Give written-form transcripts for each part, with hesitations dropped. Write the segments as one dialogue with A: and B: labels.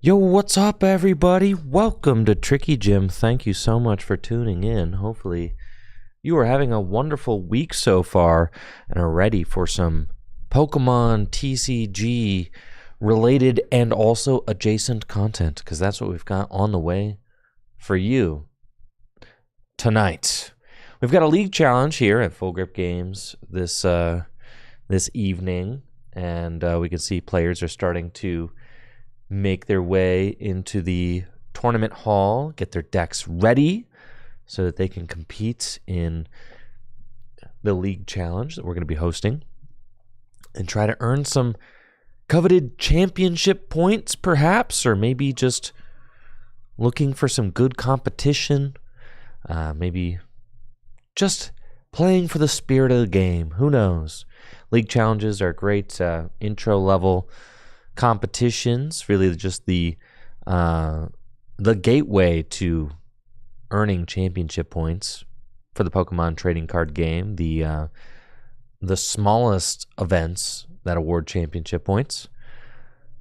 A: Yo, what's up, everybody? Welcome to Tricky Jim. Thank you so much for tuning in. Hopefully, you are having a wonderful week so far and are ready for some Pokémon TCG related and also adjacent content, because that's what we've got on the way for you tonight. We've got a league challenge here at Full Grip Games this evening, and we can see players are starting to make their way into the tournament hall, get their decks ready so that they can compete in the league challenge that we're going to be hosting and try to earn some coveted championship points, perhaps, or maybe just looking for some good competition, maybe just playing for the spirit of the game. Who knows? League challenges are great intro level competitions, really just the gateway to earning championship points for the Pokemon trading card game, the smallest events that award championship points.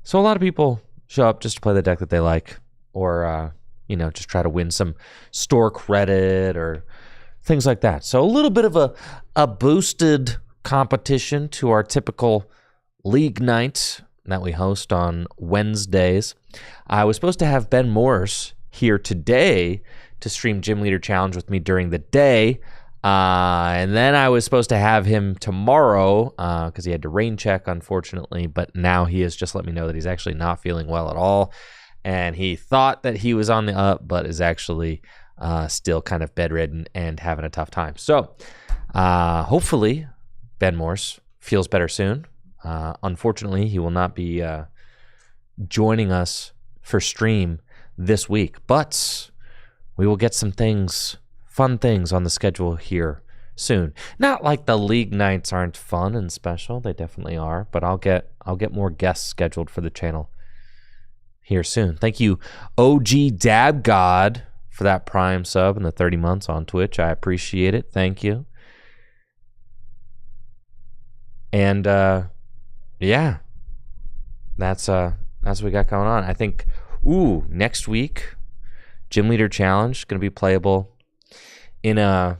A: So a lot of people show up just to play the deck that they like, or just try to win some store credit or things like that. So a little bit of a boosted competition to our typical league night that we host on Wednesdays. I was supposed to have Ben Morse here today to stream Gym Leader Challenge with me during the day, and then I was supposed to have him tomorrow because he had to rain check, unfortunately, but now he has just let me know that he's actually not feeling well at all, and he thought that he was on the up, but is actually still kind of bedridden and having a tough time. So hopefully Ben Morse feels better soon. Unfortunately, he will not be joining us for stream this week, but we will get some fun things on the schedule here soon. Not like the league nights aren't fun and special; they definitely are. But I'll get more guests scheduled for the channel here soon. Thank you, OG Dab God, for that Prime sub and the 30 months on Twitch. I appreciate it. Thank you. And yeah, that's what we got going on. I think, next week, Gym Leader Challenge going to be playable in a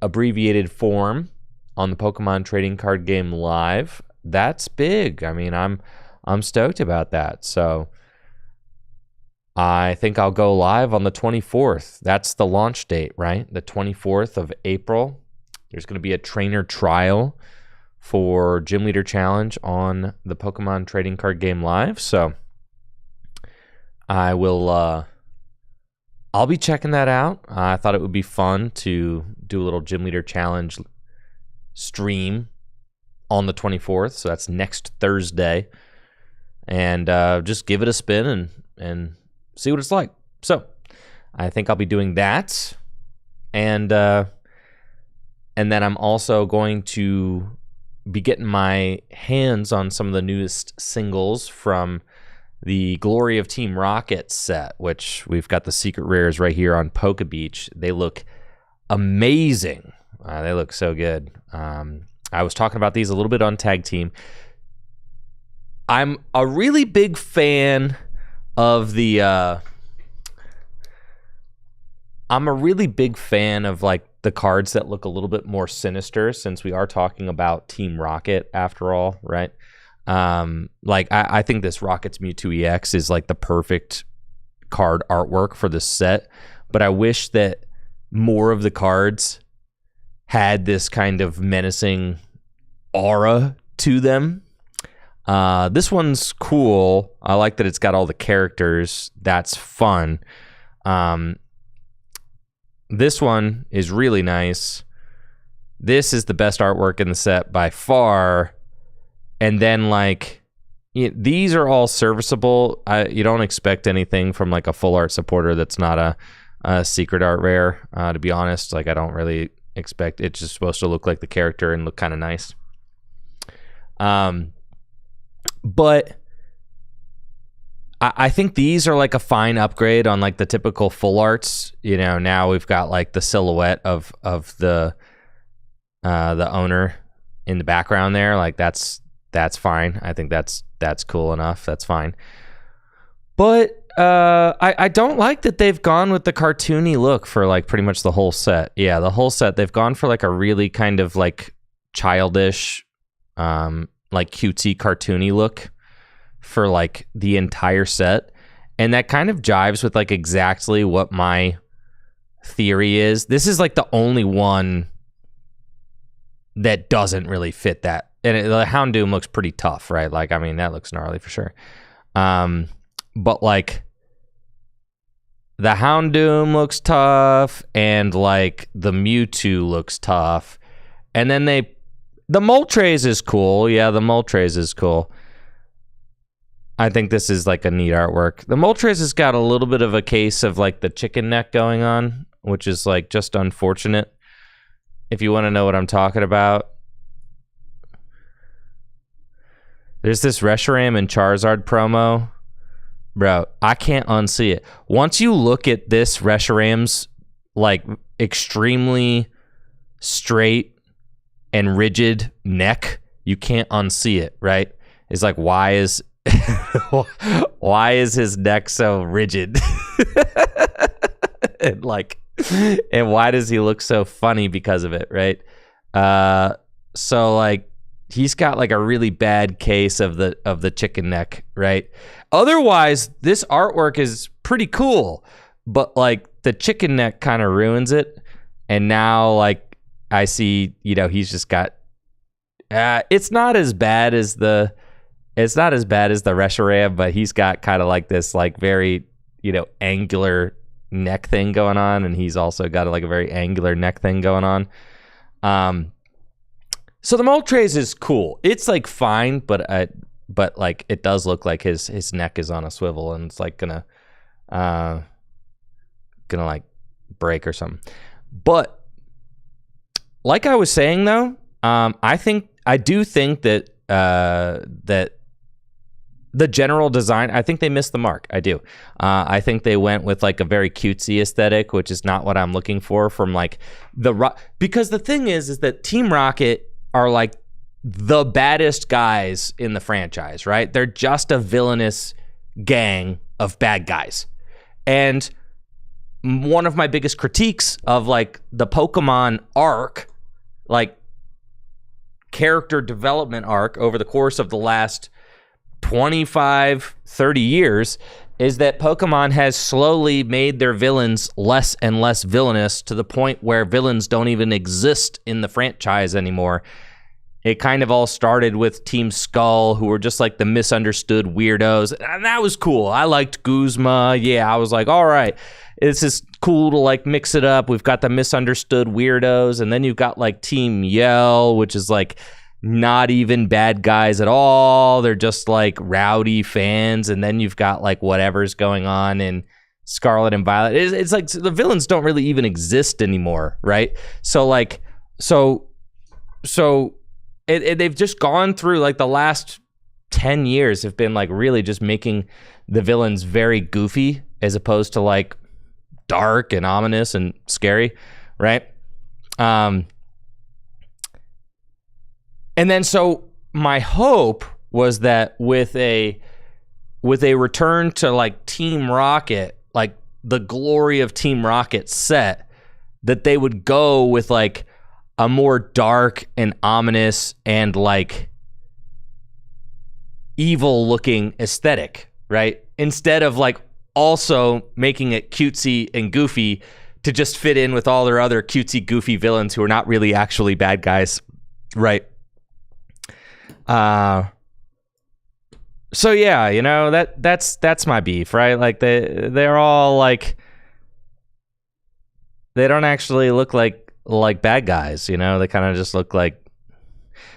A: abbreviated form on the Pokemon Trading Card Game Live. That's big. I mean, I'm stoked about that. So I think I'll go live on the 24th. That's the launch date, right? The 24th of April. There's going to be a trainer trial for Gym Leader Challenge on the Pokemon Trading Card Game Live. So I will I'll be checking that out. I thought it would be fun to do a little Gym Leader Challenge stream on the 24th. So that's next Thursday. And just give it a spin and see what it's like. So I think I'll be doing that. And then I'm also going to be getting my hands on some of the newest singles from the Glory of Team Rocket set, which we've got the secret rares right here on Poke Beach. They look amazing. They look so good. I was talking about these a little bit on Tag Team. I'm a really big fan of the like the cards that look a little bit more sinister, since we are talking about Team Rocket after all, right? I think this Rocket's Mewtwo EX is like the perfect card artwork for this set, but I wish that more of the cards had this kind of menacing aura to them. This one's cool. I like that it's got all the characters. That's fun. This one is really nice. This is the best artwork in the set by far. And then, these are all serviceable. You don't expect anything from, like, a full art supporter that's not a secret art rare, to be honest. Like, I don't really expect... It's just supposed to look like the character and look kind of nice. But I think these are like a fine upgrade on like the typical full arts. You know, now we've got like the silhouette of the owner in the background there. Like that's that's fine. I think that's cool enough. That's fine. But I don't like that they've gone with the cartoony look for like pretty much the whole set. Yeah, the whole set. They've gone for like a really kind of like childish, like cutesy cartoony look for like the entire set. And that kind of jives with like exactly what my theory is. This is like the only one that doesn't really fit that. And the Houndoom looks pretty tough, right? Like, I mean, that looks gnarly for sure. But like the Houndoom looks tough, and like the Mewtwo looks tough. And then the Moltres is cool. Yeah, the Moltres is cool. I think this is like a neat artwork. The Moltres has got a little bit of a case of like the chicken neck going on, which is like just unfortunate. If you want to know what I'm talking about. There's this Reshiram and Charizard promo. Bro, I can't unsee it. Once you look at this Reshiram's like extremely straight and rigid neck, you can't unsee it, right? It's like, why is why is his neck so rigid? and why does he look so funny because of it, right? So like he's got like a really bad case of the chicken neck, right? Otherwise, this artwork is pretty cool, but like the chicken neck kind of ruins it. And now like I see, you know, he's just got it's not as bad as the Reshiram, but he's got kind of like this like very, you know, angular neck thing going on, and he's also got like a very angular neck thing going on. So the Moltres is cool. It's like fine, but like it does look like his neck is on a swivel, and it's like gonna like break or something. But like I was saying though, I do think that that the general design, I think they missed the mark. I do. I think they went with like a very cutesy aesthetic, which is not what I'm looking for from like because the thing is that Team Rocket are like the baddest guys in the franchise, right? They're just a villainous gang of bad guys. And one of my biggest critiques of like the Pokemon arc, like character development arc over the course of the last 25, 30 years, is that Pokemon has slowly made their villains less and less villainous to the point where villains don't even exist in the franchise anymore. It kind of all started with Team Skull, who were just like the misunderstood weirdos. And that was cool. I liked Guzma. Yeah, I was like, all right, this is cool to like mix it up. We've got the misunderstood weirdos. And then you've got like Team Yell, which is like not even bad guys at all. They're just like rowdy fans. And then you've got like whatever's going on in Scarlet and Violet. It's like the villains don't really even exist anymore, right? So like, they've just gone through like the last 10 years have been like really just making the villains very goofy as opposed to like dark and ominous and scary, right? And then so my hope was that with a return to like Team Rocket, like the glory of Team Rocket set, that they would go with like a more dark and ominous and like evil looking aesthetic, right? Instead of like also making it cutesy and goofy to just fit in with all their other cutesy goofy villains who are not really actually bad guys, right? So yeah, you know, that's my beef, right? Like they're all like, they don't actually look like bad guys, you know? They kind of just look like...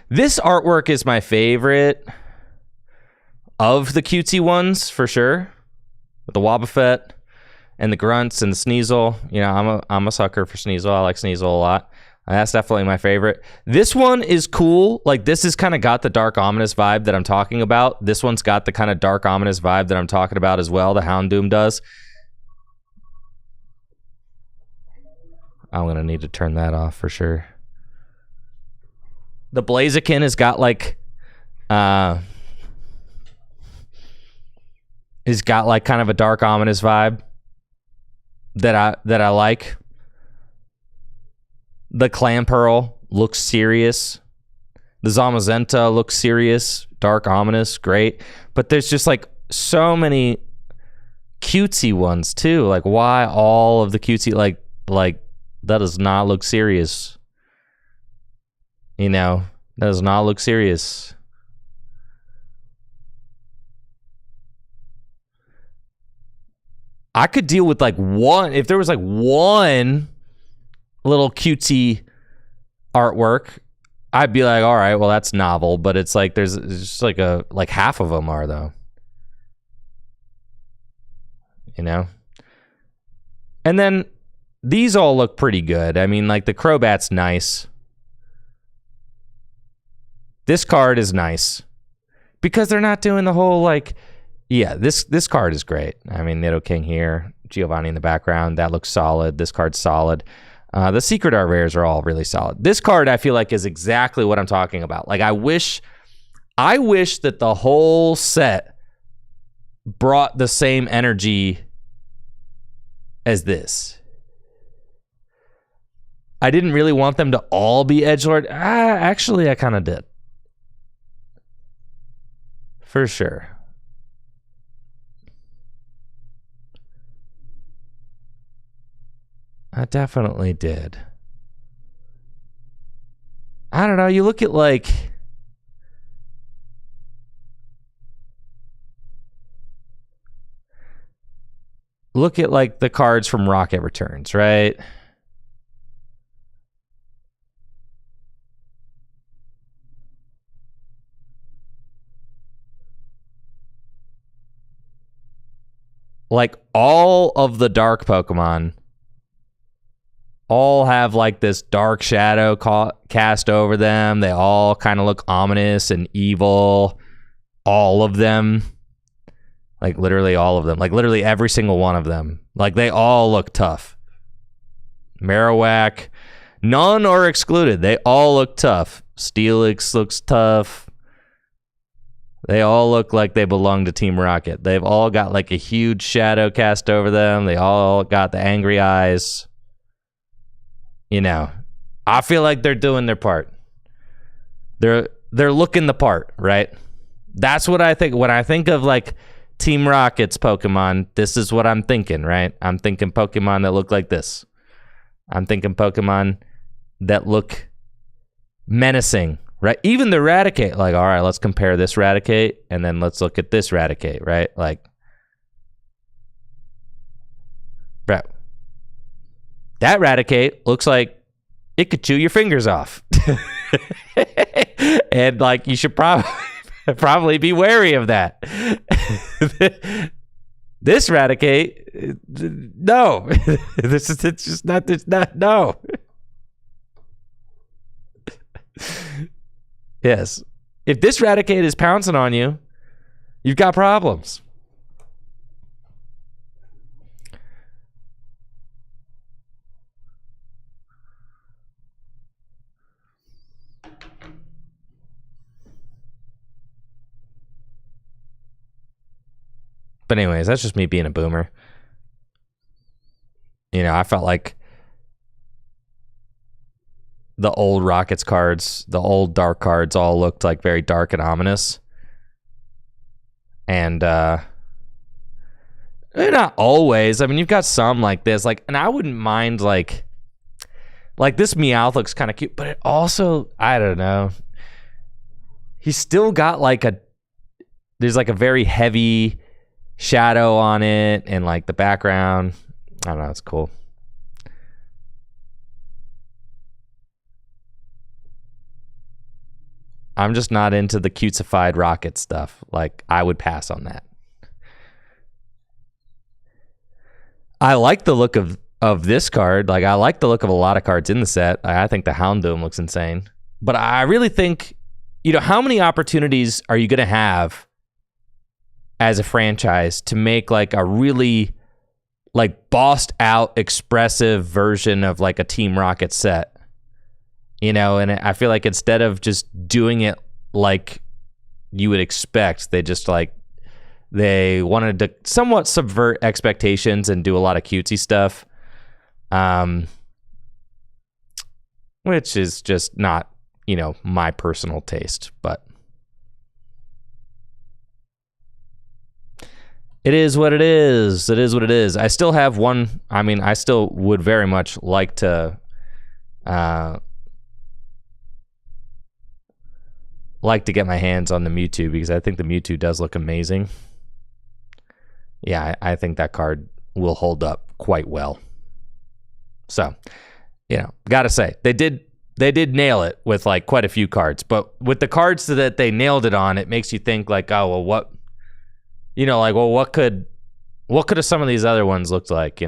A: This artwork is my favorite of the cutesy ones, for sure. With the Wobbuffet and the Grunts and the Sneasel. You know, I'm a sucker for Sneasel. I like Sneasel a lot. That's definitely my favorite. This one is cool. Like, this has kind of got the dark, ominous vibe that I'm talking about. This one's got the kind of dark, ominous vibe that I'm talking about as well. The Houndoom does. I'm going to need to turn that off for sure. The Blaziken has got, like, He's got like kind of a dark, ominous vibe that I like. The Clan Pearl looks serious. The Zamazenta looks serious, dark, ominous, great. But there's just like so many cutesy ones too. Like, why all of the cutesy, like that does not look serious. You know, that does not look serious. I could deal with like one, if there was like one little cutesy artwork, I'd be like, all right, well, that's novel. But it's like there's just like half of them are, though. You know? And then these all look pretty good. I mean, like the Crobat's nice. This card is nice because they're not doing the whole like, yeah, this card is great. I mean, Nidoking here, Giovanni in the background, that looks solid. This card's solid. The secret art rares are all really solid. This card, I feel like, is exactly what I'm talking about. Like, I wish that the whole set brought the same energy as this. I didn't really want them to all be edgelord. Actually, I kind of did. For sure. I definitely did. I don't know. You look at like... Look at like the cards from Rocket Returns, right? Like all of the dark Pokemon all have like this dark shadow cast over them. They all kind of look ominous and evil. All of them. Like literally all of them. Like literally every single one of them. Like they all look tough. Marowak. None are excluded. They all look tough. Steelix looks tough. They all look like they belong to Team Rocket. They've all got like a huge shadow cast over them. They all got the angry eyes. You know, I feel like they're doing their part. They're looking the part, right? That's what I think. When I think of like Team Rocket's Pokemon, this is what I'm thinking, right? I'm thinking Pokemon that look like this. I'm thinking Pokemon that look menacing, right? Even the Raticate, like, all right, let's compare this Raticate and then let's look at this Raticate, right? Like, bro. That Raticate looks like it could chew your fingers off. And like you should probably be wary of that. This Raticate, no. It's just not, no. Yes. If this Raticate is pouncing on you, you've got problems. But anyways, that's just me being a boomer. You know, I felt like the old Rockets cards, the old dark cards all looked like very dark and ominous. And they're not always. I mean, you've got some like this. Like, and I wouldn't mind like this Meowth looks kind of cute, but it also, I don't know. He's still got like there's like a very heavy shadow on it and like the background. I don't know, it's cool. I'm just not into the cutesified Rocket stuff. Like, I would pass on that. I like the look of this card. Like, I like the look of a lot of cards in the set. I think the Houndoom looks insane. But I really think, you know, how many opportunities are you going to have as a franchise to make like a really like bossed out expressive version of like a Team Rocket set, you know? And I feel like instead of just doing it like you would expect. They wanted to somewhat subvert expectations and do a lot of cutesy stuff, which is just not, my personal taste, but it is what it is. It is what it is. I still have one. I mean, I still would very much like to get my hands on the Mewtwo, because I think the Mewtwo does look amazing. Yeah, I think that card will hold up quite well. So, gotta say, they did nail it with like quite a few cards, but with the cards that they nailed it on, it makes you think like, oh, well, what, what could have some of these other ones looked like,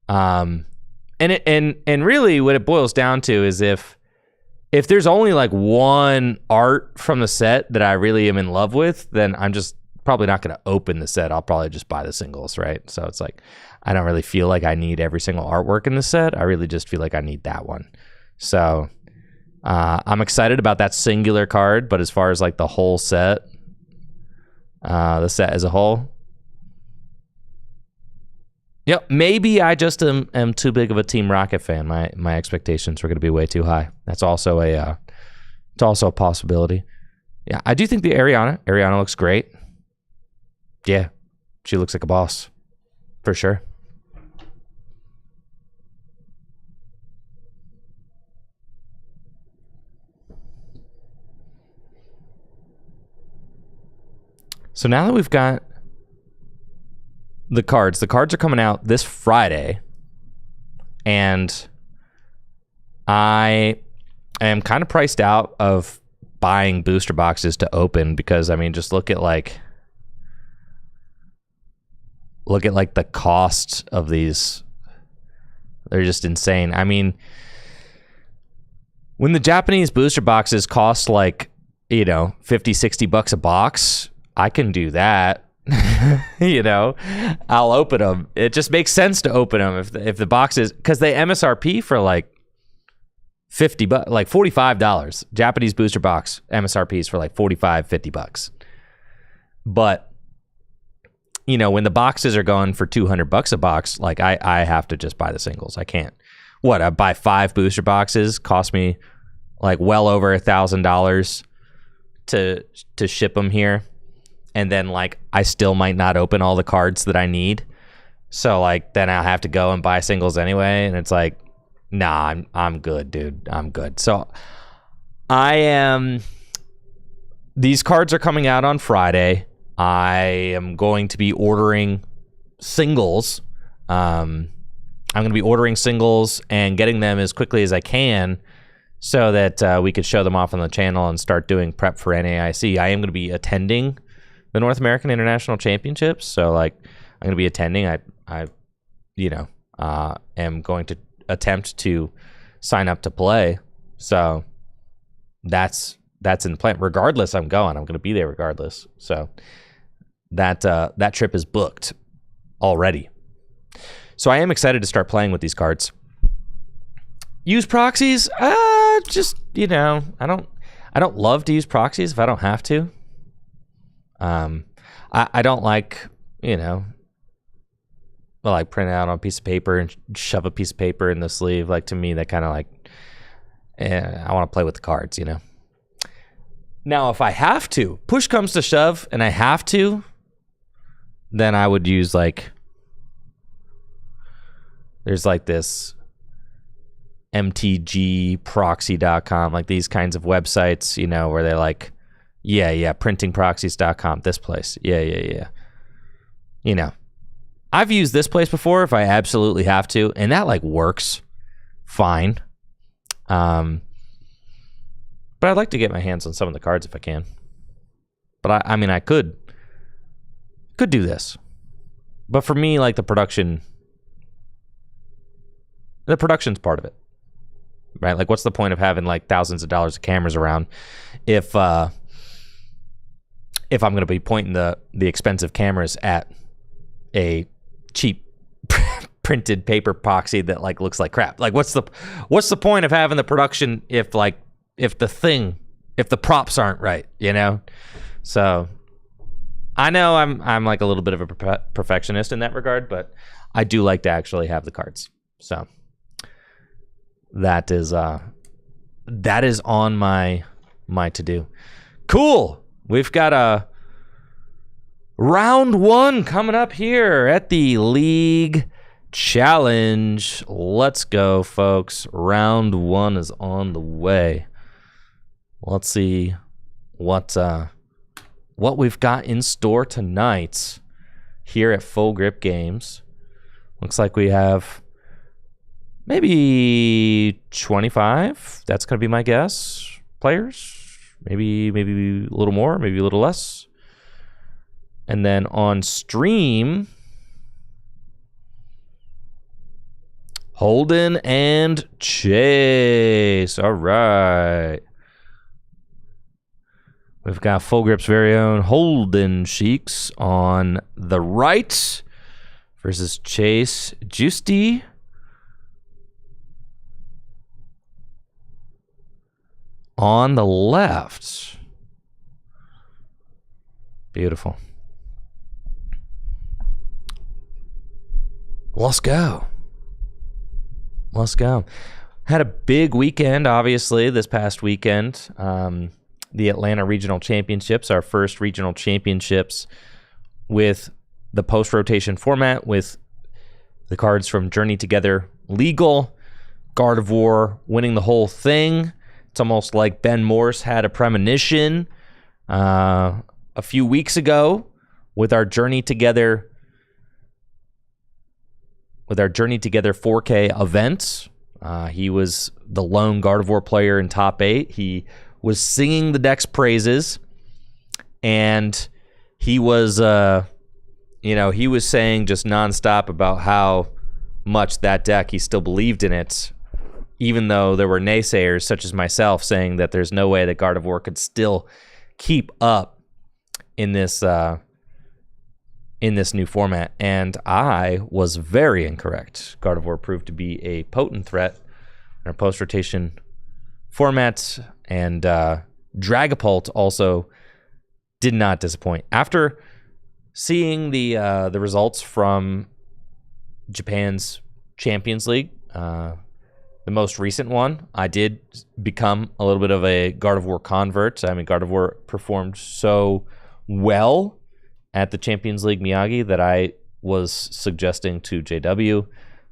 A: And really what it boils down to is if there's only like one art from the set that I really am in love with, then I'm just probably not going to open the set. I'll probably just buy the singles, right? So it's like, I don't really feel like I need every single artwork in the set. I really just feel like I need that one. So I'm excited about that singular card, but as far as like the whole set, the set as a whole, yep, maybe I just am too big of a Team Rocket fan. My expectations were going to be way too high. That's also it's also a possibility. Yeah, I do think the Ariana looks great. Yeah, she looks like a boss, for sure. So now that we've got the cards are coming out this Friday, and I am kind of priced out of buying booster boxes to open, because I mean, just look at the cost of these. They're just insane. I mean, when the Japanese booster boxes cost like, $50-$60 a box, I can do that. I'll open them. It just makes sense to open them if the box is, because they MSRP for like $50, like $45. Japanese booster box MSRPs for like $45-$50. But when the boxes are going for $200 a box, like I have to just buy the singles. I can't. I buy 5 booster boxes, cost me like well over $1,000 to ship them here, and then like I still might not open all the cards that I need. So like then I'll have to go and buy singles anyway, and it's like, nah, I'm good, dude. I'm good. So these cards are coming out on Friday. I am going to be ordering singles. I'm going to be ordering singles and getting them as quickly as I can, so that we could show them off on the channel and start doing prep for NAIC. I am going to be attending the North American International Championships, so like I'm going to be attending. I am going to attempt to sign up to play. So that's in the plan. Regardless, I'm going to be there regardless. So that trip is booked already. So I am excited to start playing with these cards. Use proxies? I don't love to use proxies if I don't have to. I don't like, like print it out on a piece of paper and shove a piece of paper in the sleeve. Like, to me, that kind of like, I want to play with the cards, Now, if I have to, push comes to shove, and I have to, then I would use like, there's like this mtgproxy.com, like these kinds of websites, where they're like, printingproxies.com, this place. Yeah. I've used this place before if I absolutely have to, and that like works fine. But I'd like to get my hands on some of the cards if I can. But I could do this. But for me, like the production's part of it. Right? Like, what's the point of having like thousands of dollars of cameras around if I'm going to be pointing the expensive cameras at a cheap printed paper proxy that like looks like crap? Like, what's the point of having the production if the thing if the props aren't right, you know? So I know I'm like a little bit of a perfectionist in that regard, but I do like to actually have the cards. So that is on my to-do. Cool. We've got a round 1 coming up here at the League Challenge. Let's go, folks. Round 1 is on the way. Let's see what we've got in store tonight here at Full Grip Games. Looks like we have maybe 25. That's going to be my guess. Players. Maybe a little more, maybe a little less. And then on stream, Holden and Chase. All right. We've got Full Grip's very own Holden Sheiks on the right versus Chase Juicy on the left. Beautiful. Let's go. Let's go. Had a big weekend, obviously, this past weekend. The Atlanta Regional Championships, our first regional championships with the post-rotation format, with the cards from Journey Together Legal, Gardevoir winning the whole thing. It's almost like Ben Morse had a premonition a few weeks ago with our Journey Together 4K event. He was the lone Gardevoir player in top 8. He was singing the deck's praises, and he was he was saying just nonstop about how much that deck, he still believed in it, even though there were naysayers such as myself saying that there's no way that Gardevoir could still keep up in this new format. And I was very incorrect. Gardevoir proved to be a potent threat in our post-rotation format, and Dragapult also did not disappoint. After seeing the results from Japan's Champions League, the most recent one, I did become a little bit of a Gardevoir convert. I mean, Gardevoir performed so well at the Champions League Miyagi that I was suggesting to JW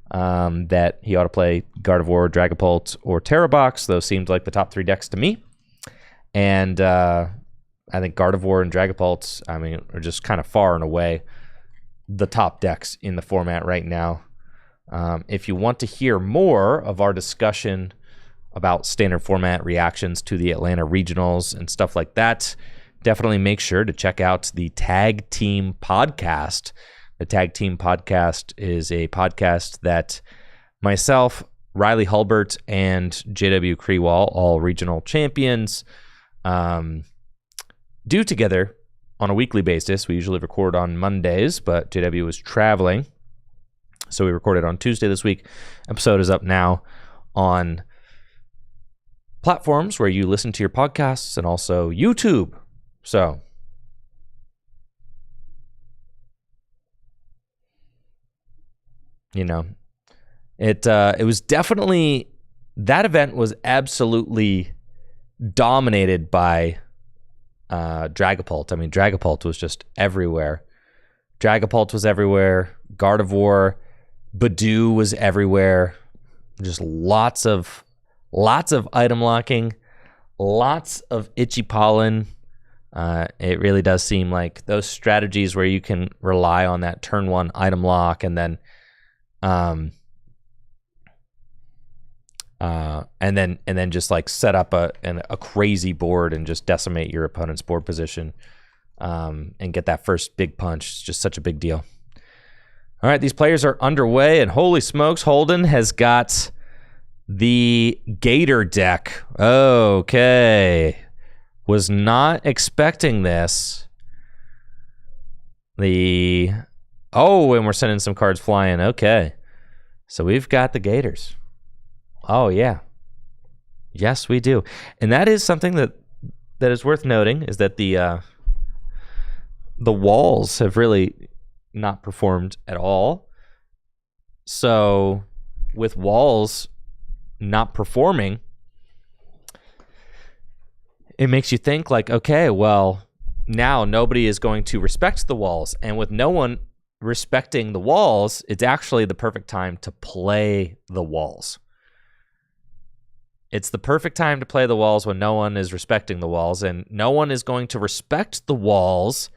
A: that he ought to play Gardevoir, Dragapult, or Terrabox. Those seemed like the top 3 decks to me. And I think Gardevoir and Dragapult, I mean, are just kind of far and away the top decks in the format right now. If you want to hear more of our discussion about standard format reactions to the Atlanta Regionals and stuff like that, definitely make sure to check out the Tag Team Podcast. The Tag Team Podcast is a podcast that myself, Riley Hulbert, and JW Krewall, all regional champions, do together on a weekly basis. We usually record on Mondays, but JW was traveling, so we recorded on Tuesday this week. Episode is up now on platforms where you listen to your podcasts and also YouTube. So it was definitely, that event was absolutely dominated by Dragapult. I mean, Dragapult was just everywhere. Dragapult was everywhere. Gardevoir, Badoo was everywhere. Just lots of item locking, lots of itchy pollen. It really does seem like those strategies where you can rely on that turn 1 item lock and then just like set up a crazy board and just decimate your opponent's board position and get that first big punch. It's just such a big deal. All right, these players are underway, and holy smokes, Holden has got the Gator deck. Okay. Was not expecting this. And we're sending some cards flying. Okay. So we've got the Gators. Oh, yeah. Yes, we do. And that is something that that is worth noting is that the walls have really not performed at all. So with walls not performing, it makes you think like, okay, well, now nobody is going to respect the walls. And with no one respecting the walls, it's actually the perfect time to play the walls. It's the perfect time to play the walls when no one is respecting the walls, and no one is going to respect the walls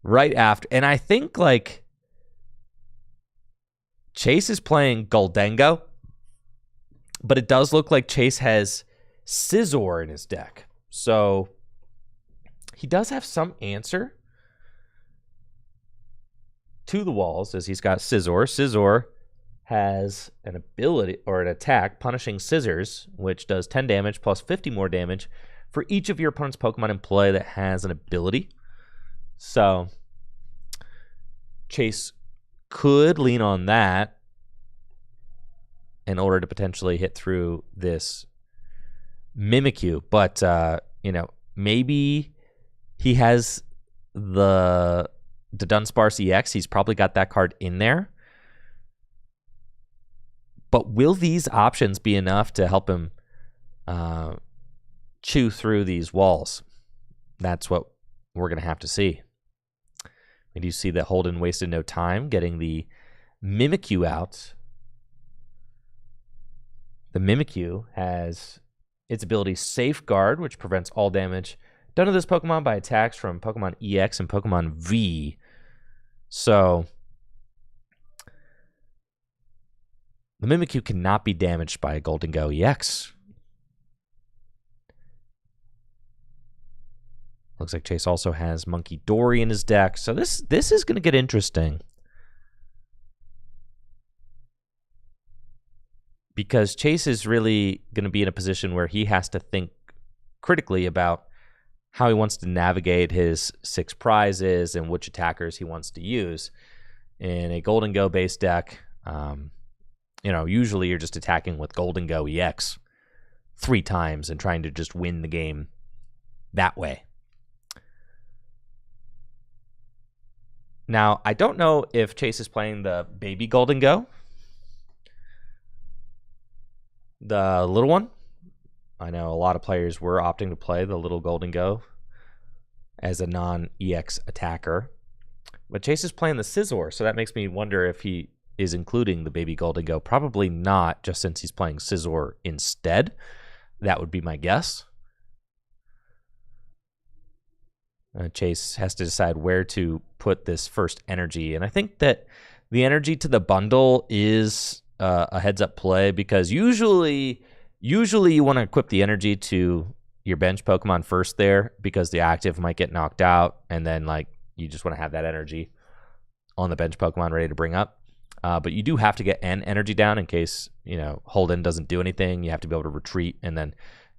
A: right after. And I think like Chase is playing Goldengo, but it does look like Chase has Scizor in his deck. So he does have some answer to the walls, as he's got Scizor. Scizor has an ability or an attack punishing Scissors, which does 10 damage plus 50 more damage for each of your opponent's Pokemon in play that has an ability. So Chase could lean on that in order to potentially hit through this Mimikyu. But, maybe he has the Dunsparce EX. He's probably got that card in there. But will these options be enough to help him chew through these walls? That's what we're going to have to see. We do see that Holden wasted no time getting the Mimikyu out. The Mimikyu has its ability Safeguard, which prevents all damage done to this Pokemon by attacks from Pokemon EX and Pokemon V. So the Mimikyu cannot be damaged by a Goldengo EX. Looks like Chase also has Monkey Dory in his deck. So this is going to get interesting. Because Chase is really going to be in a position where he has to think critically about how he wants to navigate his 6 prizes and which attackers he wants to use. In a Goldengo based deck, usually you're just attacking with Goldengo EX 3 times and trying to just win the game that way. Now, I don't know if Chase is playing the baby Goldengo, the little one. I know a lot of players were opting to play the little Goldengo as a non-EX attacker. But Chase is playing the Scizor, so that makes me wonder if he is including the baby Goldengo. Probably not, just since he's playing Scizor instead. That would be my guess. Chase has to decide where to put this first energy. And I think that the energy to the bundle is a heads-up play, because usually you want to equip the energy to your bench Pokemon first there, because the active might get knocked out, and then you just want to have that energy on the bench Pokemon ready to bring up. But you do have to get an energy down in case, Holden doesn't do anything. You have to be able to retreat and then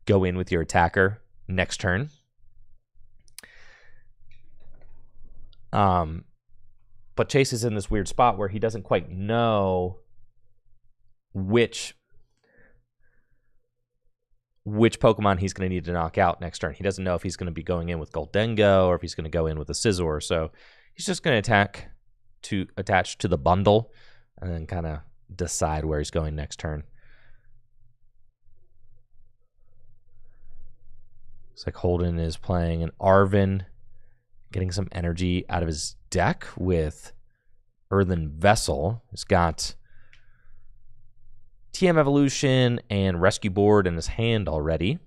A: go in with your attacker next turn. But Chase is in this weird spot where he doesn't quite know which Pokemon he's going to need to knock out next turn. He doesn't know if he's going to be going in with Goldengo or if he's going to go in with a Scizor. So he's just going to attach to the bundle and then kind of decide where he's going next turn. Looks like Holden is playing an Arven, getting some energy out of his deck with Earthen Vessel. He's got TM Evolution and Rescue Board in his hand already.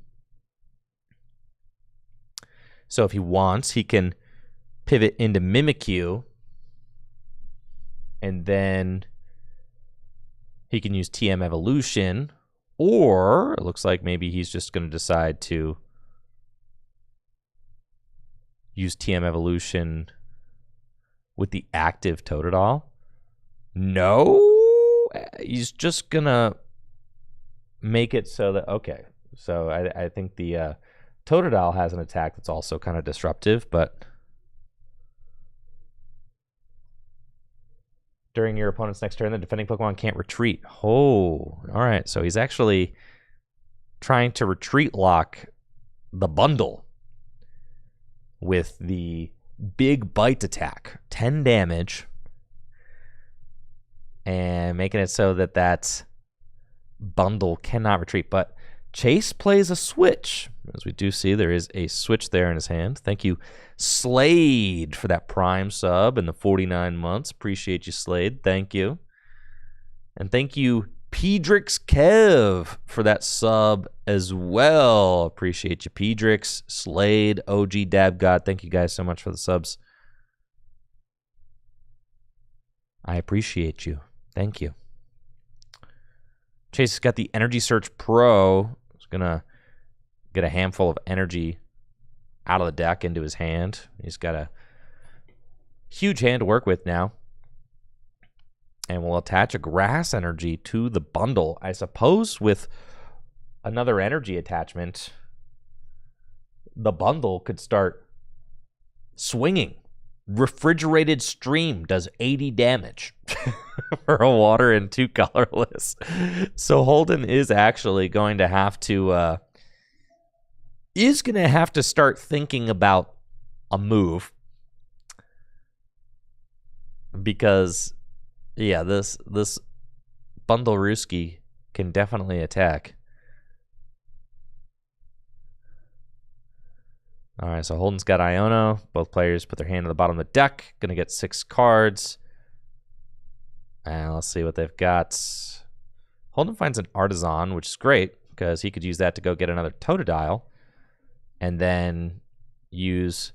A: So if he wants, he can pivot into Mimikyu, and then he can use TM Evolution, or it looks like maybe he's just going to decide to use TM Evolution with the active Totodile. No, he's just going to make it so that, okay. So I think the Totodile has an attack that's also kind of disruptive, but during your opponent's next turn, the defending Pokemon can't retreat. Oh, all right. So he's actually trying to retreat lock the bundle with the big bite attack, 10 damage, and making it so that that bundle cannot retreat. But Chase plays a switch. As we do see, there is a switch there in his hand. Thank you, Slade, for that Prime sub and the 49 months. Appreciate you, Slade. Thank you. And thank you, Pedrix Kev, for that sub as well. Appreciate you, Pedrix, Slade, OG Dab God. Thank you guys so much for the subs. I appreciate you. Thank you. Chase has got the Energy Search Pro. He's going to get a handful of energy out of the deck into his hand. He's got a huge hand to work with now. And we'll attach a grass energy to the bundle. I suppose with another energy attachment, the bundle could start swinging. Refrigerated Stream does 80 damage for a water and 2 colorless. So Holden is actually going to have to start thinking about a move, because yeah, this bundle Rooski can definitely attack. All right, so Holden's got Iono. Both players put their hand on the bottom of the deck. Going to get 6 cards. And let's see what they've got. Holden finds an Artisan, which is great, because he could use that to go get another Totodile. And then use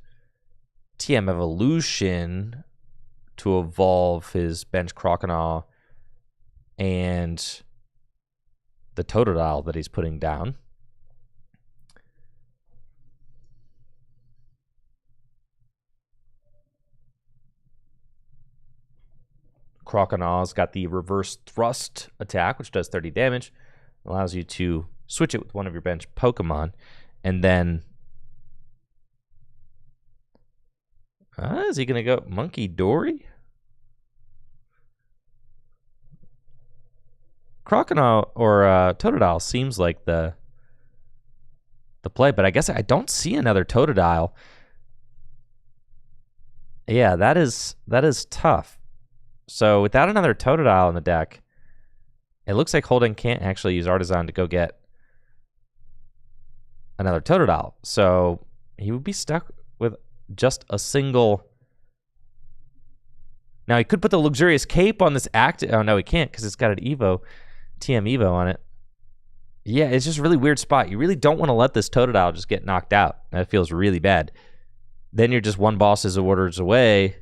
A: TM Evolution to evolve his bench Croconaw and the Totodile that he's putting down. Croconaw's got the reverse thrust attack, which does 30 damage. Allows you to switch it with one of your bench Pokemon. And then is he going to go Monkey Dory? Croconaw or Totodile seems like the play, but I guess I don't see another Totodile. Yeah, that is tough. So without another Totodile in the deck, it looks like Holden can't actually use Artisan to go get another Totodile. So he would be stuck with just a single. Now he could put the Luxurious Cape on this active. Oh no, he can't, because it's got an Evo, TM Evo on it. Yeah, it's just a really weird spot. You really don't want to let this Totodile just get knocked out. That feels really bad. Then you're just one boss's orders away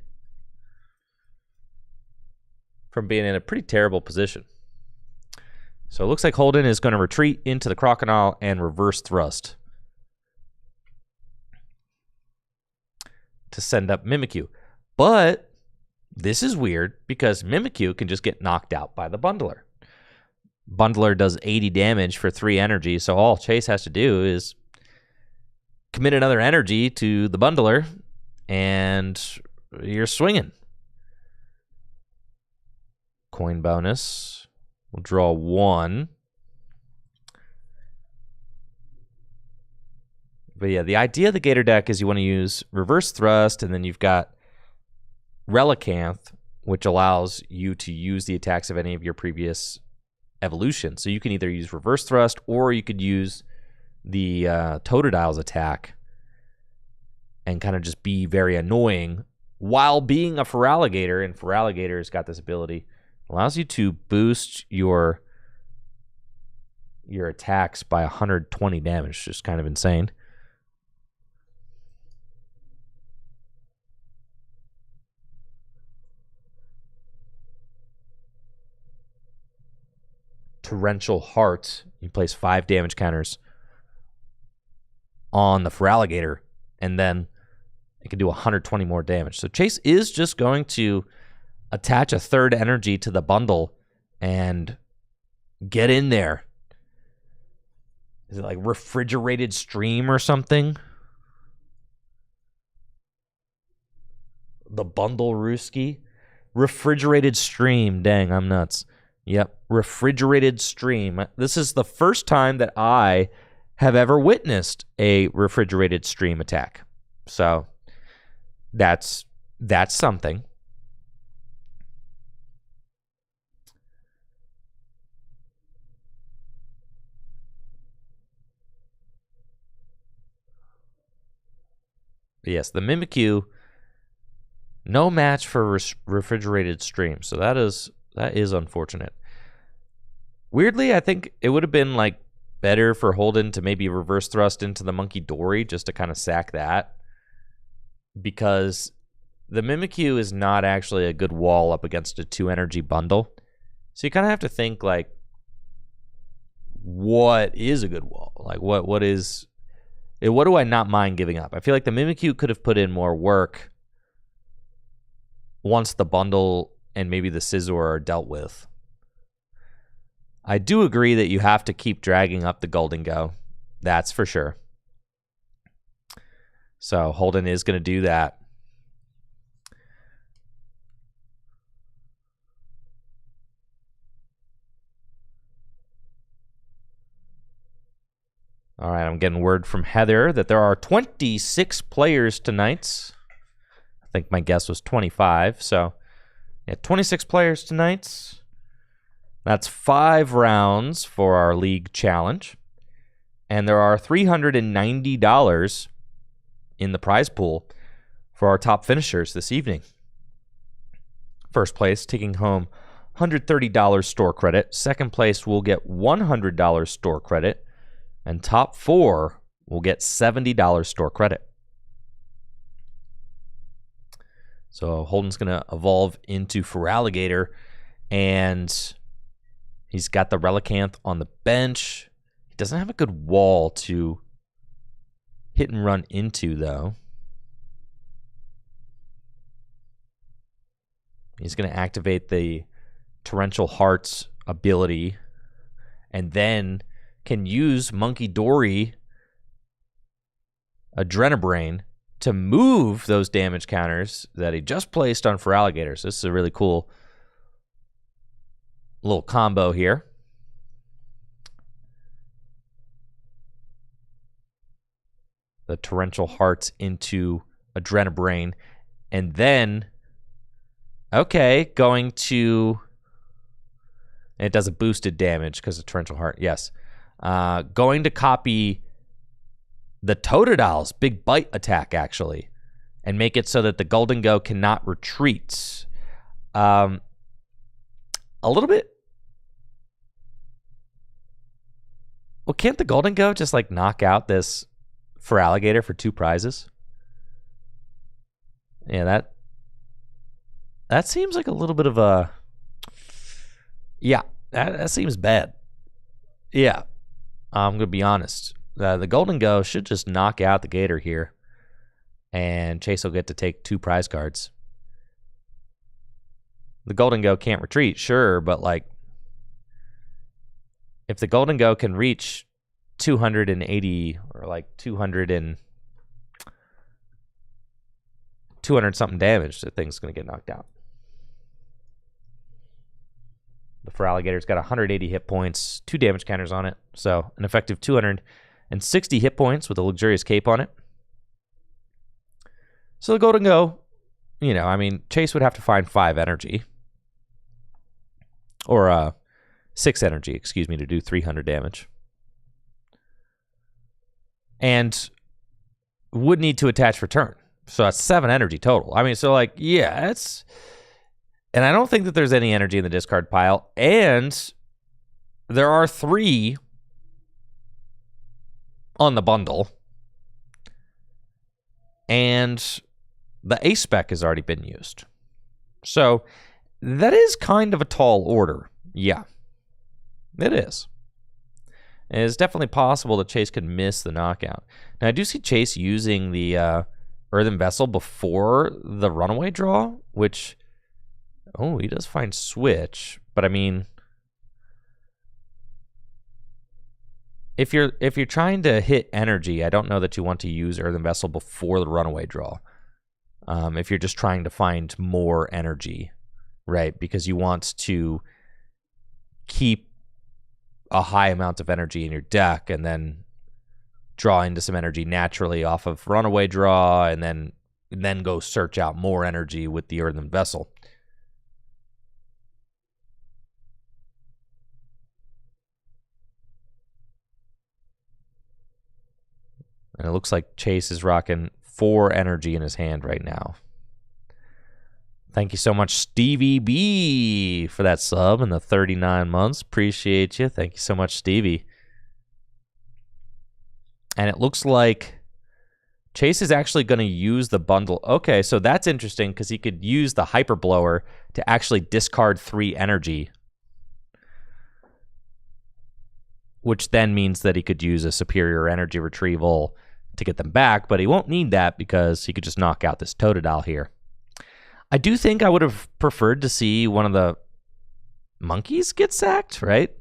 A: from being in a pretty terrible position. So it looks like Holden is going to retreat into the Croconaw and reverse thrust to send up Mimikyu. But this is weird, because Mimikyu can just get knocked out by the Bundler. Bundler does 80 damage for 3 energy, so all Chase has to do is commit another energy to the Bundler, and you're swinging. Coin bonus. We'll draw 1. But yeah, the idea of the Gator deck is you want to use Reverse Thrust, and then you've got Relicanth, which allows you to use the attacks of any of your previous evolutions. So you can either use Reverse Thrust, or you could use the Totodile's attack and kind of just be very annoying while being a Feraligatr, and Feraligator's got this ability. Allows you to boost your attacks by 120 damage. Just kind of insane. Torrential Heart. You place 5 damage counters on the Feraligatr, and then it can do 120 more damage. So Chase is just going to attach a 3rd energy to the bundle and get in there. Is it like Refrigerated Stream or something? The bundle Rooski? Refrigerated Stream. Dang, I'm nuts. Yep, Refrigerated Stream. This is the first time that I have ever witnessed a refrigerated stream attack. So that's something. Yes, the Mimikyu, no match for refrigerated streams. So that is unfortunate. Weirdly, I think it would have been like better for Holden to maybe reverse thrust into the Monkey Dory just to kind of sack that, because the Mimikyu is not actually a good wall up against a 2-energy bundle. So you kind of have to think like, what is a good wall? Like what do I not mind giving up? I feel like the Mimikyu could have put in more work once the bundle and maybe the Scizor are dealt with. I do agree that you have to keep dragging up the Golden Go. That's for sure. So Holden is going to do that. All right, I'm getting word from Heather that there are 26 players tonight. I think my guess was 25. So, yeah, 26 players tonight. That's 5 rounds for our league challenge. And there are $390 in the prize pool for our top finishers this evening. First place taking home $130 store credit. Second place will get $100 store credit. And top 4 will get $70 store credit. So Holden's going to evolve into Feraligatr, and he's got the Relicanth on the bench. He doesn't have a good wall to hit and run into, though. He's going to activate the Torrential Hearts ability, and then can use Monkey Dory Adrenabrain to move those damage counters that he just placed on Feraligatr. So this is a really cool little combo here. The Torrential Hearts into Adrenabrain, and then going to, it does a boosted damage because of Torrential Heart. Yes. Going to copy the Totodil's big bite attack, actually, and make it so that the Golden Go cannot retreat. A little bit. Well, can't the Golden Go just like knock out this Feraligatr for 2 prizes? Yeah, that seems like a little bit of a, yeah, that seems bad. Yeah. I'm going to be honest. The Golden Go should just knock out the Gator here, and Chase will get to take 2 prize cards. The Golden Go can't retreat, sure, but like, if the Golden Go can reach 280 or like 200 something damage, the thing's going to get knocked out. The Feraligator's got 180 hit points, 2 damage counters on it, so an effective 260 hit points with a luxurious cape on it. So the Golden Go, Chase would have to find 5 energy, or 6 energy, excuse me, to do 300 damage, and would need to attach for turn. So that's 7 energy total. It's. And I don't think that there's any energy in the discard pile. And there are 3 on the bundle. And the Ace spec has already been used. So that is kind of a tall order. Yeah, it is. And it's definitely possible that Chase could miss the knockout. Now, I do see Chase using the Earthen Vessel before the runaway draw, which... Oh, he does find Switch, but I mean, if you're trying to hit energy, I don't know that you want to use Earthen Vessel before the runaway draw. If you're just trying to find more energy, right? Because you want to keep a high amount of energy in your deck, and then draw into some energy naturally off of runaway draw, and then go search out more energy with the Earthen Vessel. And it looks like Chase is rocking 4 energy in his hand right now. Thank you so much, Stevie B, for that sub and the 39 months. Appreciate you. Thank you so much, Stevie. And it looks like Chase is actually going to use the bundle. Okay, so that's interesting because he could use the Hyper Blower to actually discard 3 energy, which then means that he could use a superior energy retrieval to get them back, but he won't need that because he could just knock out this Totodile here. I do think I would have preferred to see one of the monkeys get sacked, right?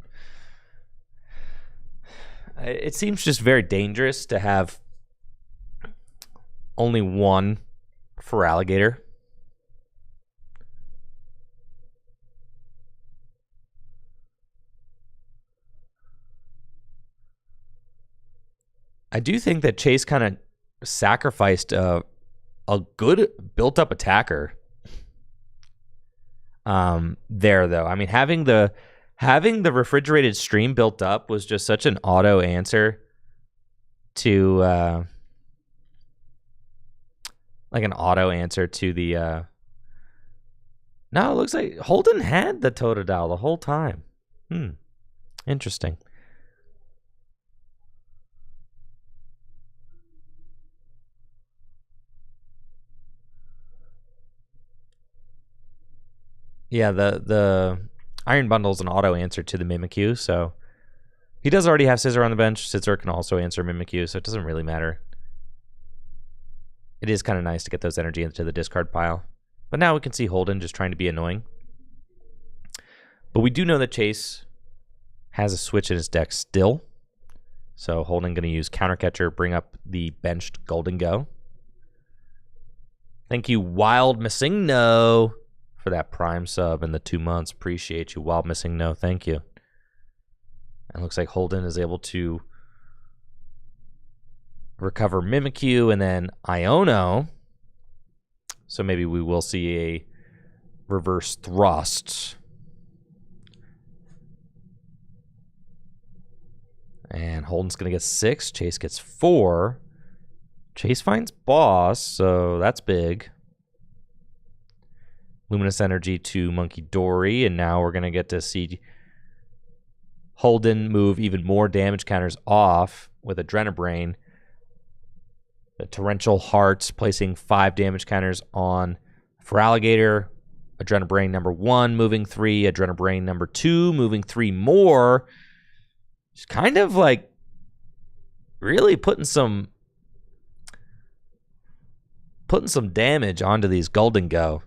A: It seems just very dangerous to have only one for alligator. I do think that Chase kind of sacrificed a good built-up attacker there, though. I mean, having the refrigerated stream built up was just such an auto answer to like an auto answer to the no, it looks like Holden had the Totodile the whole time. Interesting. Yeah, the Iron Bundle is an auto answer to the Mimikyu, so he does already have Scizor on the bench. Scizor can also answer Mimikyu, so it doesn't really matter. It is kind of nice to get those energy into the discard pile. But now we can see Holden just trying to be annoying. But we do know that Chase has a switch in his deck still. So Holden going to use Counter Catcher, bring up the benched Golden Go. Thank you, Wild Missing No, for that Prime sub and the 2 months. Appreciate you, Wild Missing No. Thank you. And looks like Holden is able to recover Mimikyu and then Iono. So maybe we will see a reverse thrust. And Holden's going to get 6. Chase gets 4. Chase finds Boss, so that's big. Luminous Energy to Monkey Dory, and now we're going to get to see Holden move even more damage counters off with Adrenabrain. The Torrential Hearts placing 5 damage counters on for Alligator. Adrenabrain number 1 moving 3. Adrenabrain number 2 moving 3 more. Just kind of like really putting some damage onto these Golden Go.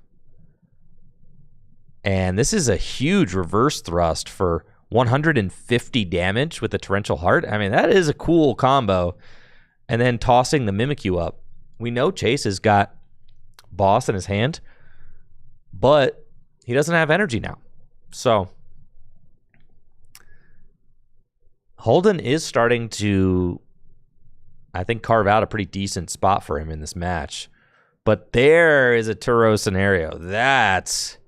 A: And this is a huge reverse thrust for 150 damage with the Torrential Heart. I mean, that is a cool combo. And then tossing the Mimikyu up. We know Chase has got Boss in his hand, but he doesn't have energy now. So Holden is starting to, I think, carve out a pretty decent spot for him in this match. But there is a Turo scenario. That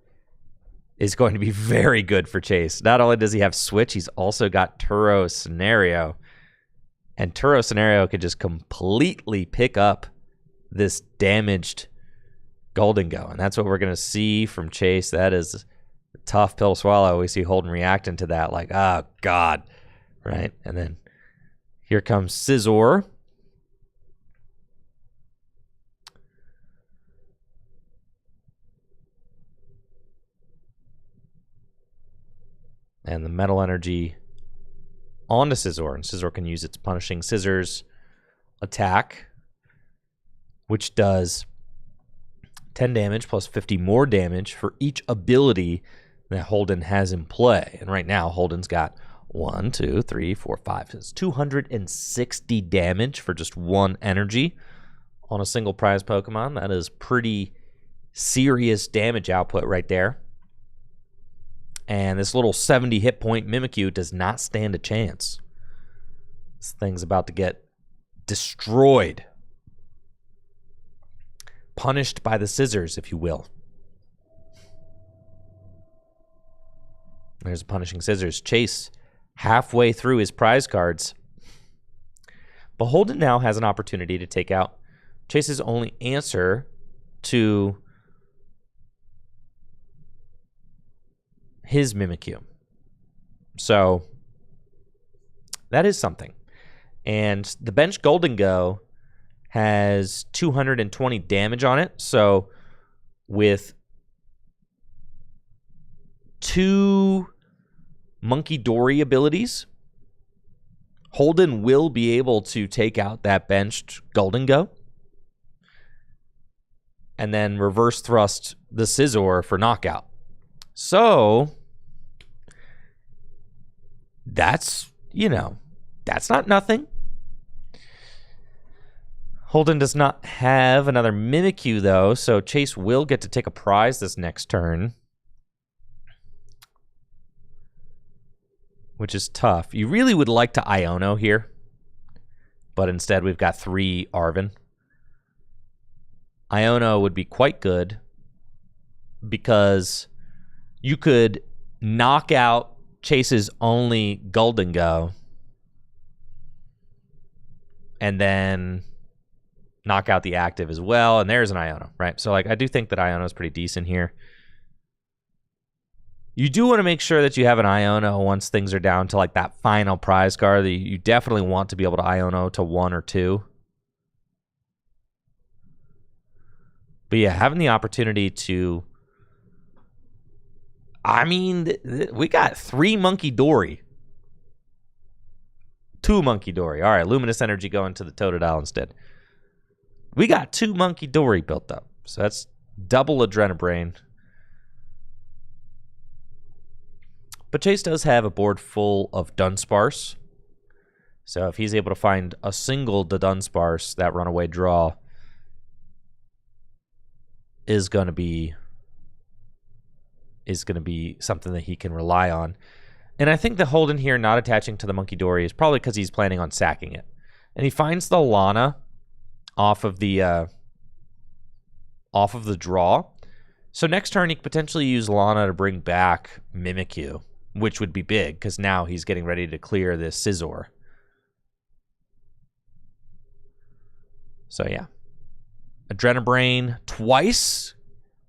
A: is going to be very good for Chase. Not only does he have Switch, he's also got Turo scenario. And Turo scenario could just completely pick up this damaged Golden Go. And that's what we're going to see from Chase. That is a tough pill to swallow. We see Holden reacting to that like, oh, God. Right? And then here comes Scizor. And the Metal Energy onto Scizor, and Scizor can use its Punishing Scissors attack, which does 10 damage plus 50 more damage for each ability that Holden has in play. And right now, Holden's got 1, 2, 3, 4, 5. It's 260 damage for just 1 energy on a single prize Pokemon. That is pretty serious damage output right there. And this little 70 hit point Mimikyu does not stand a chance. This thing's about to get destroyed. Punished by the scissors, if you will. There's a punishing scissors. Chase halfway through his prize cards. But Holden now has an opportunity to take out Chase's only answer to his Mimikyu. So that is something. And the bench Golden Go has 220 damage on it. So with 2 Monkey Dory abilities, Holden will be able to take out that benched Golden Go and then reverse thrust the Scizor for knockout. So that's, that's not nothing. Holden does not have another Mimikyu, though, so Chase will get to take a prize this next turn, which is tough. You really would like to Iono here, but instead we've got 3 Arven. Iono would be quite good because you could knock out Chase's only Golden Go and then knock out the active as well, and there's an Iono, right? So, I do think that Iono is pretty decent here. You do want to make sure that you have an Iono once things are down to, that final prize card. You definitely want to be able to Iono to 1 or 2. But yeah, having the opportunity to... we got 3 Monkey Dory. 2 Monkey Dory. All right, Luminous Energy going to the Totodile instead. We got 2 Monkey Dory built up. So that's double Adrenabrain. But Chase does have a board full of Dunsparce. So if he's able to find a single Dunsparce, that runaway draw is going to be something that he can rely on. And I think the Holden here not attaching to the Monkey Dory is probably because he's planning on sacking it. And he finds the Lana off of the draw. So next turn he could potentially use Lana to bring back Mimikyu, which would be big because now he's getting ready to clear this Scizor. So yeah. Adrenabrain twice.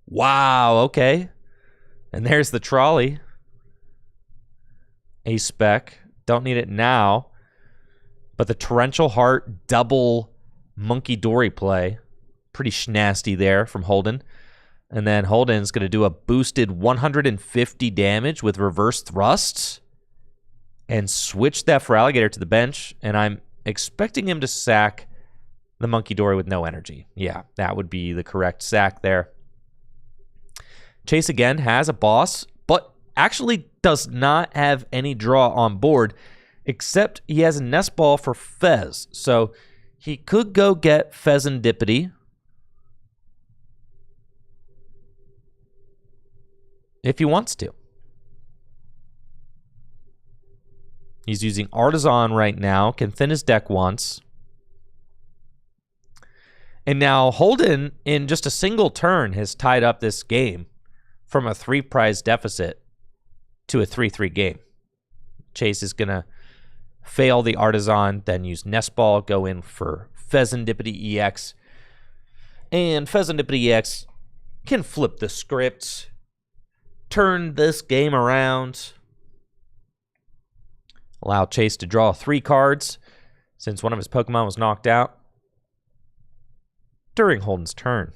A: Wow, okay. And there's the trolley. A spec. Don't need it now. But the Torrential Heart double Monkey Dory play. Pretty schnasty there from Holden. And then Holden's going to do a boosted 150 damage with reverse thrusts. And switch that for Alligator to the bench. And I'm expecting him to sack the Monkey Dory with no energy. Yeah, that would be the correct sack there. Chase again has a boss, but actually does not have any draw on board, except he has a Nest Ball for Fez. So he could go get Fezandipity. If he wants to. He's using Artisan right now, can thin his deck once. And now Holden, in just a single turn, has tied up this game from a 3-prize deficit to a 3-3 game. Chase is going to fail the Artisan, then use Nest Ball, go in for Fezandipity EX. And Fezandipity EX can flip the script, turn this game around, allow Chase to draw 3 cards since one of his Pokemon was knocked out during Holden's turn.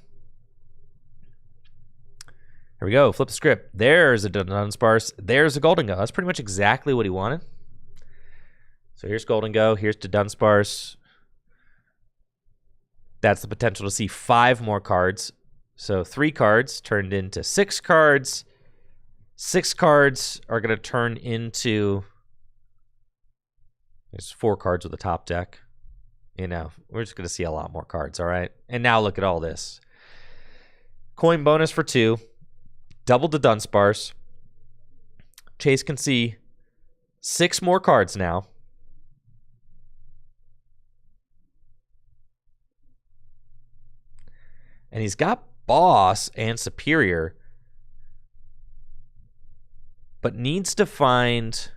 A: Here we go. Flip the script. There's a Dunsparce. There's a Golden Go. That's pretty much exactly what he wanted. So here's Golden Go. Here's the Dunsparce. That's the potential to see 5 more cards. So 3 cards turned into 6 cards. 6 cards are going to turn into... There's 4 cards with the top deck. We're just going to see a lot more cards, all right? And now look at all this. Coin bonus for 2. Double the Dunsparce. Chase can see 6 more cards now. And he's got Boss and Superior, but needs to find,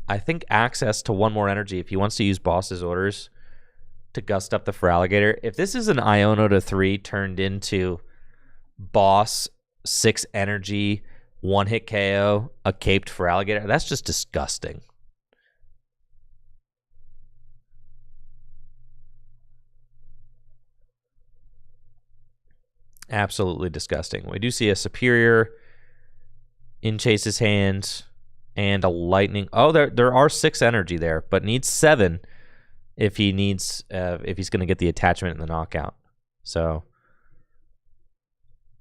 A: I think, access to one more energy if he wants to use Boss's orders to gust up the Feraligatr. If this is an Iono to 3 turned into Boss, 6 energy, 1-hit KO, a caped Feraligatr, that's just disgusting. Absolutely disgusting. We do see a Superior in Chase's hand and a Lightning. Oh, there are 6 energy there, but needs 7 if he needs if he's going to get the attachment in the knockout. So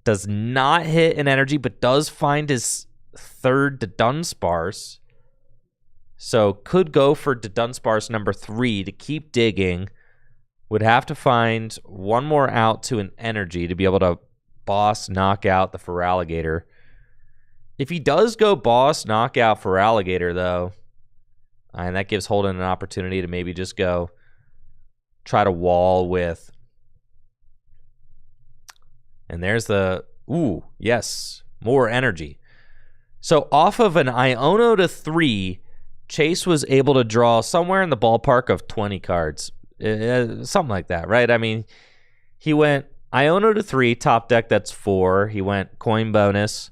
A: does not hit an energy, but does find his 3rd to Dunsparce. So could go for Dunsparce number 3 to keep digging. Would have to find one more out to an energy to be able to Boss knock out the Feraligatr. If he does go Boss knockout Feraligatr, though, and that gives Holden an opportunity to maybe just go try to wall with. And there's the, ooh, yes, more energy. So off of an Iono to 3, Chase was able to draw somewhere in the ballpark of 20 cards. Something like that, right? I mean, he went Iono to 3, top deck, that's 4. He went coin bonus,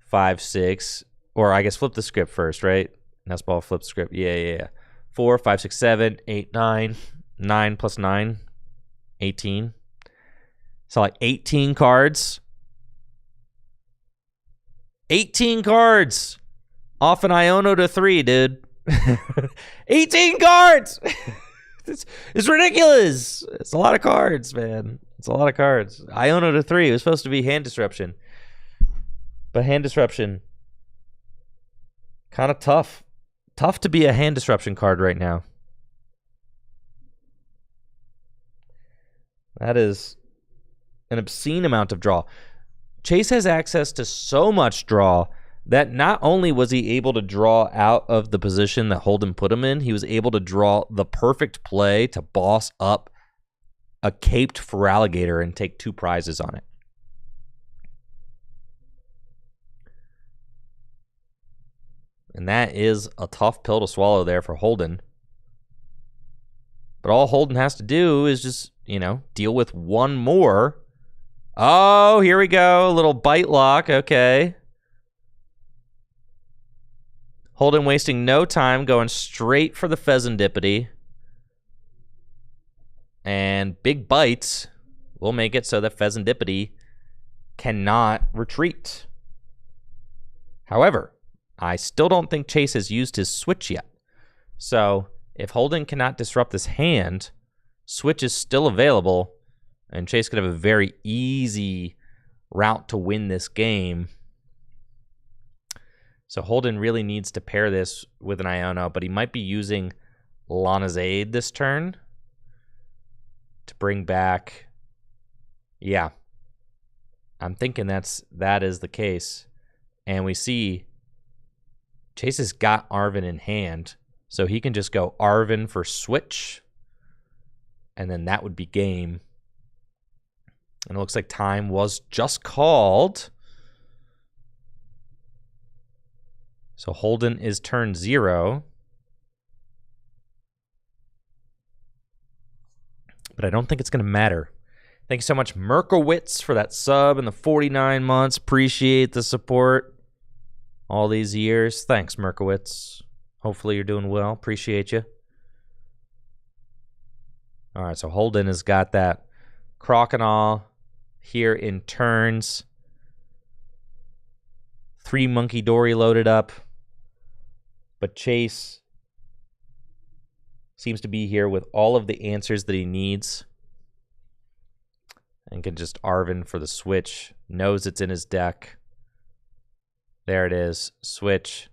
A: 5, 6. Or I guess flip the script first, right? Nest ball, flip the script. Yeah. 4, 5, 6, 7, 8, 9. 9 plus 9, 18. So like 18 cards. 18 cards off an Iono to 3, dude. 18 cards! It's ridiculous. It's a lot of cards, man. It's a lot of cards. Iono to 3. It was supposed to be hand disruption. But hand disruption, kind of tough. Tough to be a hand disruption card right now. That is an obscene amount of draw. Chase has access to so much draw that not only was he able to draw out of the position that Holden put him in, he was able to draw the perfect play to boss up a caped Feraligatr and take 2 prizes on it. And that is a tough pill to swallow there for Holden. But all Holden has to do is just, deal with one more. Oh, here we go. A little bite lock. Okay. Holden wasting no time, going straight for the Pheasantipity. And big bites will make it so that Pheasantipity cannot retreat. However, I still don't think Chase has used his switch yet. So if Holden cannot disrupt this hand, switch is still available, and Chase could have a very easy route to win this game. So Holden really needs to pair this with an Iono, but he might be using Lana's Aid this turn to bring back. Yeah, I'm thinking that is the case. And we see Chase has got Arven in hand, so he can just go Arven for switch, and then that would be game. And it looks like time was just called. So Holden is turn 0. But I don't think it's going to matter. Thank you so much, Merkowitz, for that sub and the 49 months. Appreciate the support all these years. Thanks, Merkowitz. Hopefully you're doing well. Appreciate you. All right, so Holden has got that Crokinole here in turns. 3 Monkey Dory loaded up. But Chase seems to be here with all of the answers that he needs. And can just Arven for the switch. Knows it's in his deck. There it is. Switch.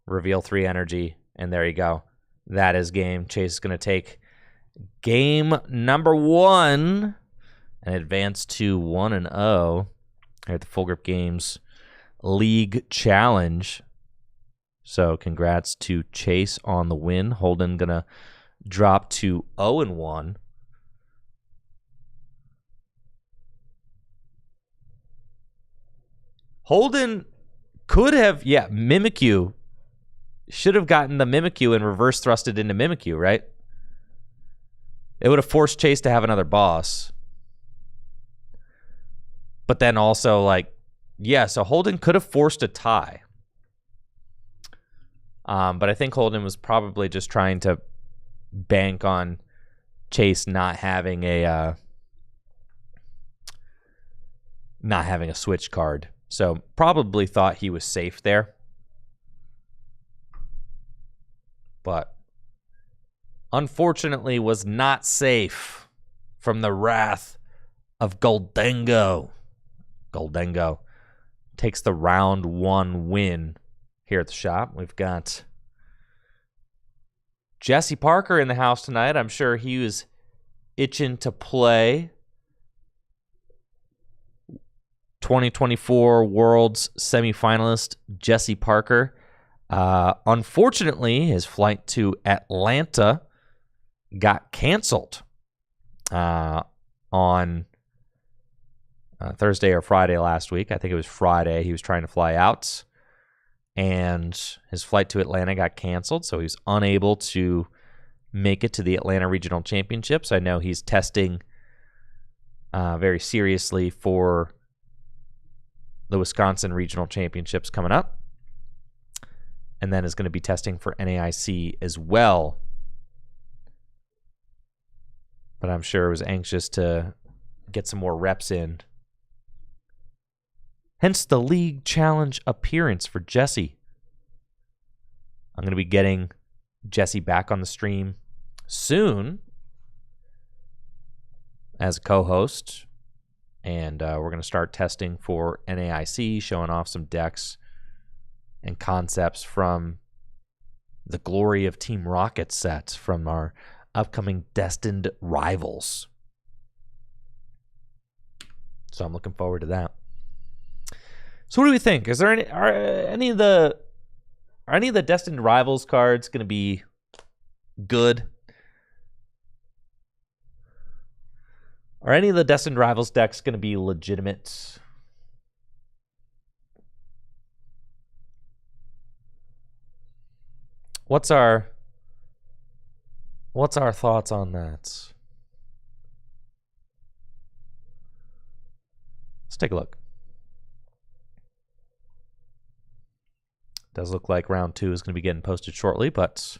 A: Reveal 3 energy. And there you go. That is game. Chase is going to take game number 1 and advance to 1-0 here at the Full Grip Games League Challenge. So congrats to Chase on the win. Holden going to drop to 0-1. Holden could have, Mimikyu. Should have gotten the Mimikyu and reverse thrusted into Mimikyu, right? It would have forced Chase to have another boss. But then also, like, so Holden could have forced a tie. But I think Holden was probably just trying to bank on Chase not having a switch card. So probably thought he was safe there. But unfortunately was not safe from the wrath of Goldengo. Goldengo takes the round 1 win here at the shop. We've got Jesse Parker in the house tonight. I'm sure he was itching to play 2024 Worlds semifinalist Jesse Parker. Unfortunately, his flight to Atlanta got canceled on Thursday or Friday last week. I think it was Friday. He was trying to fly out, and his flight to Atlanta got canceled, so he was unable to make it to the Atlanta Regional Championships. I know he's testing very seriously for the Wisconsin Regional Championships coming up, and then is going to be testing for NAIC as well. But I'm sure was anxious to get some more reps in. Hence the league challenge appearance for Jesse. I'm going to be getting Jesse back on the stream soon as a co-host. And we're going to start testing for NAIC, showing off some decks and concepts from the Glory of Team Rocket set from our upcoming Destined Rivals. So I'm looking forward to that. So what do we think? Is there any of the Destined Rivals cards going to be good? Are any of the Destined Rivals decks going to be legitimate? What's our thoughts on that? Let's take a look. Does look like round 2 is going to be getting posted shortly, but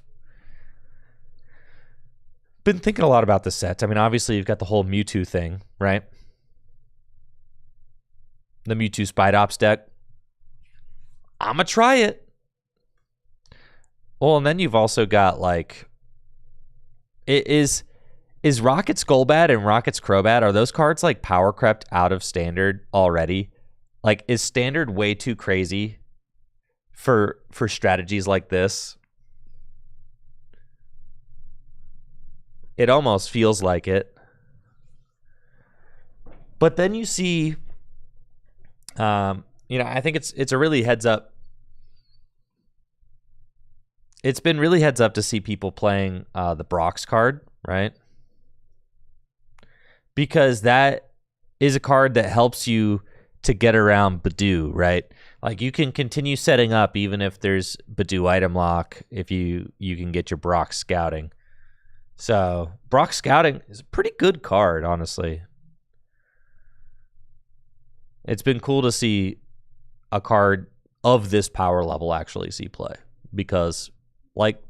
A: been thinking a lot about this set. I mean, obviously you've got the whole Mewtwo thing, right? The Mewtwo Spite Ops deck. I'm gonna try it. Well, and then you've also got like, is Rocket's Golbat and Rocket's Crobat, are those cards like power crept out of Standard already? Like, is Standard way too crazy for strategies like this? It almost feels like it. But then you see, I think it's a really heads up. It's been really heads up to see people playing the Brox card, right? Because that is a card that helps you to get around Badoo, right? Like, you can continue setting up even if there's Badoo item lock, if you can get your Brox Scouting. So Brox Scouting is a pretty good card, honestly. It's been cool to see a card of this power level actually see play, because like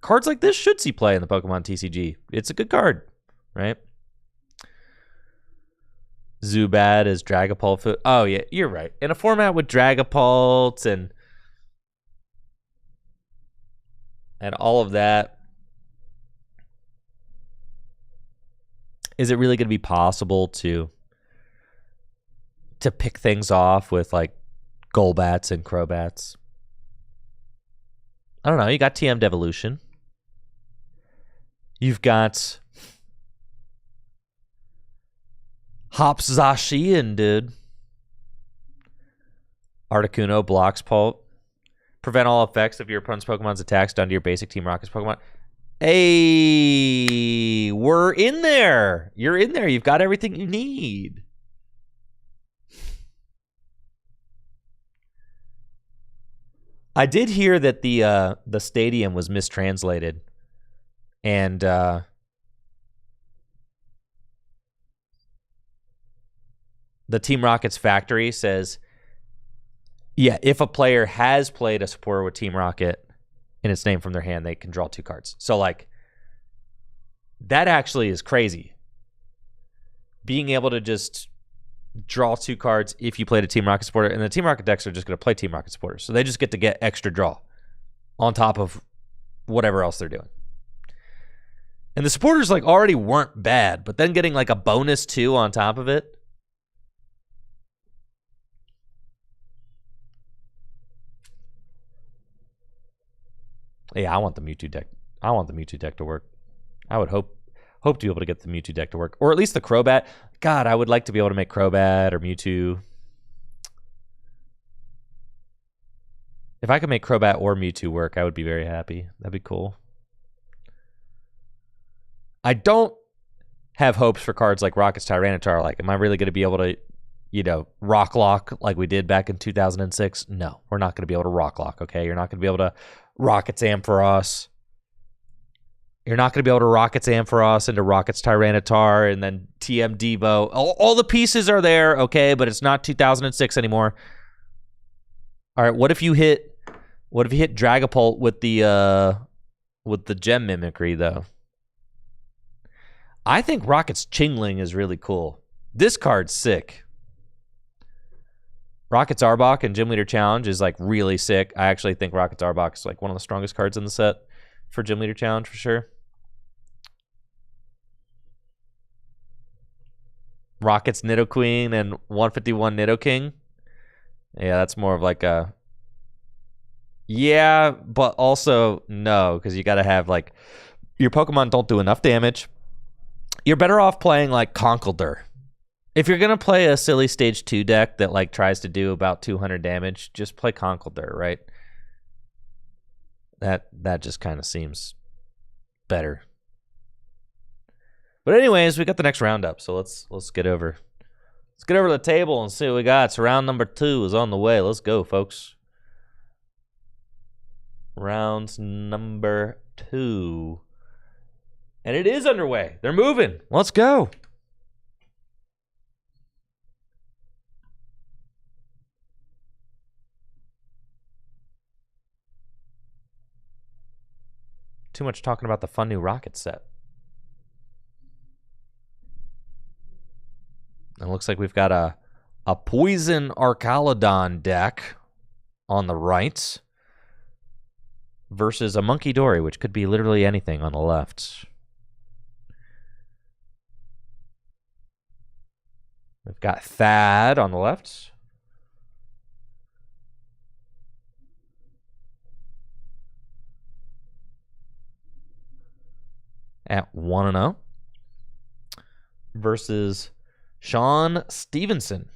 A: cards like this should see play in the Pokemon TCG. It's a good card, right? Zubat is Dragapult. Oh yeah, you're right. In a format with Dragapult and all of that, is it really going to be possible to pick things off with like Golbats and Crobats? I don't know. You got TM Devolution. You've got Hops Zacian, dude. Articuno blocks Pult. Prevent all effects of your opponent's Pokemon's attacks done to your basic Team Rocket's Pokemon. Hey, we're in there. You're in there. You've got everything you need. I did hear that the stadium was mistranslated, and the Team Rocket's factory says, yeah, if a player has played a supporter with Team Rocket in its name from their hand, they can draw 2 cards. So, like, that actually is crazy. Being able to just draw 2 cards if you played a Team Rocket supporter, and the Team Rocket decks are just going to play Team Rocket supporters. So they just get to get extra draw on top of whatever else they're doing. And the supporters, like, already weren't bad, but then getting, like, a bonus 2 on top of it. Yeah, I want the Mewtwo deck. I want the Mewtwo deck to work. I would hope to be able to get the Mewtwo deck to work. Or at least the Crobat. God, I would like to be able to make Crobat or Mewtwo. If I could make Crobat or Mewtwo work, I would be very happy. That'd be cool. I don't have hopes for cards like Rocket's Tyranitar. Like, am I really going to be able to, you know, rock lock like we did back in 2006? No, we're not going to be able to rock lock, okay? You're not going to be able to Rocket's Ampharos. You're not going to be able to Rocket's Ampharos into Rocket's Tyranitar and then TM Devo. All the pieces are there, okay, but it's not 2006 anymore. All right, what if you hit Dragapult with the gem mimicry though? I think Rocket's Chingling is really cool. This card's sick. Rocket's Arbok and Gym Leader Challenge is like really sick. I actually think Rocket's Arbok is like one of the strongest cards in the set for Gym Leader Challenge for sure. Rocket's Nidoqueen and 151 Nidoking. Yeah, that's more of like a... Yeah, but also no, because you got to have like... Your Pokemon don't do enough damage. You're better off playing like Conkeldurr. If you're going to play a silly Stage 2 deck that like tries to do about 200 damage, just play Conkeldurr, right? That just kind of seems better. But anyways, we got the next round up, so let's get over. Let's get over to the table and see what we got. So round number 2 is on the way. Let's go, folks. Round number 2. And it is underway. They're moving. Let's go. Too much talking about the fun new Rocket set. It looks like we've got a Poison Archaludon deck on the right versus a Monkey Dory, which could be literally anything on the left. We've got Thad on the left. At 1-0 versus Sean Stevenson.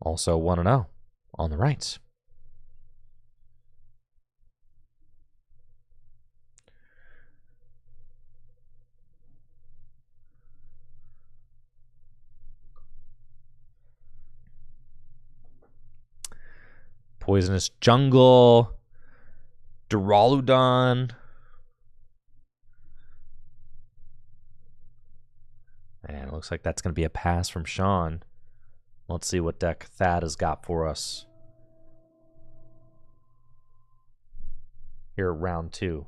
A: Also 1-0 on the right. Poisonous Jungle. Duraludon. And it looks like that's going to be a pass from Sean. Let's see what deck Thad has got for us here, round 2.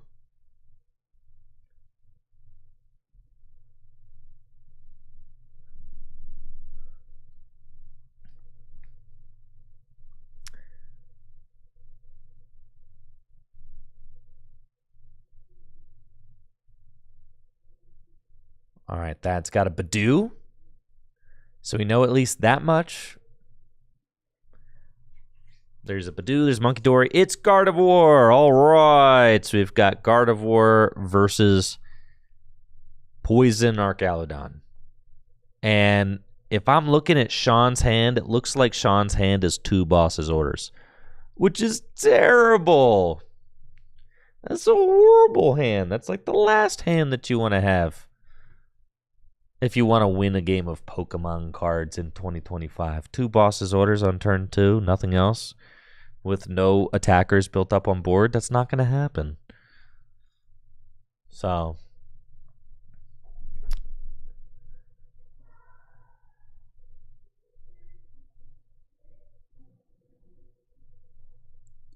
A: All right, Thad's got a Badoo. So we know at least that much. There's a Badoo, there's Monkey Dory. It's Gardevoir. All right. So we've got Gardevoir versus Poison Archaludon. And if I'm looking at Sean's hand, it looks like Sean's hand is 2 Boss's Orders, which is terrible. That's a horrible hand. That's like the last hand that you want to have. if you want to win a game of Pokemon cards in 2025. 2 bosses orders on turn 2, nothing else. With no attackers built up on board, that's not going to happen. So,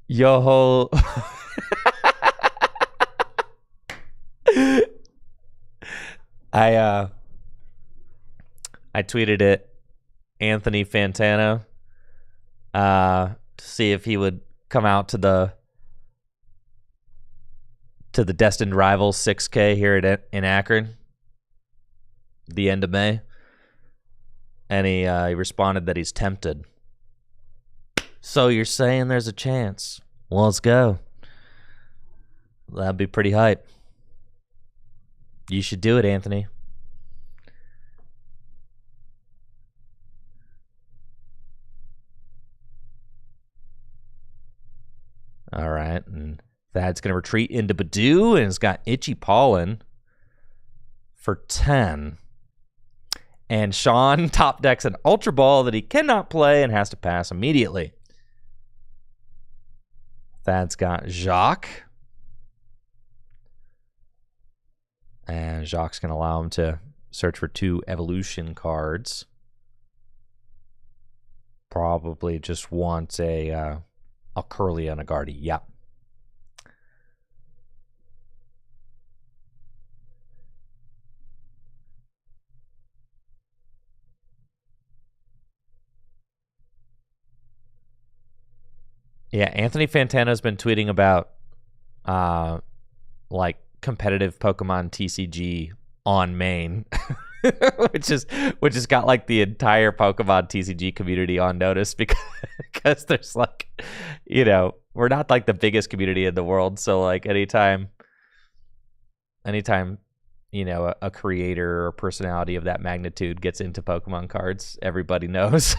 A: yo. I tweeted it, Anthony Fantano, to see if he would come out to the Destined Rivals 6K here in Akron, the end of May, and he responded that he's tempted. So you're saying there's a chance? Well, let's go. That'd be pretty hype. You should do it, Anthony. All right, and Thad's going to retreat into Badoo, and it's got Itchy Pollen for 10. And Sean top decks an Ultra Ball that he cannot play and has to pass immediately. Thad's got Jacques. And Jacques going to allow him to search for 2 evolution cards. Probably just wants a Curly and a Guardy. Yep. Yeah, Anthony Fantano's been tweeting about like competitive Pokemon TCG on main, which has got like the entire Pokemon TCG community on notice because there's like, you know, we're not like the biggest community in the world, so like anytime you know a creator or personality of that magnitude gets into Pokemon cards, everybody knows.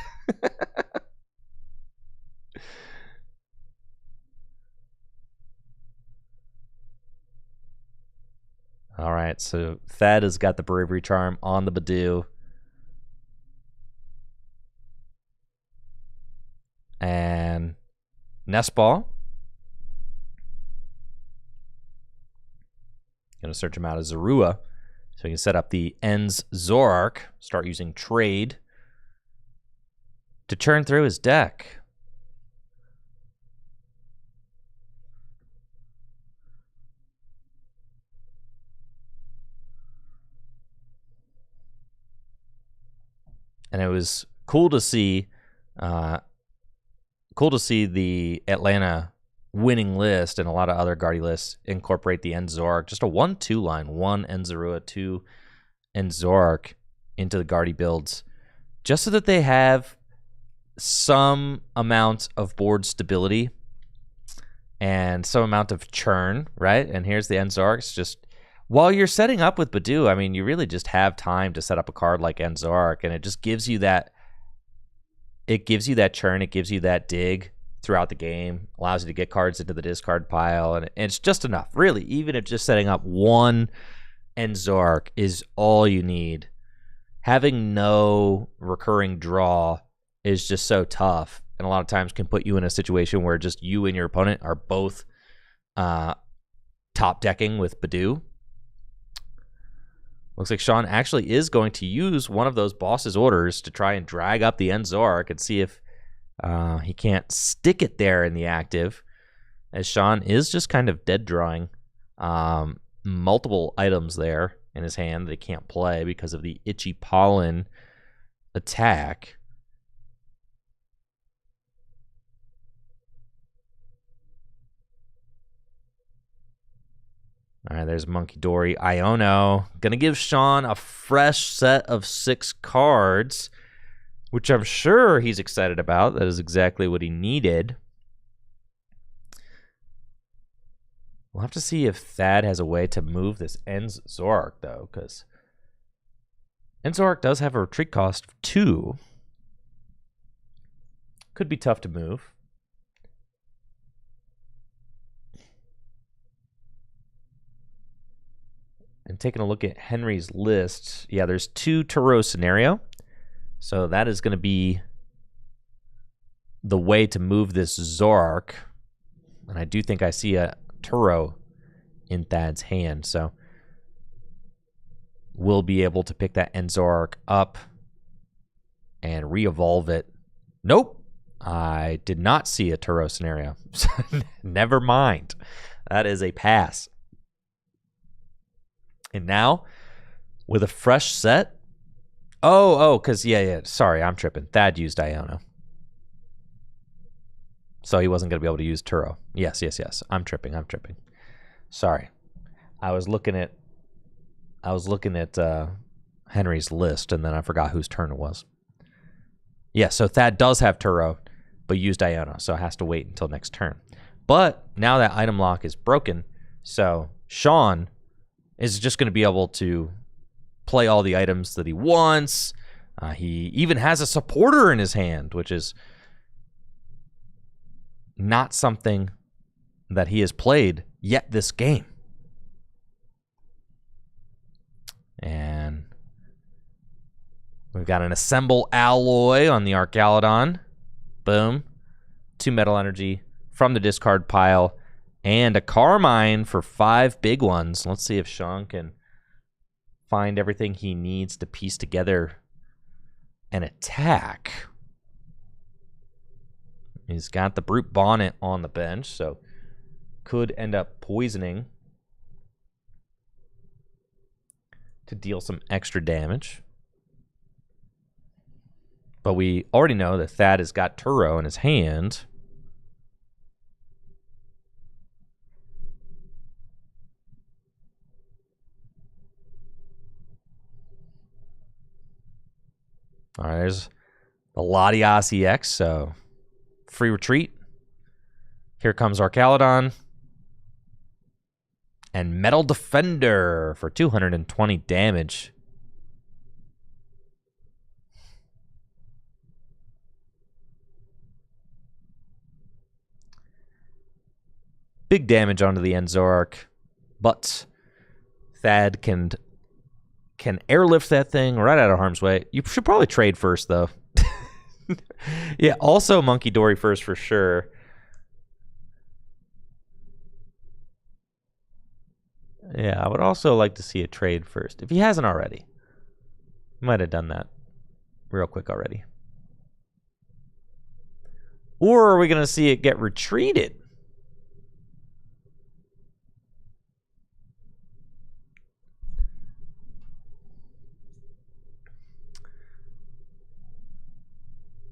A: All right, so Thad has got the Bravery Charm on the Badoo. And Nest Ball. Going to search him out as Zorua. So he can set up the Ends Zoroark, start using Trade to churn through his deck. And it was cool to see the Atlanta winning list and a lot of other Guardy lists incorporate the Enzorark. Just a 1-2 line, 1 Enzarua, 2 Enzorark into the Guardy builds, just so that they have some amount of board stability and some amount of churn, right? And here's the Enzorarks. Just while you're setting up with Badoo, I mean, you really just have time to set up a card like Enzorark, and it just gives you that. It gives you that churn. It gives you that dig throughout the game. Allows you to get cards into the discard pile, and it's just enough. Really, even if just setting up 1 Enzorark is all you need. Having no recurring draw is just so tough, and a lot of times can put you in a situation where just you and your opponent are both top decking with Badoo. Looks like Sean actually is going to use one of those boss's orders to try and drag up the Enzorark and see if he can't stick it there in the active, as Sean is just kind of dead drawing multiple items there in his hand that he can't play because of the Itchy Pollen attack. All right, there's Monkey Dory. Iono. Gonna give Sean a fresh set of 6 cards, which I'm sure he's excited about. That is exactly what he needed. We'll have to see if Thad has a way to move this Enzorark, though, because Enzorark does have a retreat cost of 2. Could be tough to move. And taking a look at Henry's list, yeah, there's 2 Turo scenario. So that is going to be the way to move this Zoroark. And I do think I see a Turo in Thad's hand. So we'll be able to pick that End Zoroark up and re-evolve it. Nope. I did not see a Turo scenario. Never mind. That is a pass. And now, with a fresh set. Oh, because, yeah. Sorry, I'm tripping. Thad used Iono. So he wasn't going to be able to use Turo. Yes. I'm tripping. Sorry. I was looking at Henry's list, and then I forgot whose turn it was. Yeah, so Thad does have Turo, but used Iono, so it has to wait until next turn. But now that item lock is broken, so Sean is just going to be able to play all the items that he wants. He even has a supporter in his hand, which is not something that he has played yet this game. And we've got an Assemble Alloy on the Archaludon. Boom. 2 Metal Energy from the discard pile. And a Carmine for 5 big ones. Let's see if Sean can find everything he needs to piece together an attack. He's got the Brute Bonnet on the bench, so could end up poisoning to deal some extra damage. But we already know that Thad has got Turo in his hand. All right, there's the Latias EX, so free retreat. Here comes Archaludon. And Metal Defender for 220 damage. Big damage onto the End Zoroark, but Thad can airlift that thing right out of harm's way. You should probably trade first, though. Yeah, also Monkey Dory first for sure. Yeah, I would also like to see a trade first. If he hasn't already. He might have done that real quick already. Or are we going to see it get retreated?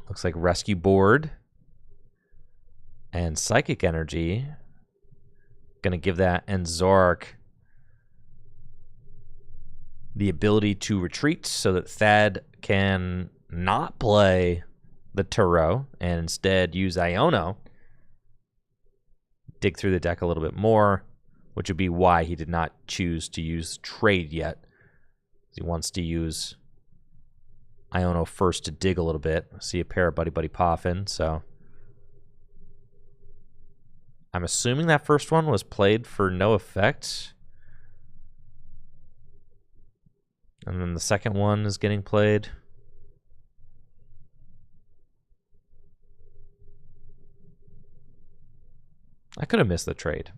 A: Looks like Rescue Board and Psychic Energy. Going to give that End Zoroark the ability to retreat so that Thad can not play the Turo and instead use Iono. Dig through the deck a little bit more, which would be why he did not choose to use trade yet. He wants to use Iono first to dig a little bit. See a pair of Buddy Buddy Poffin, so I'm assuming that first one was played for no effect. And then the second one is getting played. I could have missed the trade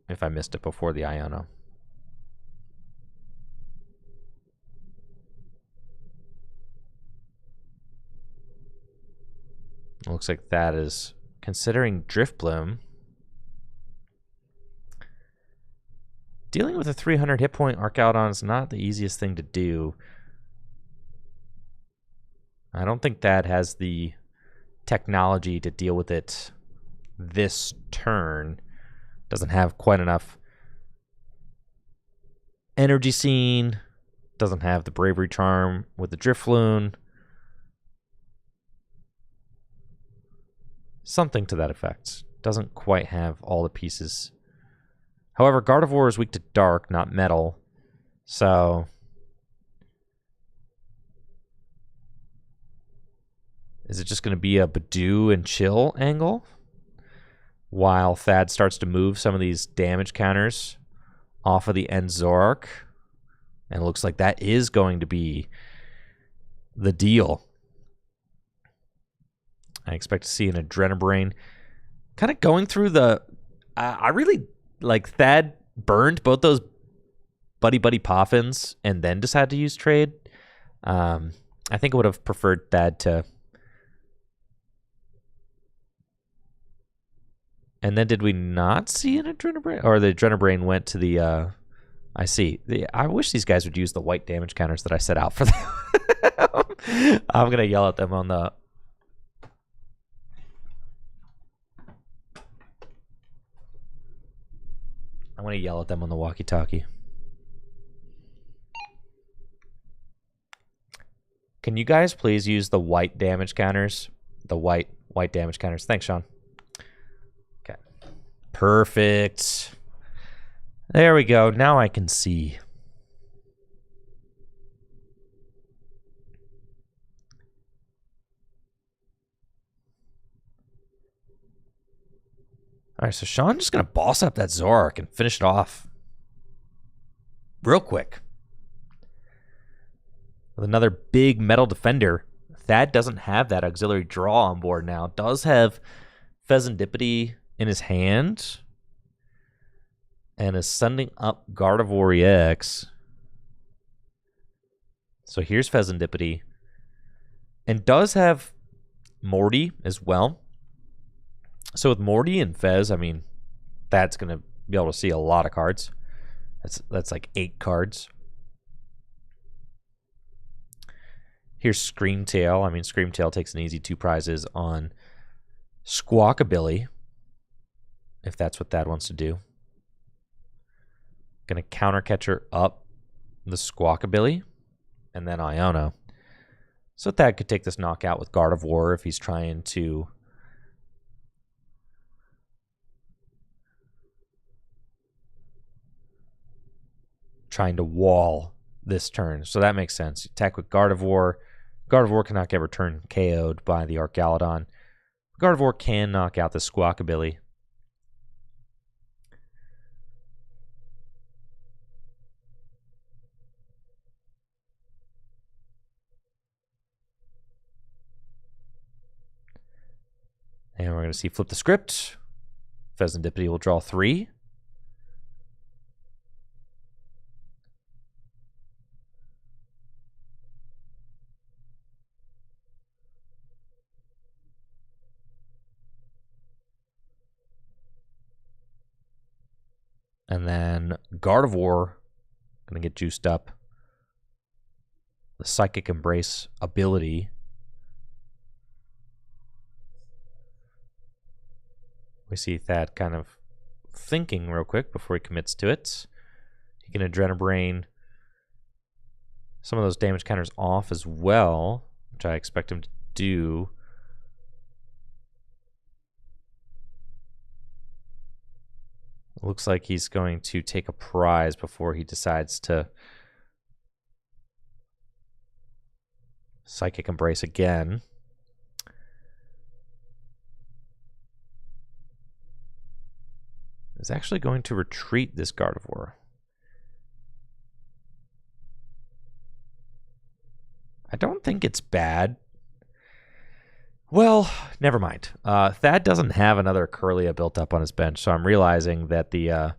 A: if I missed it before the Iono. Looks like that is considering Driftbloom. Dealing with a 300 hit point Archaludon is not the easiest thing to do. I don't think that has the technology to deal with it this turn. Doesn't have quite enough energy scene. Doesn't have the Bravery Charm with the Drifloon. Something to that effect. Doesn't quite have all the pieces. However, Gardevoir is weak to dark, not metal. So is it just going to be a Badoo and chill angle? While Thad starts to move some of these damage counters off of the End Zoroark. And it looks like that is going to be the deal. I expect to see an Adrenabrain kind of going through the... I really like Thad burned both those Buddy Poffins and then decided to use trade. I think I would have preferred Thad to... And then did we not see an Adrenabrain? Or the Adrenabrain went to the... I see. I wish these guys would use the white damage counters that I set out for them. I'm going to yell at them on the... I'm going to yell at them on the walkie-talkie. Can you guys please use the white damage counters? The white damage counters. Thanks, Sean. Okay. Perfect. There we go. Now I can see. All right, so Sean's just going to boss up that Zoroark and finish it off real quick. With another big metal defender. Thad doesn't have that auxiliary draw on board now. Does have Pheasantipity in his hand. And is sending up Gardevoir EX. So here's Pheasantipity. And does have Morty as well. So with Morty and Fez, I mean, that's going to be able to see a lot of cards. That's like 8 cards. Here's Screamtail. I mean, Screamtail takes an easy 2 prizes on Squawkabilly, if that's what Thad wants to do. Going to counter catcher up the Squawkabilly, and then Iono. So Thad could take this knockout with Gardevoir if he's trying to... wall this turn. So that makes sense. Attack with Gardevoir. Gardevoir cannot get return KO'd by the Arcgalodon. Gardevoir can knock out the Squawkabilly. And we're going to see flip the script. Pheasantipity will draw 3. And then Gardevoir going to get juiced up. The Psychic Embrace ability. We see Thad kind of thinking real quick before he commits to it. He can Adrenabrain some of those damage counters off as well, which I expect him to do. It looks like he's going to take a prize before he decides to Psychic Embrace again. Is actually going to retreat this Gardevoir. I don't think it's bad. Well, never mind. Thad doesn't have another Kirlia built up on his bench, so I'm realizing that the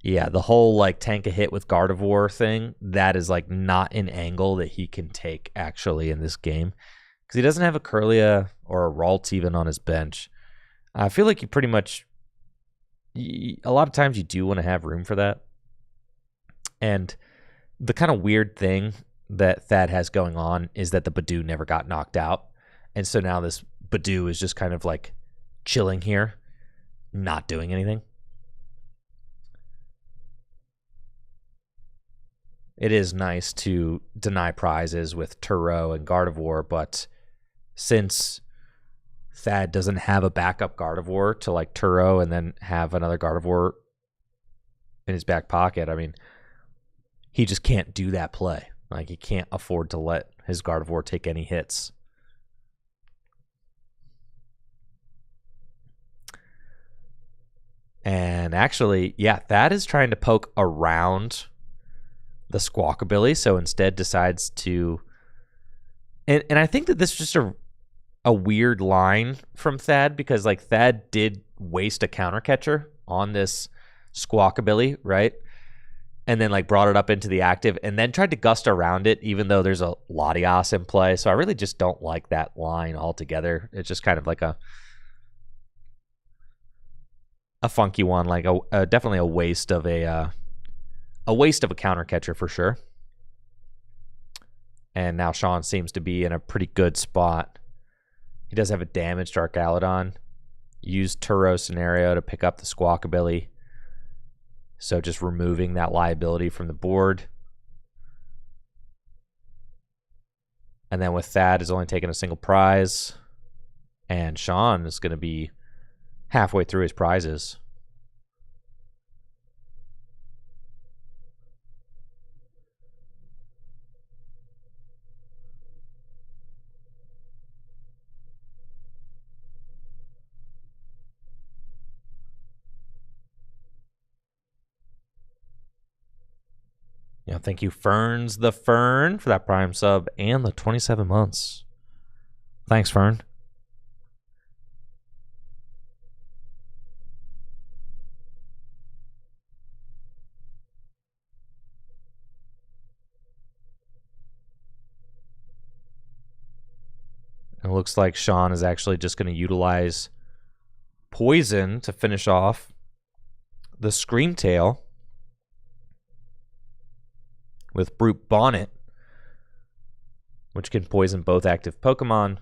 A: whole like tank a hit with Gardevoir thing, that is like not an angle that he can take actually in this game, because he doesn't have a Kirlia or a Ralt even on his bench. I feel like you pretty much, a lot of times you do want to have room for that. And the kind of weird thing that Thad has going on is that the Badoo never got knocked out. And so now this Badoo is just kind of like chilling here, not doing anything. It is nice to deny prizes with Turo and Gardevoir, but since Thad doesn't have a backup Gardevoir to like Turo and then have another Gardevoir in his back pocket, I mean, he just can't do that play. Like, he can't afford to let his Gardevoir take any hits. And actually, yeah, Thad is trying to poke around the the Squawkabilly, so instead decides to... And I think that this is just a weird line from Thad, because like Thad did waste a counter catcher on this Squawkabilly, right? And then like brought it up into the active and then tried to gust around it, even though there's a Latias in play. So I really just don't like that line altogether. It's just kind of like a funky one, like definitely a waste of a counter catcher for sure. And now Sean seems to be in a pretty good spot. He does have a damaged Archaludon. Used Turo Scenario to pick up the Squawkabilly. So just removing that liability from the board. And then with Thad is only taking a single prize. And Sean is going to be halfway through his prizes. Yeah, thank you, Ferns the Fern, for that Prime sub and the 27 months. Thanks, Fern. It looks like Sean is actually just going to utilize Poison to finish off the Screamtail with Brute Bonnet, which can poison both active Pokemon.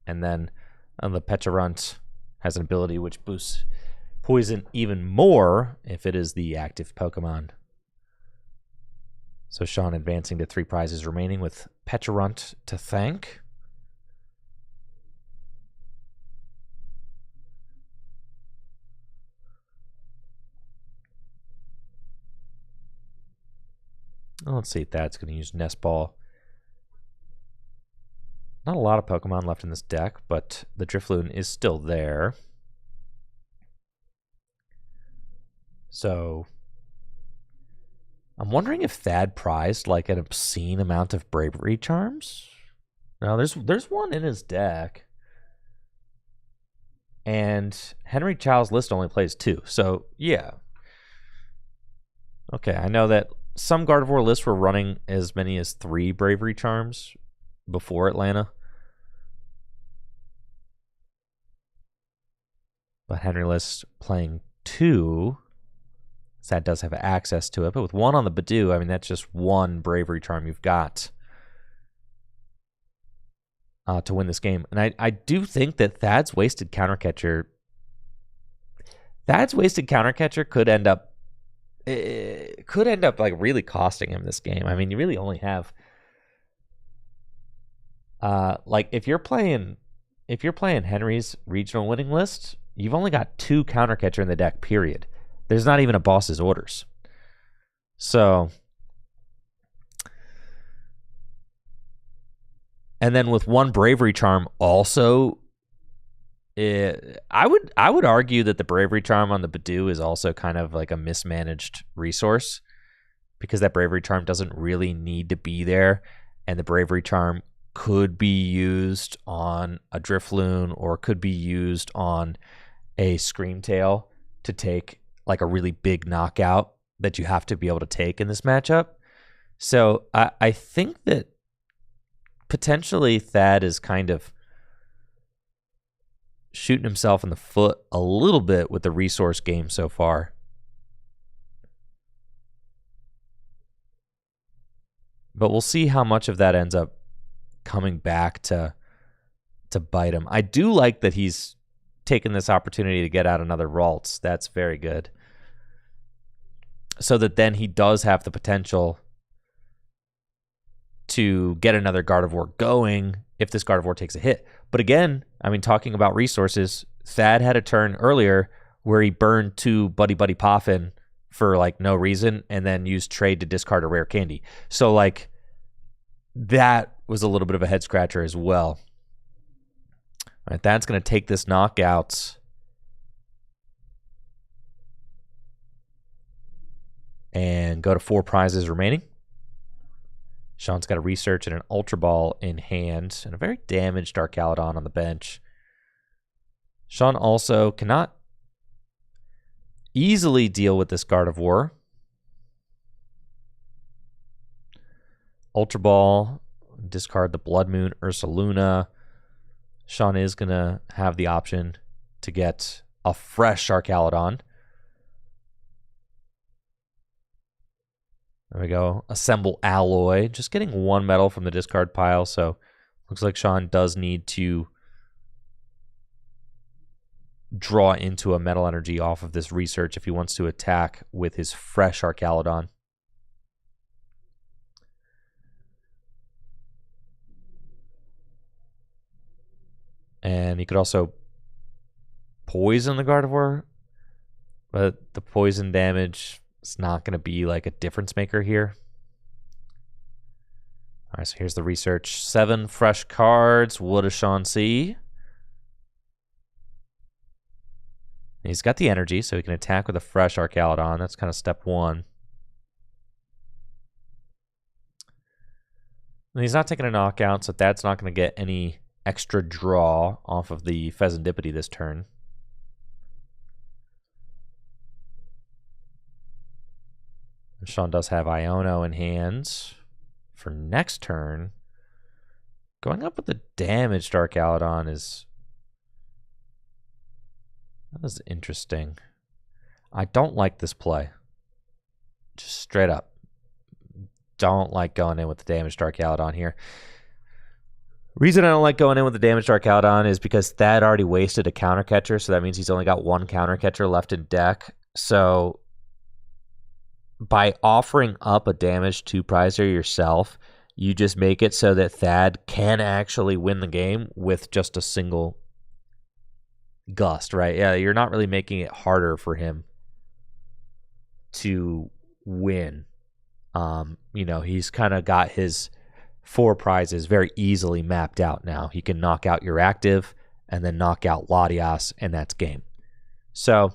A: And then the Pecharunt has an ability which boosts poison even more if it is the active Pokemon. So Sean advancing to 3 prizes remaining with Pecharunt to thank. Let's see if that's going to use Nest Ball. Not a lot of Pokemon left in this deck, but the Drifloon is still there. So I'm wondering if Thad prized like an obscene amount of Bravery Charms. No, there's one in his deck. And Henry Chow's list only plays 2. So, yeah. Okay, I know that some Gardevoir lists were running as many as 3 Bravery Charms before Atlanta. But Henry list playing 2. So that does have access to it. But with 1 on the Badoo, I mean, that's just 1 Bravery Charm you've got to win this game. And I do think that Thad's wasted counter catcher could end up like really costing him this game. I mean, you really only have like if you're playing Henry's regional winning list, you've only got 2 counter catcher in the deck, period. There's not even a boss's orders. So, and then with 1 Bravery Charm also, I would argue that the Bravery Charm on the Badoo is also kind of like a mismanaged resource, because that Bravery Charm doesn't really need to be there, and the Bravery Charm could be used on a Drifloon or could be used on a Screamtail to take like a really big knockout that you have to be able to take in this matchup. So I think that potentially Thad is kind of shooting himself in the foot a little bit with the resource game so far. But we'll see how much of that ends up coming back to bite him. I do like that he's taken this opportunity to get out another Ralts. That's very good. So that then he does have the potential to get another Gardevoir going if this Gardevoir takes a hit. But again, I mean, talking about resources, Thad had a turn earlier where he burned 2 Buddy Buddy Poffin for like no reason and then used trade to discard a rare candy. So like that was a little bit of a head scratcher as well. All right, Thad's going to take this knockout and go to 4 prizes remaining. Sean's got a Research and an Ultra Ball in hand, and a very damaged Archaludon on the bench. Sean also cannot easily deal with this Gardevoir. Ultra Ball, discard the Blood Moon, Ursaluna. Sean is going to have the option to get a fresh Archaludon. There we go. Assemble Alloy. Just getting one metal from the discard pile, so looks like Sean does need to draw into a metal energy off of this Research if he wants to attack with his fresh Archaludon. And he could also poison the Gardevoir, but the poison damage is not going to be like a difference maker here. All right, so here's the Research. 7 fresh cards. What does Sean see? He's got the energy, so he can attack with a fresh Archaludon. That's kind of step 1. And he's not taking a knockout, so that's not going to get any extra draw off of the Pheasantipity this turn. And Sean does have Iono in hand for next turn. Going up with the damaged Archaludon is... that is interesting. I don't like this play. Just straight up. Don't like going in with the damaged Archaludon here. Reason I don't like going in with the damaged Archaludon is because Thad already wasted a counter catcher, so that means he's only got 1 counter catcher left in deck. So by offering up a damaged 2-prizer yourself, you just make it so that Thad can actually win the game with just a single gust, right? Yeah, you're not really making it harder for him to win. You know, he's kind of got his 4 prizes very easily mapped out now. He can knock out your active and then knock out Latias, and that's game. So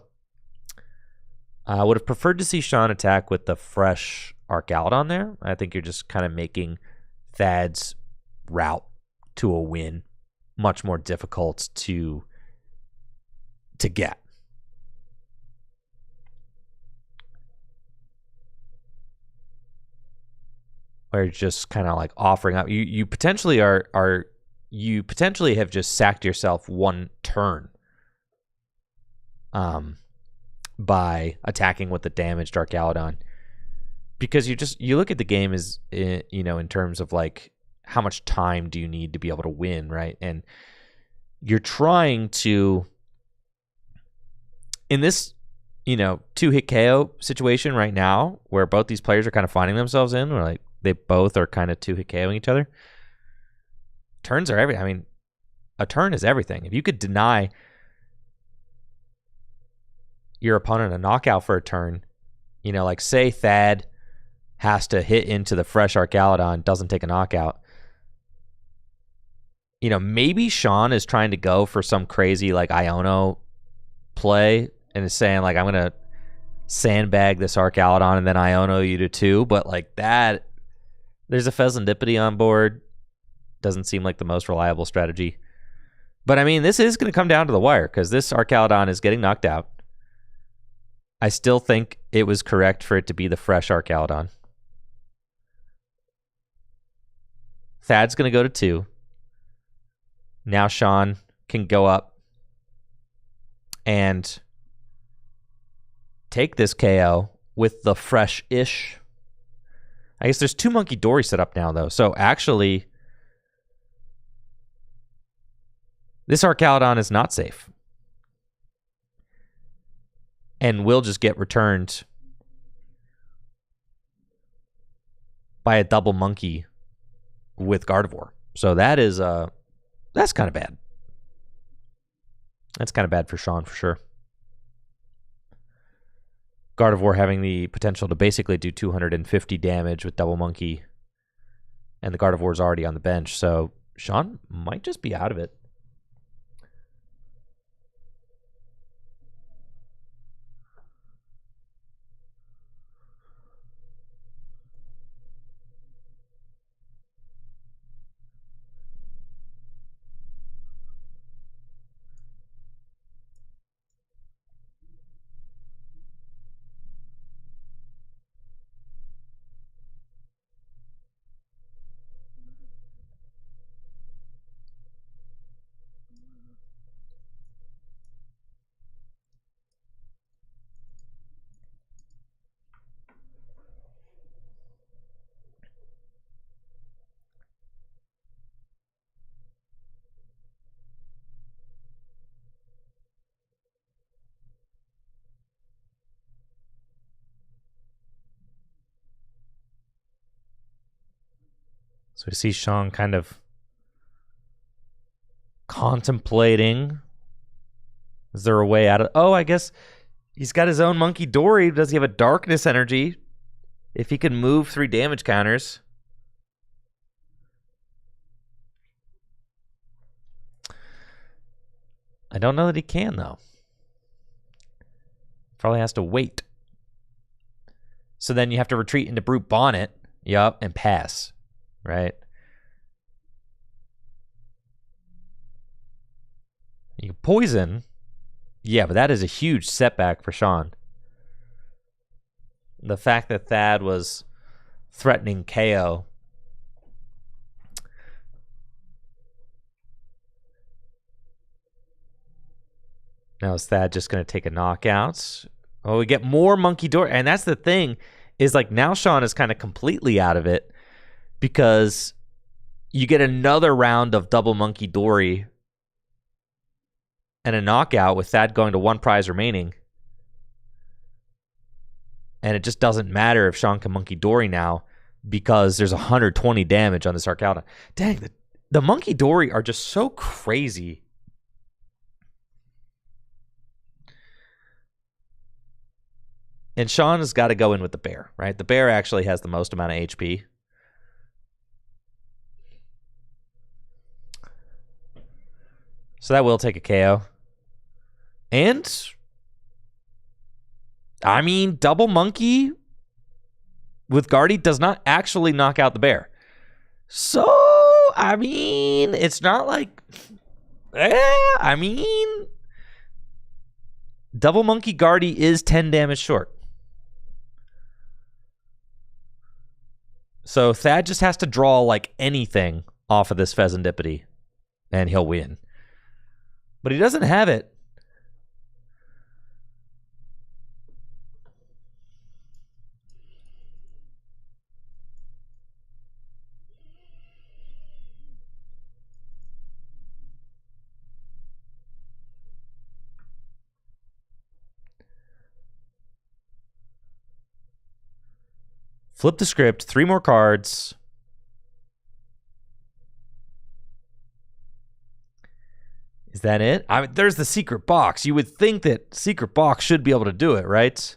A: I would have preferred to see Sean attack with the fresh Archaludon there. I think you're just kind of making Thad's route to a win much more difficult to get. Or just kind of like offering up. You potentially you potentially have just sacked yourself 1 turn by attacking with the damaged Archaludon, because you look at the game as, you know, in terms of like how much time do you need to be able to win, right? And you're trying to, in this, you know, 2-hit KO situation right now, where both these players are kind of finding themselves in, where like they both are kind of 2-hit KOing each other. Turns are everything. I mean, a turn is everything. If you could deny your opponent a knockout for a turn, you know, like say Thad has to hit into the fresh Archaludon, doesn't take a knockout. You know, maybe Sean is trying to go for some crazy like Iono play and is saying like, I'm going to sandbag this Archaludon and then Iono you to 2, but like that, there's a Pheasantipity on board. Doesn't seem like the most reliable strategy. But I mean, this is going to come down to the wire because this Archaludon is getting knocked out. I still think it was correct for it to be the fresh Archaludon. Thad's going to go to 2. Now Sean can go up and take this KO with the fresh-ish. I guess there's 2 Monkey Dory set up now, though. So actually, this Archaludon is not safe. And will just get returned by a double monkey with Gardevoir. So that is, that's kind of bad. That's kind of bad for Sean, for sure. Gardevoir having the potential to basically do 250 damage with double monkey. And the Gardevoir's already on the bench, so Sean might just be out of it. So we see Sean kind of contemplating. Is there a way out of... Oh, I guess he's got his own Monkey Dory. Does he have a darkness energy? If he can move 3 damage counters. I don't know that he can, though. Probably has to wait. So then you have to retreat into Brute Bonnet. Yup, and pass. Right? You can poison. Yeah, but that is a huge setback for Sean. The fact that Thad was threatening KO. Now is Thad just going to take a knockout? Oh, we get more Monkey Dory. And that's the thing, is like now Sean is kind of completely out of it because you get another round of double Monkey Dory and a knockout with Thad going to 1 prize remaining. And it just doesn't matter if Sean can Monkey Dory now because there's 120 damage on this Arcalda. Dang, the Monkey Dory are just so crazy. And Sean has got to go in with the bear, right? The bear actually has the most amount of HP. So that will take a KO. And, I mean, double Monkey with Guardy does not actually knock out the bear. So, I mean, it's not like... I mean... Double Monkey Guardy is 10 damage short. So Thad just has to draw like anything off of this Pheasantipity and he'll win. But he doesn't have it. Flip the script, 3 more cards. Is that it? I mean, there's the secret box. You would think that secret box should be able to do it, right?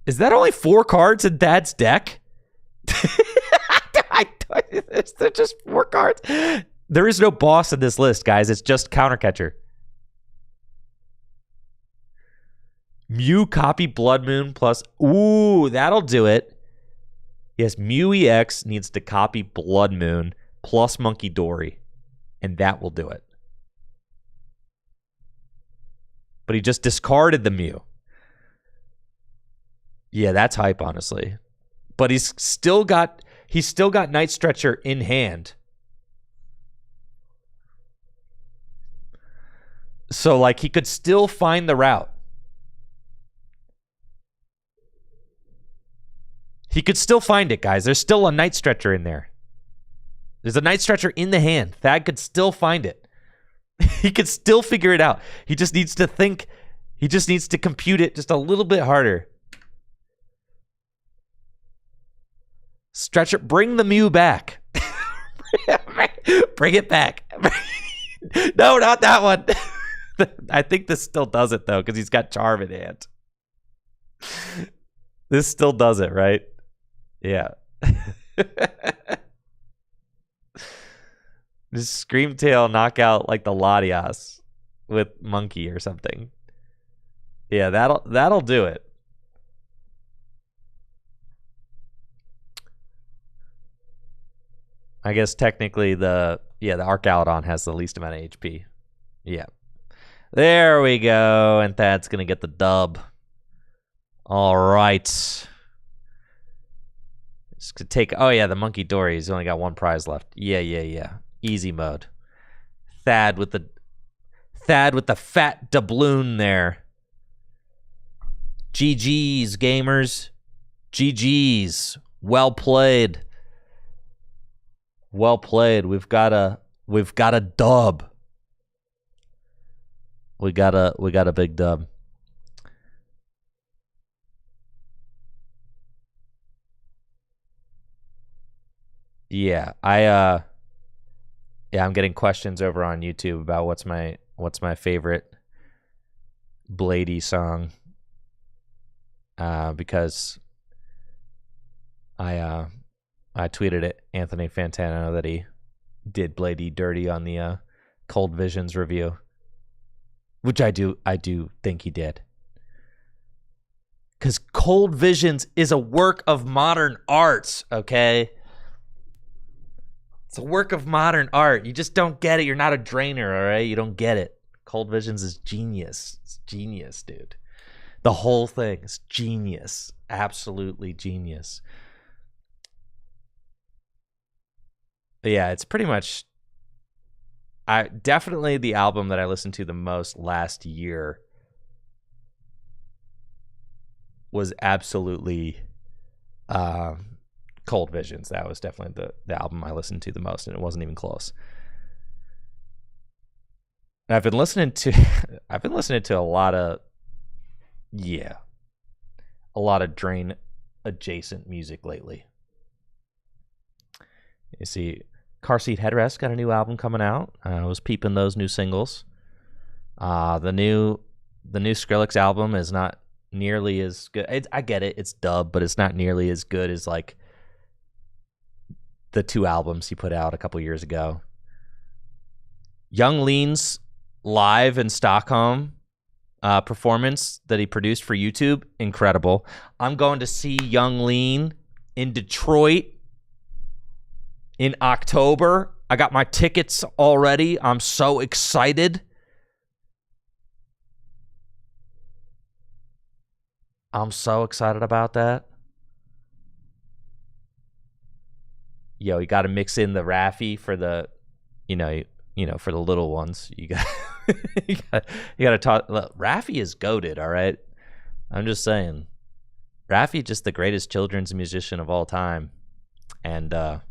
A: Is that only 4 cards in Thad's deck? They're just 4 cards. There is no boss in this list, guys. It's just Countercatcher. Mew copy Blood Moon plus... Ooh, that'll do it. Yes, Mew EX needs to copy Blood Moon plus Monkey Dory. And that will do it. But he just discarded the Mew. Yeah, that's hype, honestly. But he's still got Night Stretcher in hand. So, like, he could still find the route. He could still find it, guys. There's still a Night Stretcher in there. There's a Night Stretcher in the hand. Thad could still find it. He could still figure it out. He just needs to think. He just needs to compute it just a little bit harder. Stretcher, bring the Mew back. Bring it back. No, not that one. I think this still does it, though, because he's got Charm in hand. This still does it, right? Yeah. Just Screamtail knock out like the Latias with Monkey or something. Yeah, that'll do it. I guess technically the Arcaludon has the least amount of HP. Yeah. There we go. And Thad's going to get the dub. All right. It's gonna take... Oh, yeah, the Monkey Dory. He's only got 1 prize left. Yeah. Easy mode. Thad with the fat doubloon there. GG's, gamers. GG's. Well played. Well played. We've got a dub. We got a big dub. Yeah, I'm getting questions over on YouTube about what's my favorite Bladey song. Because I tweeted at Anthony Fantano that he did Bladey dirty on the Cold Visions review, which I do think he did. Because Cold Visions is a work of modern arts, okay? It's a work of modern art. You just don't get it. You're not a drainer, all right? You don't get it. Cold Visions is genius. It's genius, dude. The whole thing is genius. Absolutely genius. But yeah, it's pretty much... definitely the album that I listened to the most last year was absolutely Cold Visions. That was definitely the album I listened to the most, and it wasn't even close. And I've been listening to a lot of Drain adjacent music lately. You see, Car Seat Headrest got a new album coming out. I was peeping those new singles. The new Skrillex album is not nearly as good. I get it, it's dub, but it's not nearly as good as like the two albums he put out a couple years ago. Young Lean's live in Stockholm performance that he produced for YouTube, incredible. I'm going to see Young Lean in Detroit in October. I got my tickets already. I'm so excited. I'm so excited about that. Yo, you got to mix in the Raffi for the, for the little ones. You got, you got to talk. Look, Raffi is goated, all right? I'm just saying. Raffi just the greatest children's musician of all time. And I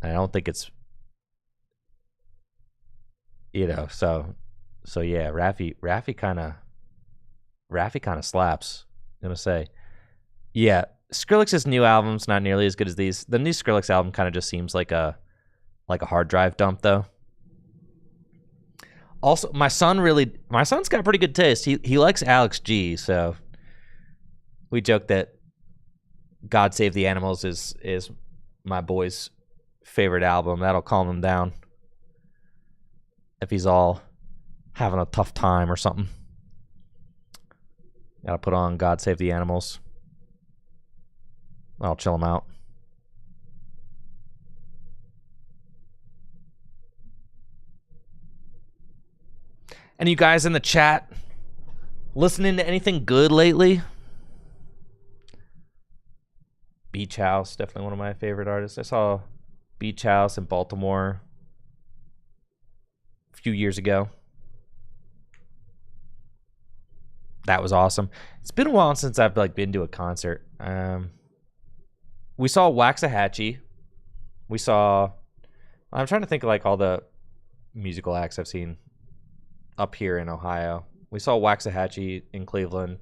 A: don't think it's, so yeah, Raffi kind of slaps. I'm gonna say, yeah, Skrillex's new album's not nearly as good as these. The new Skrillex album kind of just seems like a hard drive dump, though. Also, my son's got pretty good taste. He likes Alex G, so we joke that God Save the Animals is my boy's favorite album. That'll calm him down if he's all having a tough time or something. Gotta put on God Save the Animals. I'll chill him out. Any of you guys in the chat listening to anything good lately? Beach House, definitely one of my favorite artists. I saw Beach House in Baltimore a few years ago. That was awesome. It's been a while since I've been to a concert. We saw Waxahachie. I'm trying to think of all the musical acts I've seen up here in Ohio. We saw Waxahachie in Cleveland.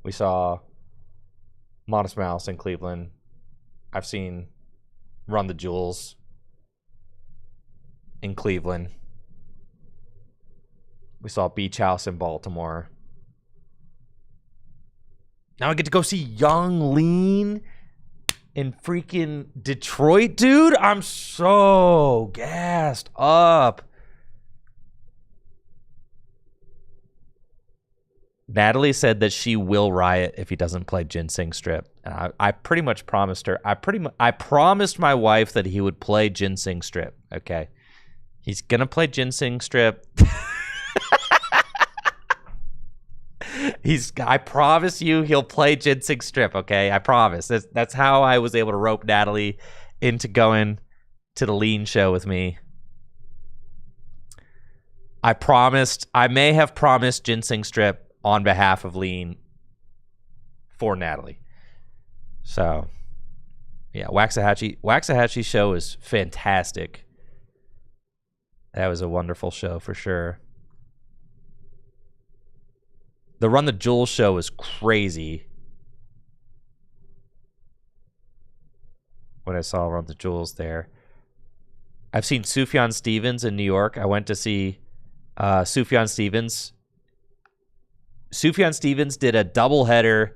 A: We saw Modest Mouse in Cleveland. I've seen Run the Jewels in Cleveland. We saw Beach House in Baltimore. Now I get to go see Young Lean in freaking Detroit, dude. I'm so gassed up. Natalie said that she will riot if he doesn't play Ginseng Strip. And I pretty much promised her. I promised my wife that he would play Ginseng Strip. Okay, he's gonna play Ginseng Strip. I promise you, he'll play Ginseng Strip. Okay, I promise. That's how I was able to rope Natalie into going to the Lean show with me. I may have promised Ginseng Strip on behalf of Lean for Natalie. So, yeah, Waxahachie show is fantastic. That was a wonderful show for sure. The Run the Jewels show is crazy. When I saw Run the Jewels there. I've seen Sufjan Stevens in New York. I went to see Sufjan Stevens. Sufjan Stevens did a doubleheader,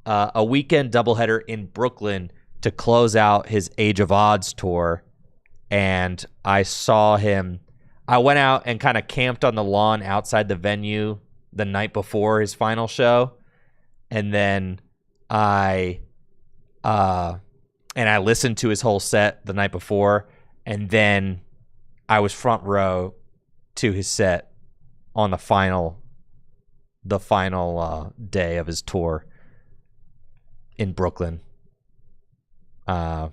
A: a weekend doubleheader in Brooklyn to close out his Age of Odds tour. And I saw him. I went out and kind of camped on the lawn outside the venue the night before his final show. And then I listened to his whole set the night before. And then I was front row to his set on the final day of his tour in Brooklyn, while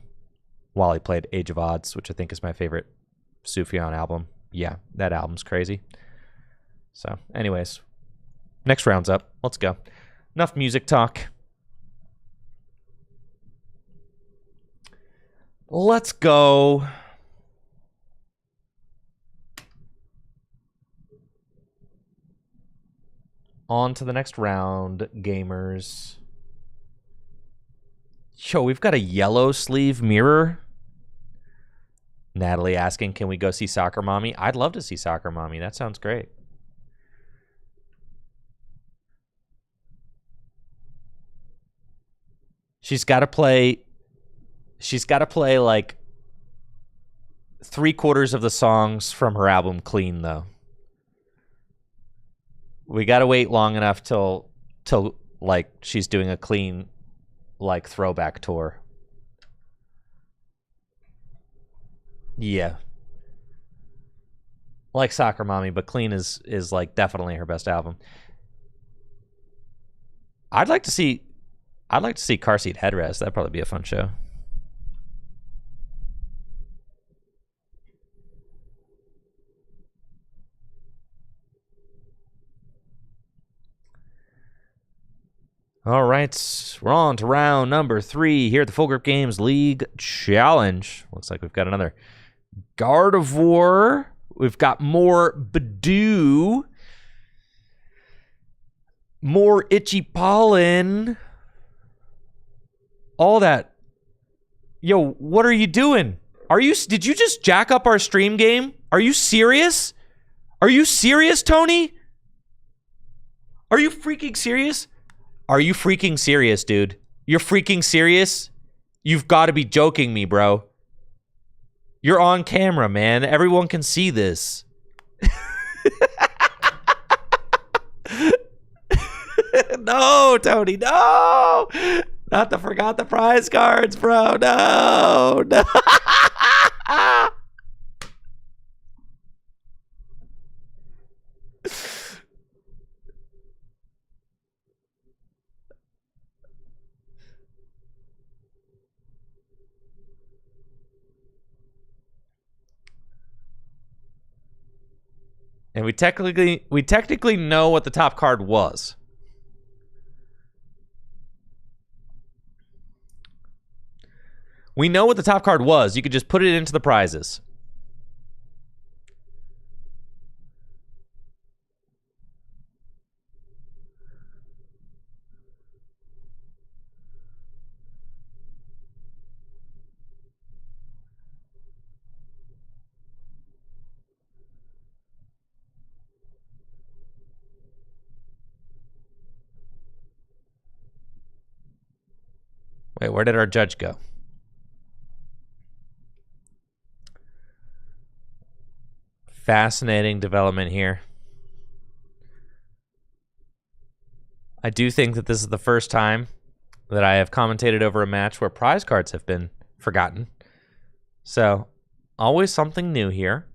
A: he played Age of Odds, which I think is my favorite Sufjan album. Yeah, that album's crazy. So, anyways, next round's up. Let's go. Enough music talk. Let's go. On to the next round, gamers. Yo, we've got a yellow sleeve mirror. Natalie asking, can we go see Soccer Mommy? I'd love to see Soccer Mommy. That sounds great. She's got to play like 3/4 of the songs from her album Clean, though. We got to wait long enough till like she's doing a Clean like throwback tour. Yeah. Like Soccer Mommy, but Clean is like definitely her best album. I'd like to see Car Seat Headrest. That'd probably be a fun show. All right, we're on to round number 3 here at the Full Grip Games League Challenge. Looks like we've got another Gardevoir. We've got more Badoo. More Itchy Pollen. All that. Yo, what are you doing? Did you just jack up our stream game? Are you serious? Are you serious, Tony? Are you freaking serious? Are you freaking serious, dude? You're freaking serious? You've got to be joking me, bro. You're on camera, man. Everyone can see this. No, Tony, no. Not the forgot the prize cards, bro. No. And we technically know what the top card was. We know what the top card was. You could just put it into the prizes. Wait, where did our judge go? Fascinating development here. I do think that this is the first time that I have commentated over a match where prize cards have been forgotten. So, always something new here.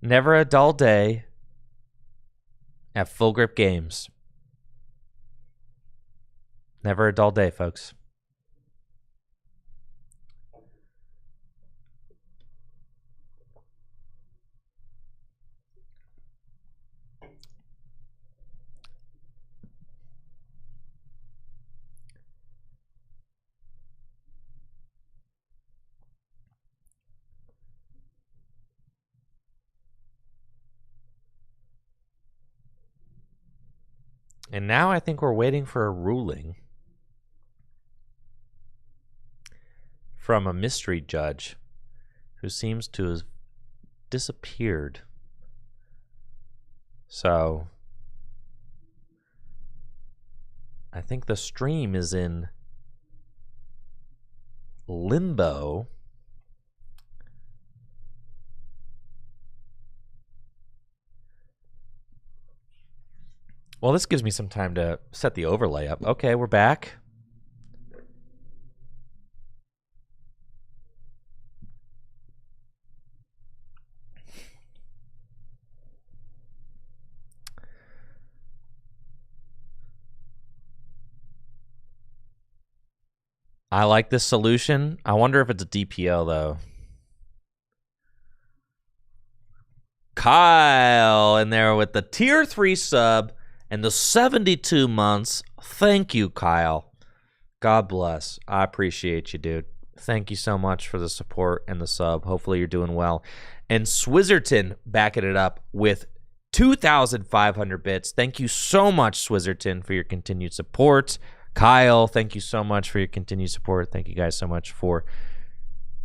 A: Never a dull day at Full Grip Games. Never a dull day, folks. And now I think we're waiting for a ruling from a mystery judge who seems to have disappeared. So I think the stream is in limbo. Well, this gives me some time to set the overlay up. Okay, we're back. I like this solution. I wonder if it's a DPL, though. Kyle in there with the tier 3 sub and the 72 months. Thank you, Kyle. God bless. I appreciate you, dude. Thank you so much for the support and the sub. Hopefully you're doing well. And Swizzerton backing it up with 2,500 bits. Thank you so much, Swizzerton, for your continued support. Kyle, thank you so much for your continued support. Thank you guys so much for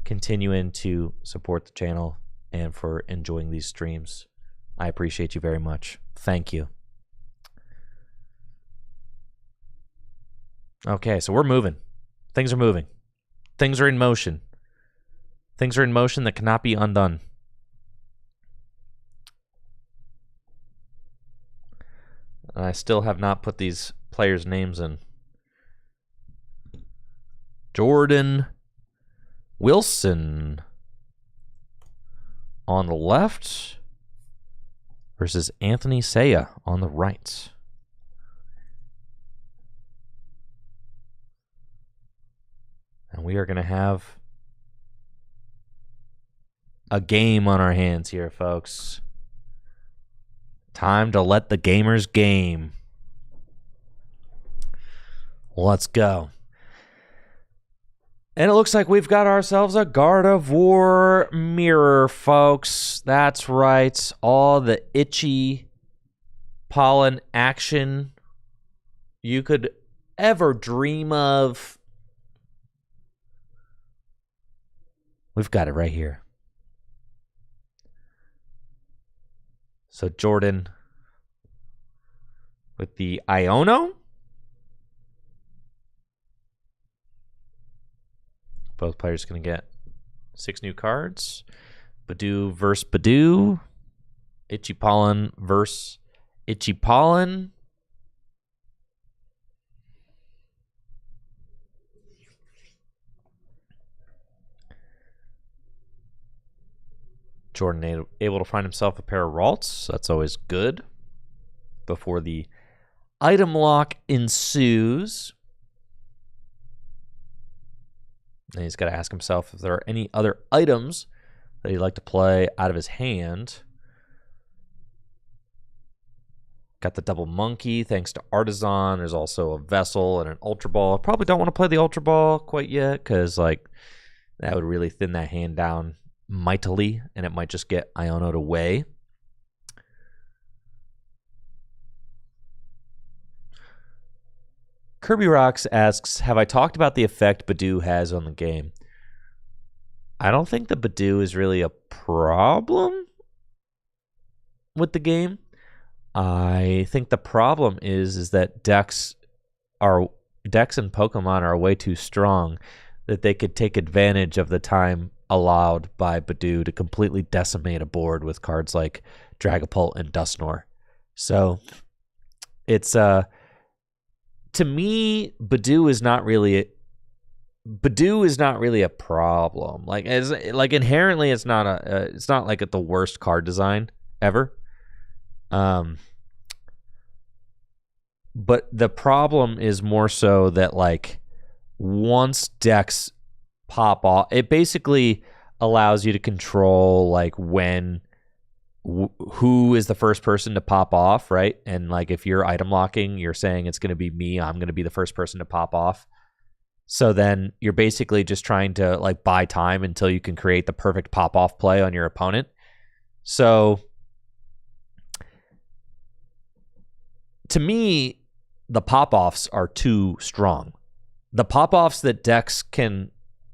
A: continuing to support the channel and for enjoying these streams. I appreciate you very much. Thank you. Okay, so we're moving. Things are moving. Things are in motion. Things are in motion that cannot be undone. I still have not put these players' names in. Jordan Wilson on the left versus Anthony Saya on the right. And we are going to have a game on our hands here, folks. Time to let the gamers game. Let's go. And it looks like we've got ourselves a Gardevoir mirror, folks. That's right. All the itchy pollen action you could ever dream of. We've got it right here. So Jordan with the Iono. Both players going to get 6 new cards. Badoo versus Badoo. Itchy Pollen versus Itchy Pollen. Jordan able to find himself a pair of Ralts. That's always good. Before the item lock ensues. And he's got to ask himself if there are any other items that he'd like to play out of his hand. Got the double monkey thanks to Artisan. There's also a Vessel and an Ultra Ball. I probably don't want to play the Ultra Ball quite yet because like that would really thin that hand down mightily and it might just get Iono'd away. Kirby Rocks asks, have I talked about the effect Badoo has on the game? I don't think the Badoo is really a problem with the game. I think the problem is that decks and Pokemon are way too strong that they could take advantage of the time allowed by Badoo to completely decimate a board with cards like Dragapult and Dusknoir. So it's to me, Badoo is not really a problem. Like inherently, it's not like the worst card design ever. But the problem is more so that like once decks pop off, it basically allows you to control like when who is the first person to pop off, right? And like if you're item locking, you're saying it's going to be me, I'm going to be the first person to pop off. So then you're basically just trying to like buy time until you can create the perfect pop off play on your opponent. So to me, the pop-offs are too strong. The pop-offs that decks can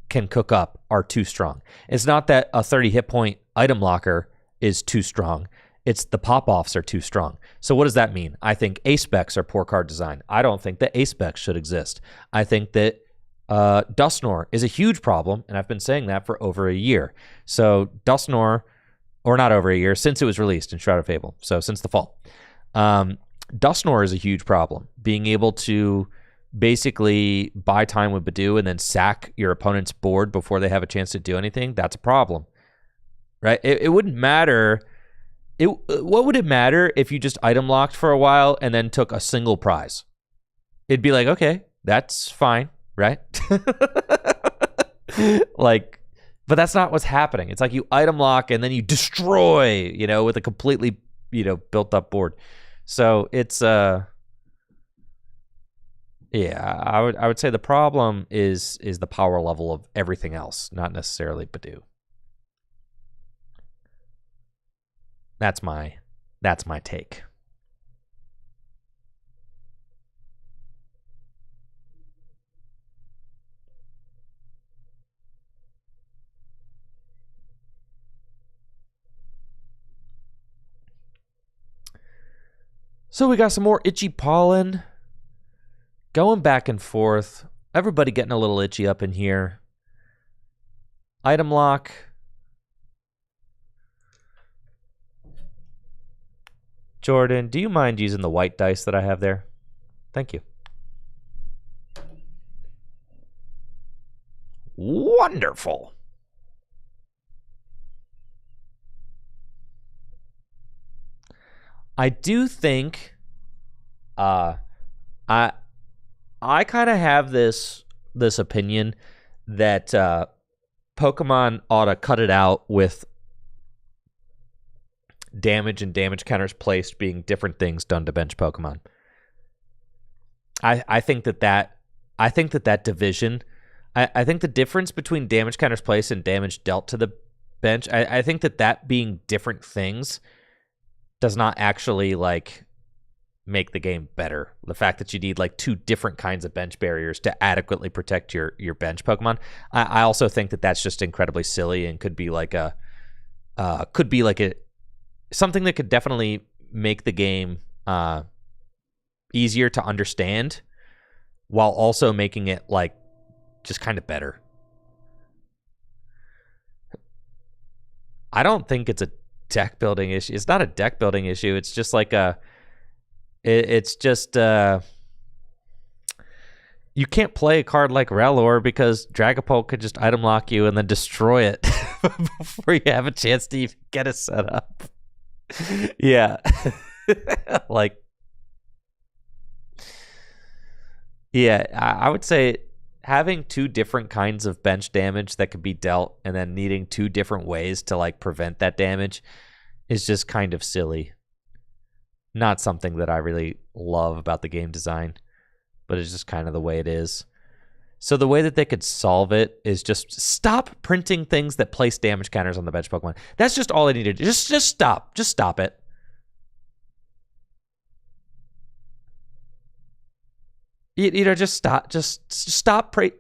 A: cook up are too strong. It's not that a 30 hit point item locker is too strong. It's the pop-offs are too strong. So what does that mean? I think A-specs are poor card design. I don't think that A-specs should exist. I think that Dusknoir is a huge problem, and I've been saying that for over a year. So Dusknoir, or not over a year, since it was released in Shroud of Fable, so since the fall. Dusknoir is a huge problem. Being able to basically buy time with Badoo and then sack your opponent's board before they have a chance to do anything, that's a problem, right? It wouldn't matter. What would it matter if you just item locked for a while and then took a single prize? It'd be like, okay, that's fine, right? Like, but that's not what's happening. It's like you item lock and then you destroy, with a completely, built up board. So it's yeah, I would say the problem is the power level of everything else, not necessarily Badoo. That's my take. So we got some more itchy pollen going back and forth. Everybody getting a little itchy up in here. Item lock. Jordan, do you mind using the white dice that I have there? Thank you. Wonderful. I do think I kind of have this opinion that Pokemon ought to cut it out with damage and damage counters placed being different things done to bench Pokemon. I think that division, I think the difference between damage counters placed and damage dealt to the bench, I think that being different things does not actually make the game better. The fact that you need two different kinds of bench barriers to adequately protect your bench Pokemon. I also think that that's just incredibly silly and could be something that could definitely make the game easier to understand while also making it just kind of better. I don't think it's a deck building issue. It's not a deck building issue. It's just you can't play a card like Rellor because Dragapult could just item lock you and then destroy it before you have a chance to even get it set up. Yeah. Yeah, I would say having two different kinds of bench damage that could be dealt and then needing two different ways to prevent that damage is just kind of silly. Not something that I really love about the game design, but it's just kind of the way it is. So the way that they could solve it is just stop printing things that place damage counters on the bench Pokemon. That's just all they need to do. Just stop. Just stop it. Just stop.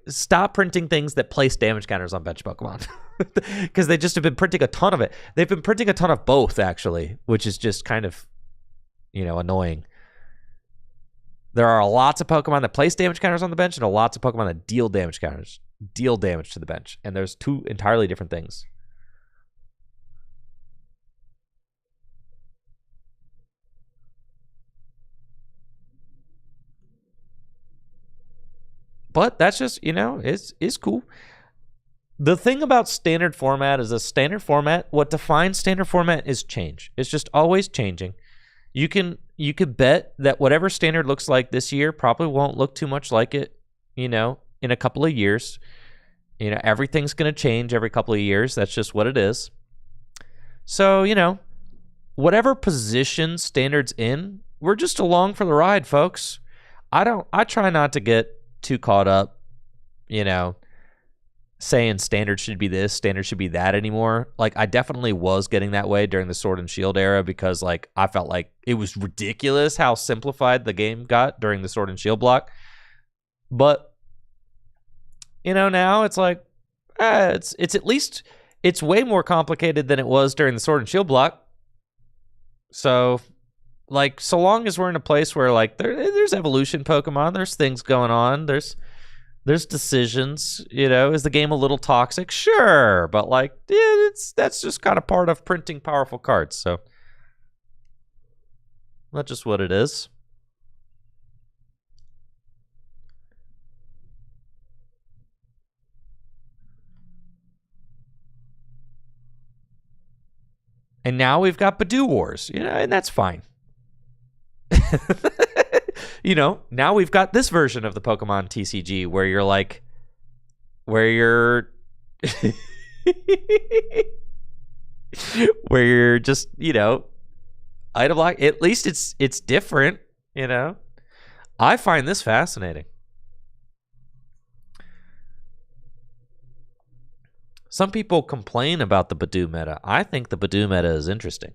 A: Stop printing things that place damage counters on bench Pokemon, because they just have been printing a ton of it. They've been printing a ton of both, actually, which is just kind of, annoying. There are lots of Pokemon that place damage counters on the bench, and lots of Pokemon that deal damage counters, deal damage to the bench, and there's two entirely different things. But that's just, it's cool. The thing about standard format is what defines standard format is change. It's just always changing. You could bet that whatever standard looks like this year probably won't look too much like it, in a couple of years. Everything's going to change every couple of years. That's just what it is. So, whatever position standard's in, we're just along for the ride, folks. I try not to get too caught up, saying standard should be this, standard should be that anymore. Like, I definitely was getting that way during the Sword and Shield era because, like, I felt like it was ridiculous how simplified the game got during the Sword and Shield block. But, you know, now it's like, it's at least, it's way more complicated than it was during the Sword and Shield block. So, like, so long as we're in a place where, like, there's evolution Pokemon, there's things going on, there's decisions, you know. Is the game a little toxic? Sure, but, like, yeah, that's just kind of part of printing powerful cards, so that's just what it is. And now we've got Badoo Wars, you know, and that's fine. You know, now we've got this version of the Pokemon TCG where you're like, where you're where you're just, you know, item lock. At least it's different, you know. I find this fascinating. Some people complain about the Badoo meta. I think the Badoo meta is interesting.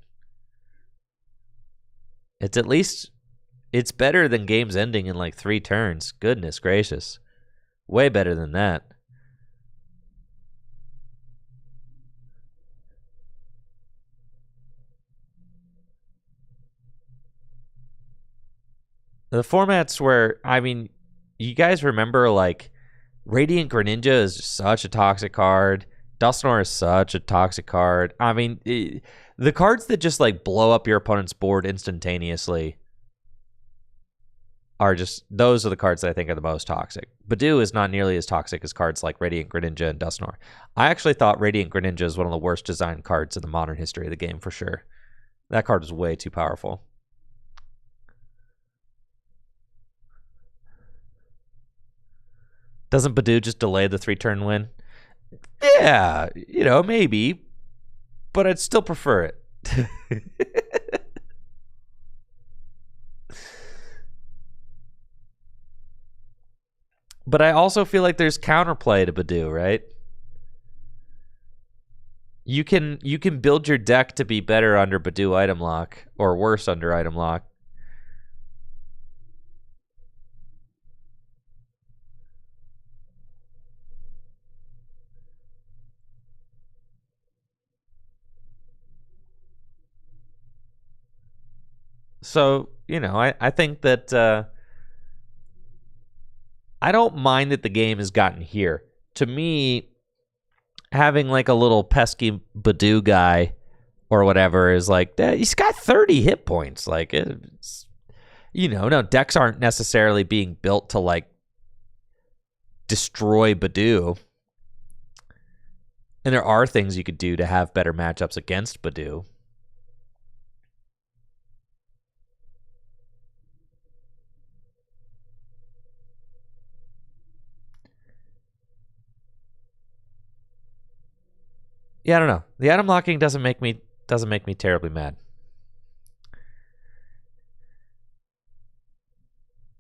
A: It's at least, it's better than games ending in like 3 turns. Goodness gracious. Way better than that. The formats where, I mean, you guys remember, like, Radiant Greninja is just such a toxic card. Dusknoir is such a toxic card. I mean, the cards that just, like, blow up your opponent's board instantaneously are just, those are the cards that I think are the most toxic. Badoo is not nearly as toxic as cards like Radiant Greninja and Dusknoir. I actually thought Radiant Greninja is one of the worst designed cards in the modern history of the game, for sure. That card is way too powerful. Doesn't Badoo just delay the 3-turn win? Yeah, you know, maybe, but I'd still prefer it. But I also feel like there's counterplay to Badoo, right? You can build your deck to be better under Badoo item lock or worse under item lock. So, you know, I think that I don't mind that the game has gotten here. To me, having like a little pesky Badoo guy or whatever is like, he's got 30 hit points. Like, it's, you know, no, decks aren't necessarily being built to, like, destroy Badoo. And there are things you could do to have better matchups against Badoo. Yeah, I don't know. The item locking doesn't make me terribly mad.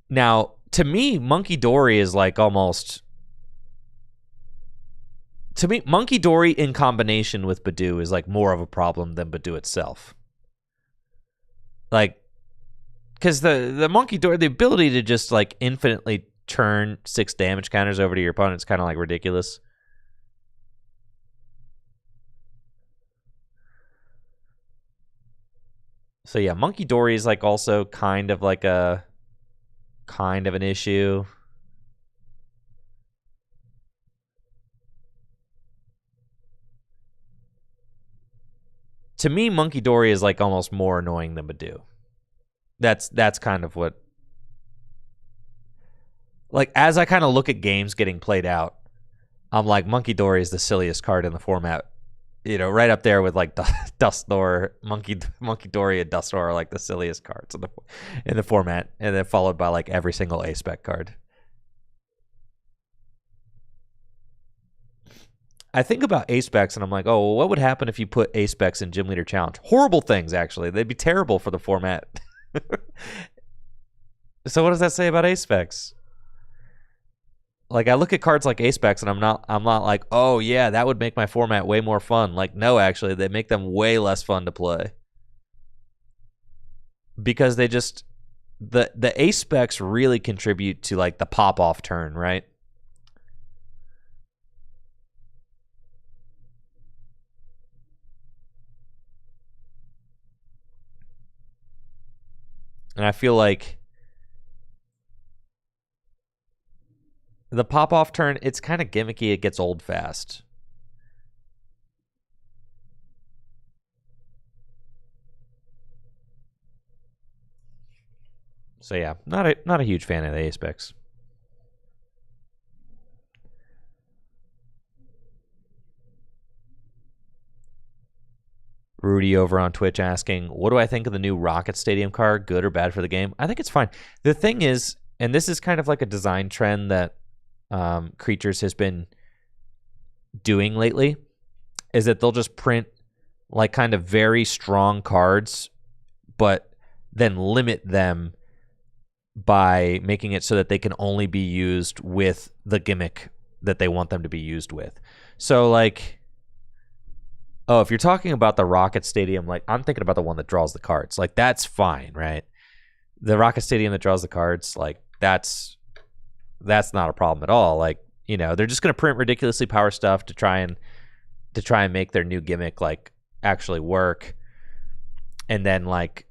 A: Now, to me, Monkey Dory is like almost, to me, Monkey Dory in combination with Badoo is like more of a problem than Badoo itself. Like, because the Monkey Dory, the ability to just like infinitely turn 6 damage counters over to your opponent is kind of like ridiculous. So yeah, Monkey Dory is like also kind of like an issue. To me, Monkey Dory is like almost more annoying than Badoo. That's kind of what, like, as I kind of look at games getting played out, I'm like, Monkey Dory is the silliest card in the format. You know, right up there with like Dusknoir, Monkey Dory, and Dusknoir are like the silliest cards in the format, and then followed by like every single A-Spec card. I think about A-Specs and I'm like, oh, well, what would happen if you put A-Specs in Gym Leader Challenge? Horrible things, actually. They'd be terrible for the format. So what does that say about A-Specs? Like, I look at cards like Ace Specs, and I'm not like, oh yeah, that would make my format way more fun. Like, no, actually, they make them way less fun to play. Because they just, the Ace Specs really contribute to like the pop-off turn, right? And I feel like the pop-off turn, it's kind of gimmicky. It gets old fast. So yeah, not a huge fan of the Ace Specs. Rudy over on Twitch asking, what do I think of the new Rocket Stadium card? Good or bad for the game? I think it's fine. The thing is, and this is kind of like a design trend that Creatures has been doing lately, is that they'll just print like kind of very strong cards, but then limit them by making it so that they can only be used with the gimmick that they want them to be used with. So like, oh, if you're talking about the Rocket Stadium, like I'm thinking about the one that draws the cards. Like that's fine, right? The Rocket Stadium that draws the cards, like that's not a problem at all. Like, you know, they're just going to print ridiculously power stuff to try and make their new gimmick like actually work. And then like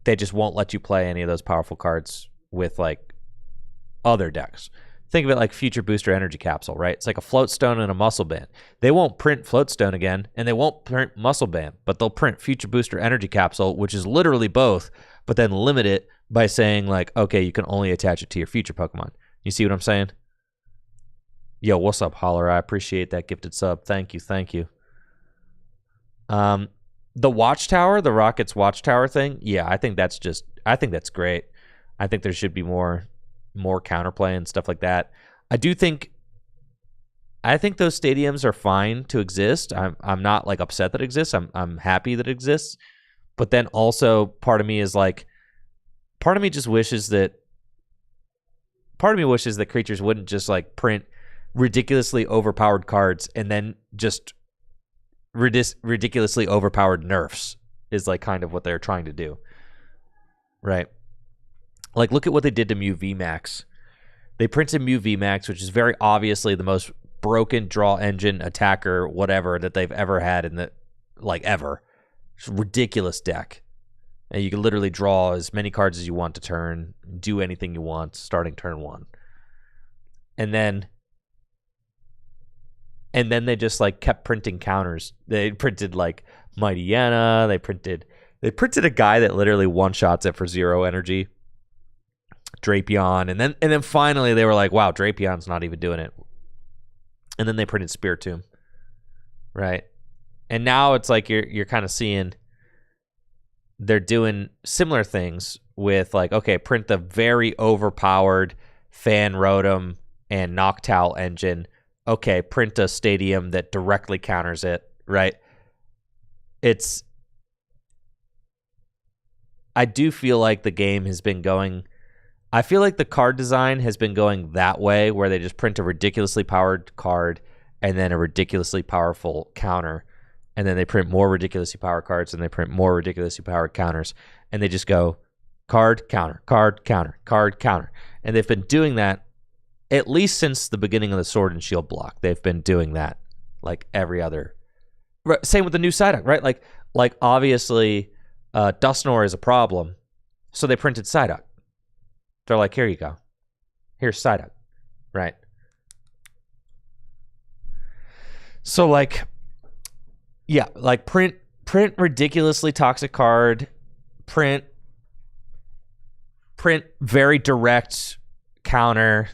A: they just won't let you play any of those powerful cards with like other decks. Think of it like Future Booster Energy Capsule, right? It's like a Float Stone and a Muscle Band. They won't print Float Stone again, and they won't print Muscle Band, but they'll print Future Booster Energy Capsule, which is literally both, but then limit it by saying like, okay, you can only attach it to your future Pokemon. You see what I'm saying? Yo, what's up, Holler? I appreciate that gifted sub. Thank you, thank you. The Watchtower, the Rockets Watchtower thing, yeah, I think that's great. I think there should be more counterplay and stuff like that. I think those stadiums are fine to exist. I'm not like upset that it exists. I'm happy that it exists. But then also part of me wishes that Creatures wouldn't just like print ridiculously overpowered cards and then just ridiculously overpowered nerfs is like kind of what they're trying to do. Right? Like, look at what they did to Mew VMAX. They printed Mew VMAX, which is very obviously the most broken draw engine attacker, whatever, that they've ever had in the, like, ever. It's a ridiculous deck. And you can literally draw as many cards as you want to turn, do anything you want, starting turn one. And then they just, like, kept printing counters. They printed, like, Mighty Yana. They printed a guy that literally one-shots it for 0 energy. Drapion, and then finally they were like, wow, Drapion's not even doing it. And then they printed Spiritomb, right? And now it's like you're kind of seeing they're doing similar things with like, okay, print the very overpowered Fan Rotom and Noctowl engine. Okay, print a stadium that directly counters it, right? I do feel like the game has been going... I feel like the card design has been going that way, where they just print a ridiculously powered card and then a ridiculously powerful counter, and then they print more ridiculously powered cards and they print more ridiculously powered counters, and they just go card, counter, card, counter, card, counter. And they've been doing that at least since the beginning of the Sword and Shield block. They've been doing that like every other... Same with the new Psyduck, right? Like obviously Dusknoir is a problem, so they printed Psyduck. They're like, here you go. Here's Psyduck, right? So like, yeah, like print ridiculously toxic card, print very direct counter.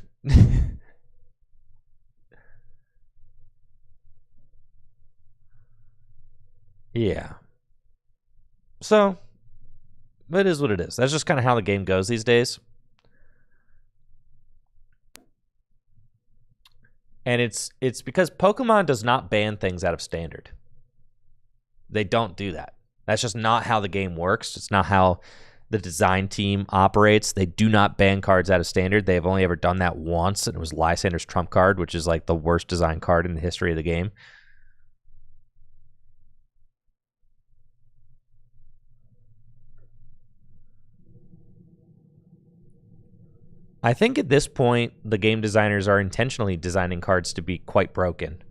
A: Yeah. So, it is what it is. That's just kind of how the game goes these days. And it's because Pokemon does not ban things out of standard. They don't do that. That's just not how the game works. It's not how the design team operates. They do not ban cards out of standard. They have only ever done that once, and it was Lysander's trump card, which is like the worst design card in the history of the game. I think at this point, the game designers are intentionally designing cards to be quite broken,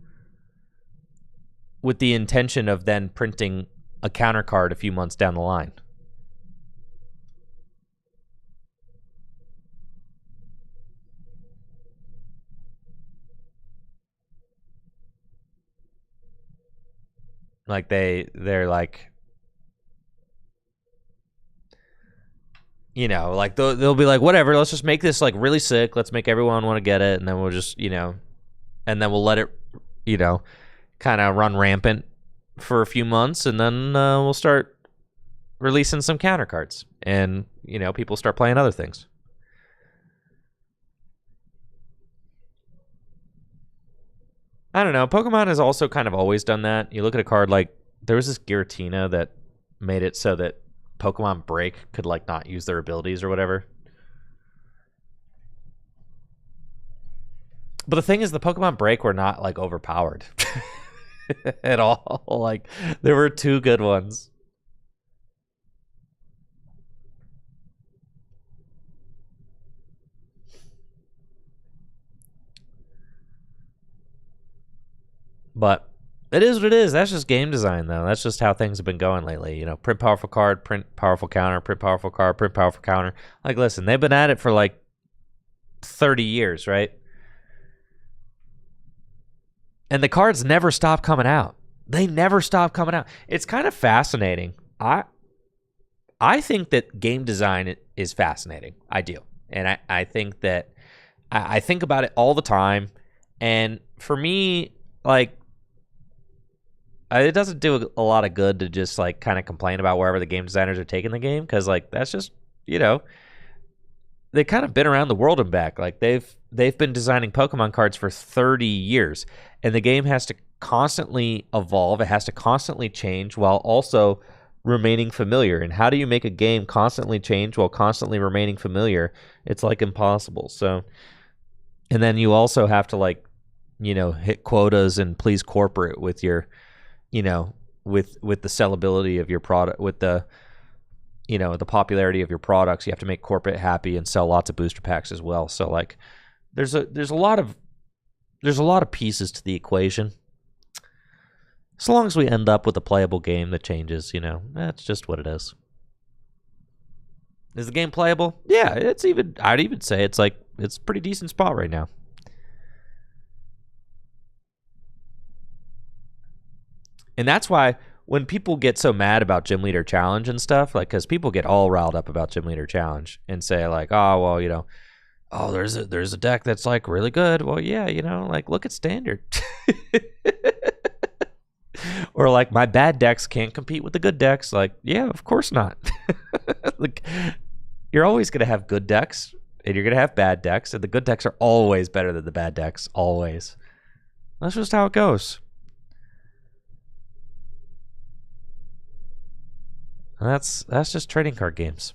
A: with the intention of then printing a counter card a few months down the line. Like they're like, you know, like they'll be like, whatever, let's just make this like really sick. Let's make everyone want to get it, and then we'll just, you know, and then we'll let it, you know, kind of run rampant for a few months, and then we'll start releasing some counter cards, and you know, people start playing other things. I don't know. Pokemon has also kind of always done that. You look at a card like, there was this Giratina that made it so that Pokemon Break could like not use their abilities or whatever. But the thing is, the Pokemon Break were not like overpowered at all. Like, there were two good ones. But it is what it is. That's just game design, though. That's just how things have been going lately. You know, print powerful card, print powerful counter, print powerful card, print powerful counter. Like, listen, they've been at it for like 30 years, right? And the cards never stop coming out. They never stop coming out. It's kind of fascinating. I think that game design is fascinating. I do. And I think that I think about it all the time. And for me, like, it doesn't do a lot of good to just like kind of complain about wherever the game designers are taking the game, because like that's just, you know, they kind of been around the world and back. Like they've been designing Pokemon cards for 30 years, and the game has to constantly evolve. It has to constantly change while also remaining familiar. And how do you make a game constantly change while constantly remaining familiar? It's like impossible. So, and then you also have to like, you know, hit quotas and please corporate with your, you know, with the sellability of your product, with the, you know, the popularity of your products. You have to make corporate happy and sell lots of booster packs as well. So like there's a lot of pieces to the equation. As long as we end up with a playable game that changes, you know, that's just what it is. Is the game playable? Yeah, I'd even say it's like, it's a pretty decent spot right now. And that's why when people get so mad about Gym Leader Challenge and stuff, like, because people get all riled up about Gym Leader Challenge and say like, oh, well, you know, oh, there's a deck that's like really good. Well, yeah, you know, like look at Standard. Or like, my bad decks can't compete with the good decks. Like, yeah, of course not. Like, you're always going to have good decks and you're going to have bad decks, and the good decks are always better than the bad decks, always. That's just how it goes. That's just trading card games.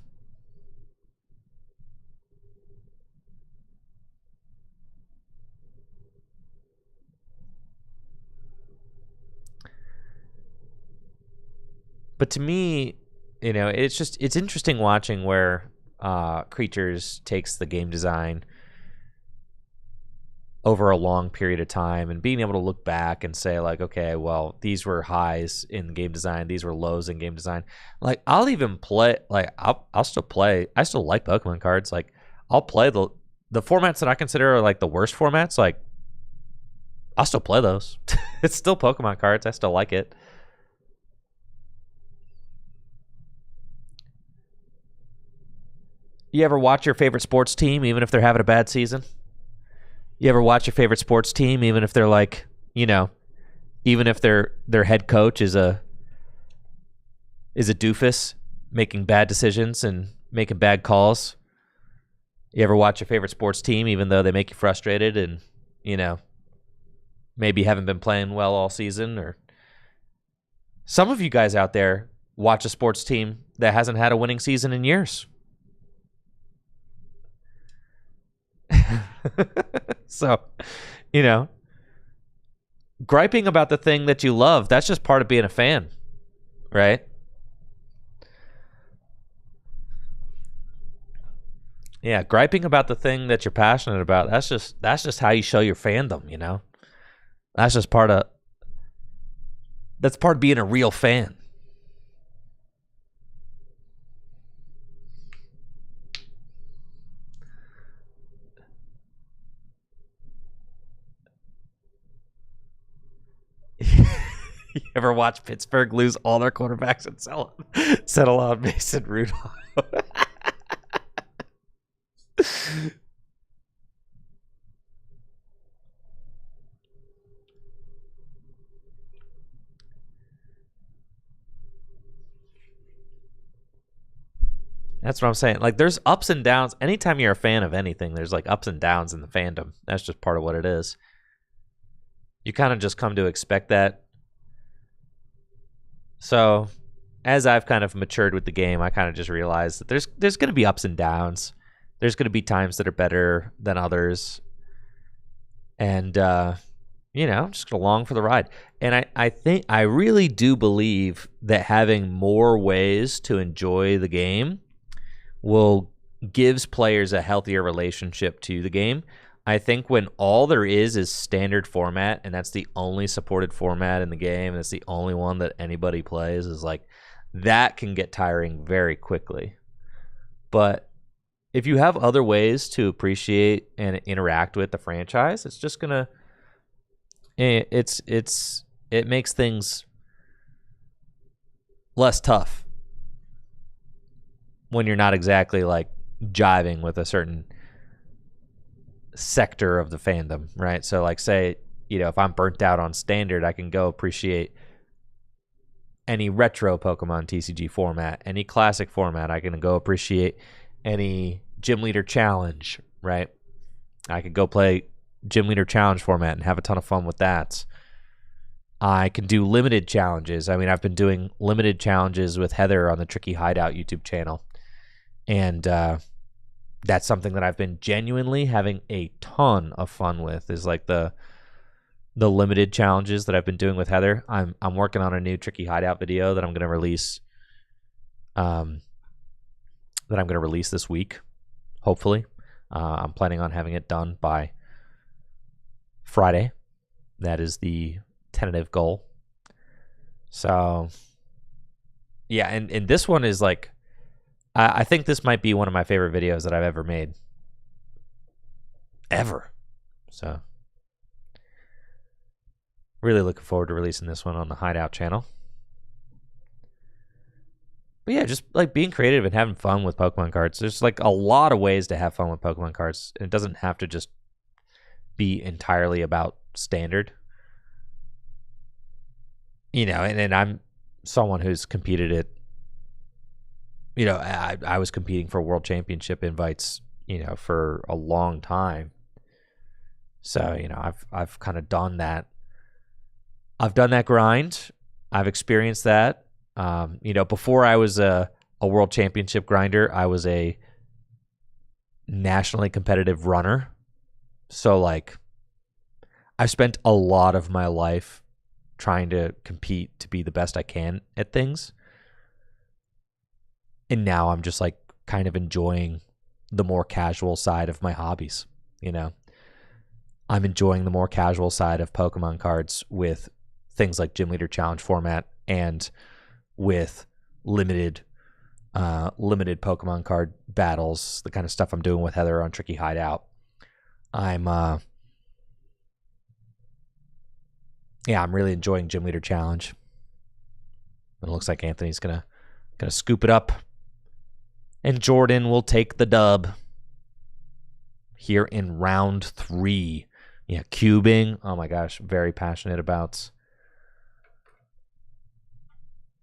A: But to me, you know, it's interesting watching where Creatures takes the game design over a long period of time, and being able to look back and say like, okay, well, these were highs in game design, these were lows in game design. Like, I'll even play, like, I'll still play. I still like Pokemon cards. Like, I'll play the formats that I consider are like the worst formats. Like, I'll still play those. It's still Pokemon cards. I still like it. You ever watch your favorite sports team even if they're having a bad season? You ever watch your favorite sports team even if they're like, you know, even if their head coach is a doofus, making bad decisions and making bad calls? You ever watch your favorite sports team even though they make you frustrated and, you know, maybe haven't been playing well all season? Or some of you guys out there watch a sports team that hasn't had a winning season in years. So, you know, griping about the thing that you love, that's just part of being a fan, right? Yeah, griping about the thing that you're passionate about, that's just how you show your fandom, you know? That's part of being a real fan. You ever watch Pittsburgh lose all their quarterbacks and settle on Mason Rudolph? That's what I'm saying. Like, there's ups and downs. Anytime you're a fan of anything, there's like ups and downs in the fandom. That's just part of what it is. You kind of just come to expect that. So, as I've kind of matured with the game, I kind of just realized that there's going to be ups and downs. There's going to be times that are better than others. And, you know, just along for the ride. And I really do believe that having more ways to enjoy the game gives players a healthier relationship to the game. I think when all there is standard format, and that's the only supported format in the game, and it's the only one that anybody plays, is like, that can get tiring very quickly. But if you have other ways to appreciate and interact with the franchise, it's just gonna it makes things less tough when you're not exactly like jiving with a certain sector of the fandom, right? So like, say, you know, if I'm burnt out on standard, I can go appreciate any retro Pokemon TCG format, any classic format. I can go appreciate any Gym Leader Challenge, right? I could go play Gym Leader Challenge format and have a ton of fun with that. I can do limited challenges. I mean, I've been doing limited challenges with Heather on the Tricky Hideout YouTube channel. And that's something that I've been genuinely having a ton of fun with, is like the limited challenges that I've been doing with Heather. I'm working on a new Tricky Hideout video that I'm going to release this week, hopefully. I'm planning on having it done by Friday. That is the tentative goal. So, yeah, and this one is like, I think this might be one of my favorite videos that I've ever made. Ever. So, really looking forward to releasing this one on the Hideout channel. But yeah, just like being creative and having fun with Pokemon cards. There's like a lot of ways to have fun with Pokemon cards. It doesn't have to just be entirely about standard. You know, and I'm someone who's competed at, you know, I was competing for World Championship invites, you know, for a long time. So, you know, I've kind of done that. I've done that grind. I've experienced that. You know, before I was a World Championship grinder, I was a nationally competitive runner. So, like, I've spent a lot of my life trying to compete to be the best I can at things. And now I'm just like kind of enjoying the more casual side of my hobbies, you know. I'm enjoying the more casual side of Pokemon cards with things like Gym Leader Challenge format and with limited Pokemon card battles, the kind of stuff I'm doing with Heather on Tricky Hideout. I'm really enjoying Gym Leader Challenge. It looks like Anthony's gonna scoop it up. And Jordan will take the dub here in round 3. Yeah, cubing. Oh my gosh, very passionate about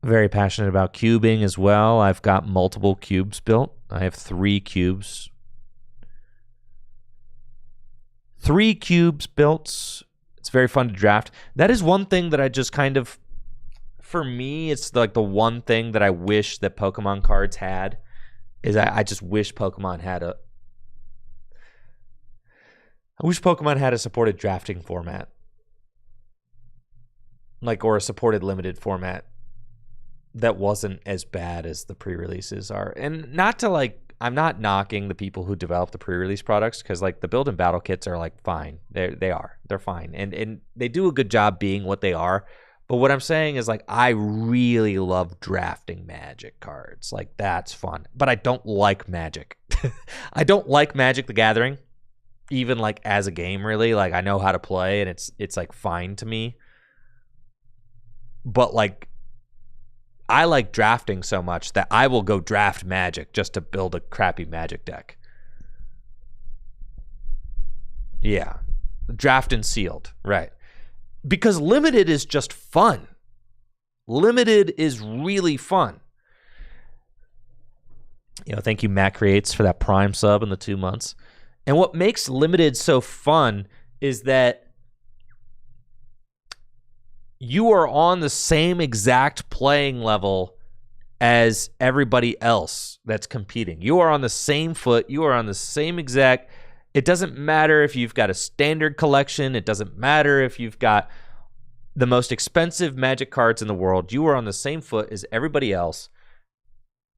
A: cubing as well. I've got multiple cubes built. I have 3 cubes. 3 cubes built. It's very fun to draft. That is one thing that I just kind of for me, it's like the one thing that I wish that Pokemon cards had is I just wish Pokemon had a supported drafting format. Like, or a supported limited format that wasn't as bad as the pre-releases are. And not to like, I'm not knocking the people who develop the pre-release products, because like the build and battle kits are like fine. They're fine. And they do a good job being what they are. But what I'm saying is like, I really love drafting Magic cards. Like, that's fun. But I don't like Magic. I don't like Magic the Gathering, even like as a game, really. Like, I know how to play and it's like fine to me. But like, I like drafting so much that I will go draft Magic just to build a crappy Magic deck. Yeah. Draft and sealed. Right. Because limited is just fun. Limited is really fun. You know, thank you, Matt Creates, for that Prime sub in the 2 months. And what makes limited so fun is that you are on the same exact playing level as everybody else that's competing. You are on the same foot. You are on the same exact. It doesn't matter if you've got a standard collection. It doesn't matter if you've got the most expensive Magic cards in the world. You are on the same foot as everybody else.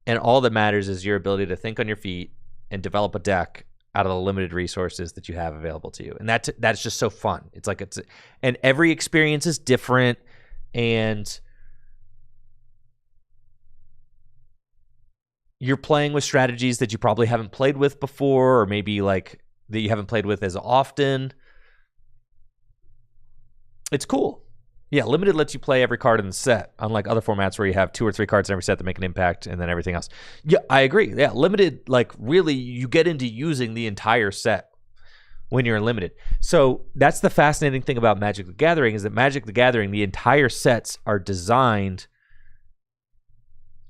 A: And all that matters is your ability to think on your feet and develop a deck out of the limited resources that you have available to you. And that's just so fun. It's like and every experience is different, and you're playing with strategies that you probably haven't played with before, or maybe like that you haven't played with as often. It's cool. Yeah, limited lets you play every card in the set, unlike other formats where you have 2 or 3 cards in every set that make an impact and then everything else. Yeah, I agree. Yeah, limited, like, really, you get into using the entire set when you're in limited. So that's the fascinating thing about Magic the Gathering, is that Magic the Gathering, the entire sets are designed.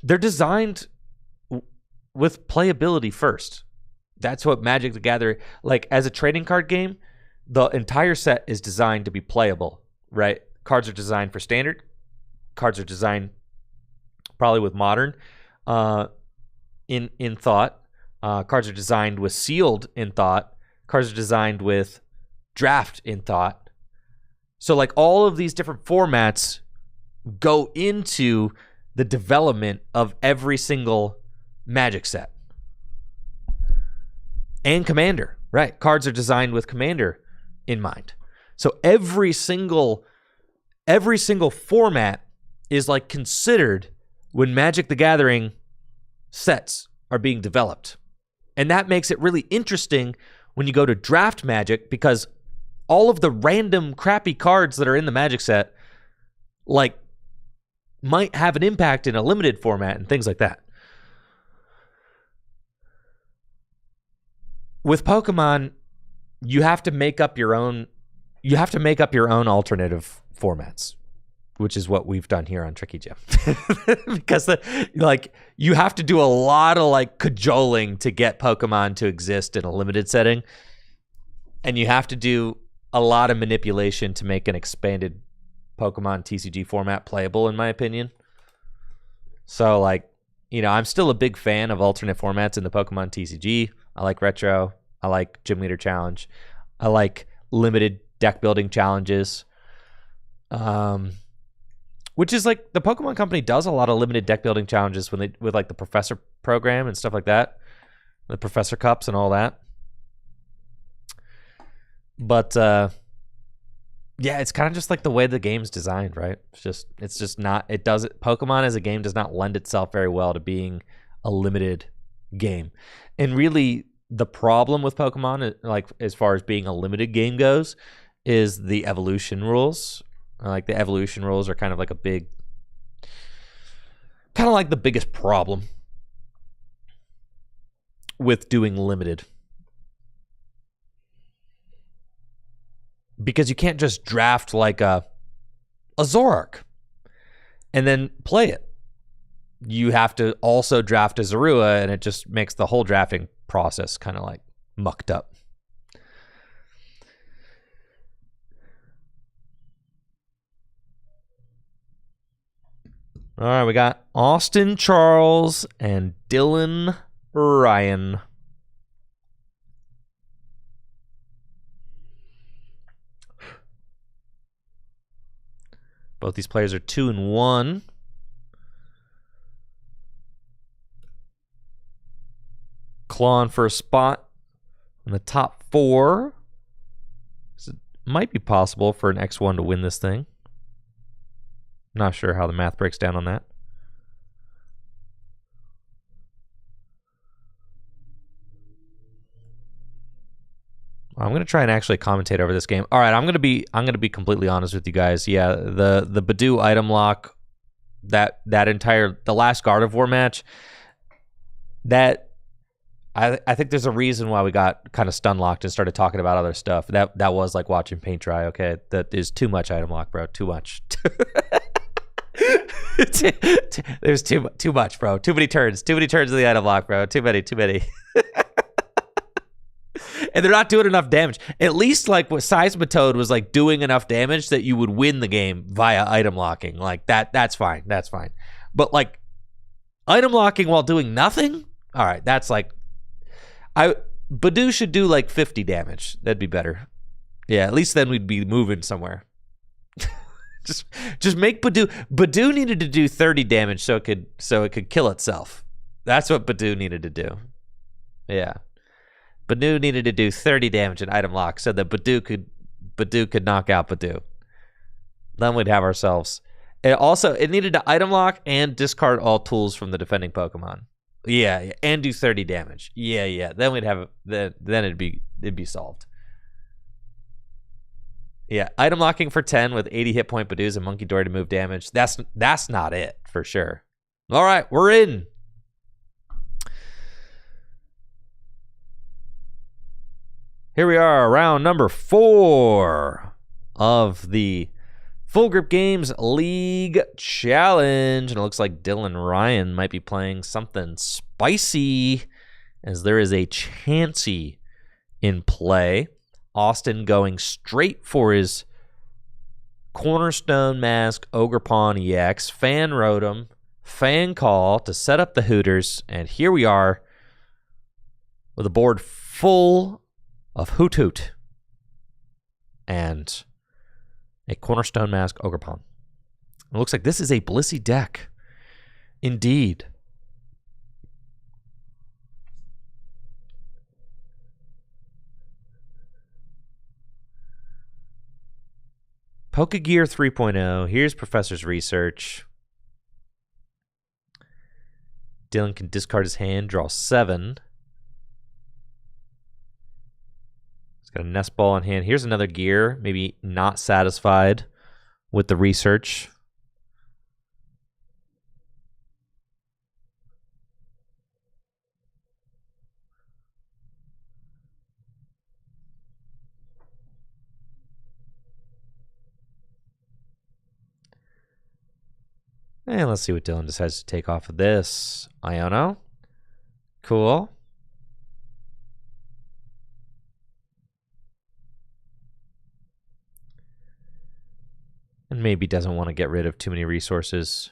A: They're designed with playability first. That's what Magic the Gathering, like, as a trading card game, the entire set is designed to be playable, right? Cards are designed for standard. Cards are designed probably with modern in thought. Cards are designed with sealed in thought. Cards are designed with draft in thought. So like all of these different formats go into the development of every single Magic set. And Commander, right? Cards are designed with Commander in mind. So every single format is like considered when Magic the Gathering sets are being developed. And that makes it really interesting when you go to draft Magic, because all of the random crappy cards that are in the Magic set like might have an impact in a limited format and things like that. With Pokemon, you have to make up your own alternative formats, which is what we've done here on Tricky Gym. Because you have to do a lot of like cajoling to get Pokemon to exist in a limited setting, and you have to do a lot of manipulation to make an expanded Pokemon TCG format playable, in my opinion. So like, you know, I'm still a big fan of alternate formats in the Pokemon TCG. I like Retro. I like Gym Leader Challenge. I like limited deck building challenges. Which is like the Pokemon Company does a lot of limited deck building challenges with like the Professor program and stuff like that, the Professor Cups and all that. But yeah, it's kind of just like the way the game's designed, right? It's just not. Pokemon as a game does not lend itself very well to being a limited game, and really the problem with Pokemon, like as far as being a limited game goes, is the evolution rules. Like the evolution rules are kind of like the biggest problem with doing limited. Because you can't just draft like a Zoroark and then play it. You have to also draft a Zorua, and it just makes the whole drafting process kind of like mucked up. All right, we got Austin Charles and Dylan Ryan. Both these players are 2-1. Clawing for a spot in the top 4. So it might be possible for an X1 to win this thing. Not sure how the math breaks down on that. I'm gonna try and actually commentate over this game. All right, I'm gonna be completely honest with you guys. Yeah, the Badoo item lock, the last Gardevoir match, that I think there's a reason why we got kind of stun locked and started talking about other stuff. That was like watching paint dry. Okay, that is too much item lock, bro. Too much. There's too much, bro. Too many turns. Too many turns of the item lock, bro. Too many. And they're not doing enough damage. At least like what Seismitoad was like doing enough damage that you would win the game via item locking. Like that's fine. That's fine. But like item locking while doing nothing? All right, that's like Badoo should do like 50 damage. That'd be better. Yeah, at least then we'd be moving somewhere. just make Badoo. Badoo needed to do 30 damage so it could kill itself. That's what Badoo needed to do. Yeah. Badoo needed to do 30 damage in item lock so that Badoo could knock out Badoo. Then we'd have ourselves. It needed to item lock and discard all tools from the defending Pokemon. Yeah, and do 30 damage. Yeah. Then we'd have then it'd be solved. Yeah, item locking for 10 with 80 hit point Badoos and Monkey Dory to move damage. That's not it for sure. All right, we're in. Here we are, round number 4 of the Full Grip Games League Challenge. And it looks like Dylan Ryan might be playing something spicy as there is a Chansey in play. Austin going straight for his Cornerstone Mask Ogerpon EX. Fan Rotom, Fan Call to set up the Hooters. And here we are with a board full of Hoot Hoot and a Cornerstone Mask Ogerpon. It looks like this is a Blissey deck. Indeed. Pokegear 3.0. Here's Professor's research. Dylan can discard his hand, draw 7. Got a nest ball in hand. Here's another gear. Maybe not satisfied with the research. And let's see what Dylan decides to take off of this. Iono. Cool. And maybe doesn't want to get rid of too many resources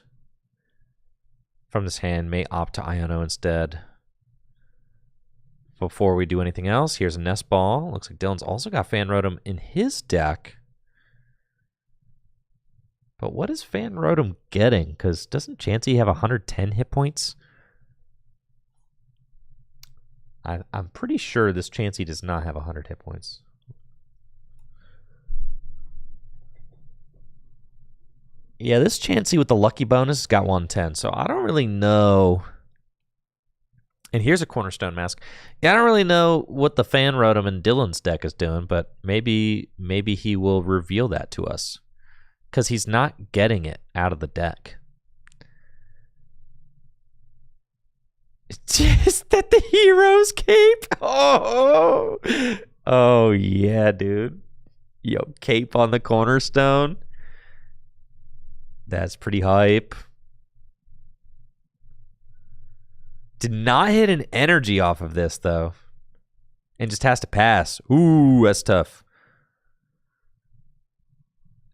A: from this hand. May opt to Iono instead. Before we do anything else, here's a nest ball. Looks like Dylan's also got Fan Rotom in his deck. But what is Fan Rotom getting? Because doesn't Chansey have 110 hit points? I'm pretty sure this Chansey does not have 100 hit points. Yeah, this Chansey with the lucky bonus has got 110, so I don't really know. And here's a Cornerstone Mask. Yeah, I don't really know what the Fan Rotom in Dylan's deck is doing, but maybe he will reveal that to us. Because he's not getting it out of the deck. Is that the Hero's Cape? Oh yeah, dude. Yo, Cape on the Cornerstone. That's pretty hype. Did not hit an energy off of this, though. And just has to pass. Ooh, that's tough.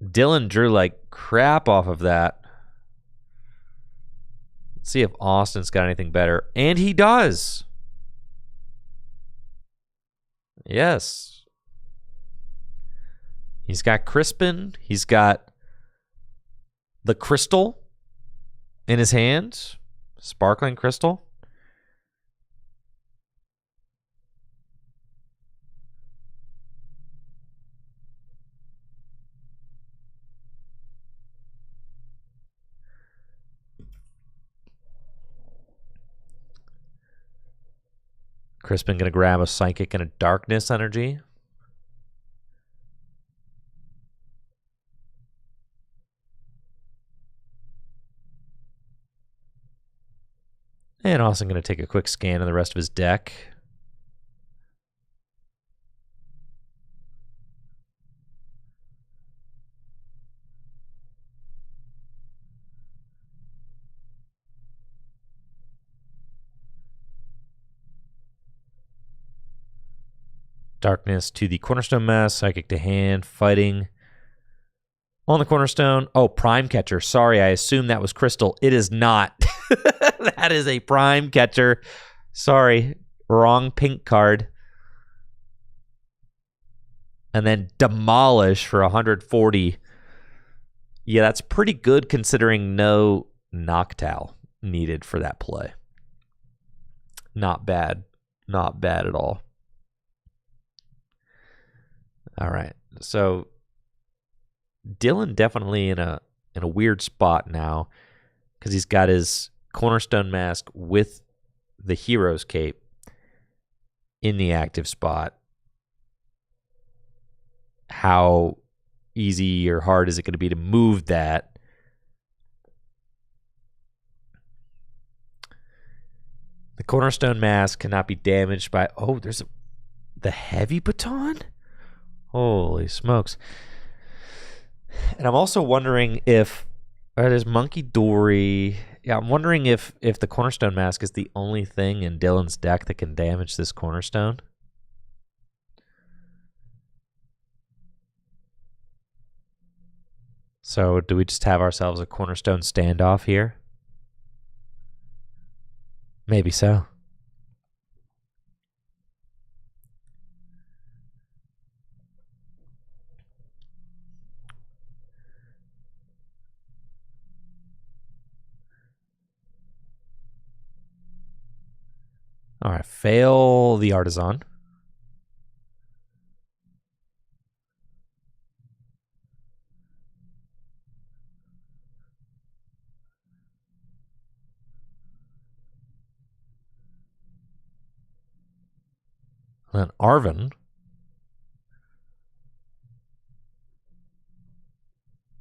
A: Dylan drew like crap off of that. Let's see if Austin's got anything better. And he does. Yes. He's got Crispin. He's got the crystal in his hand. Sparkling crystal. Crispin going to grab a Psychic and a Darkness energy. And Austin going to take a quick scan of the rest of his deck. Darkness to the Cornerstone Mask, Psychic to hand, fighting on the Cornerstone. Oh, Prime Catcher. Sorry, I assumed that was Crystal. It is not. That is a Prime Catcher. Sorry, wrong pink card. And then Demolish for 140. Yeah, that's pretty good considering no Noctowl needed for that play. Not bad. Not bad at all. All right, so Dylan definitely in a weird spot now because he's got his Cornerstone Mask with the Hero's Cape in the active spot. How easy or hard is it going to be to move that? The Cornerstone Mask cannot be damaged by... Oh, there's the Heavy Baton? Holy smokes. And I'm also wondering if there's Monkey Dory. Yeah, I'm wondering if the Cornerstone Mask is the only thing in Dylan's deck that can damage this Cornerstone. So do we just have ourselves a Cornerstone standoff here? Maybe so. All right, fail the Artisan. Then Arvin.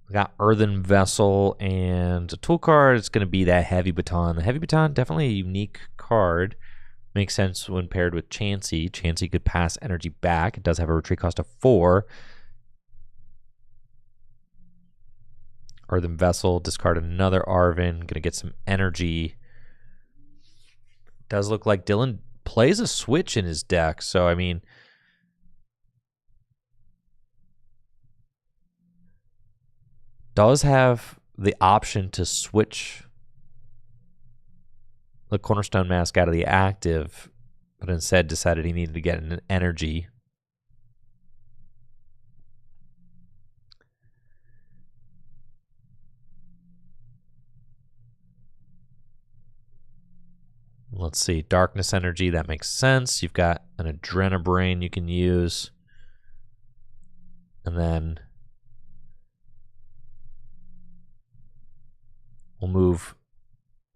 A: We got Earthen Vessel and a tool card. It's going to be that Heavy Baton. The Heavy Baton, definitely a unique card. Makes sense when paired with Chansey. Chansey could pass energy back. It does have a retreat cost of 4. Earthen Vessel, discard another Arvin. Going to get some energy. Does look like Dylan plays a switch in his deck. So, I mean... does have the option to switch the Cornerstone Mask out of the active, but instead decided he needed to get an energy. Let's see, Darkness Energy, that makes sense. You've got an Adrenabrain you can use. And then we'll move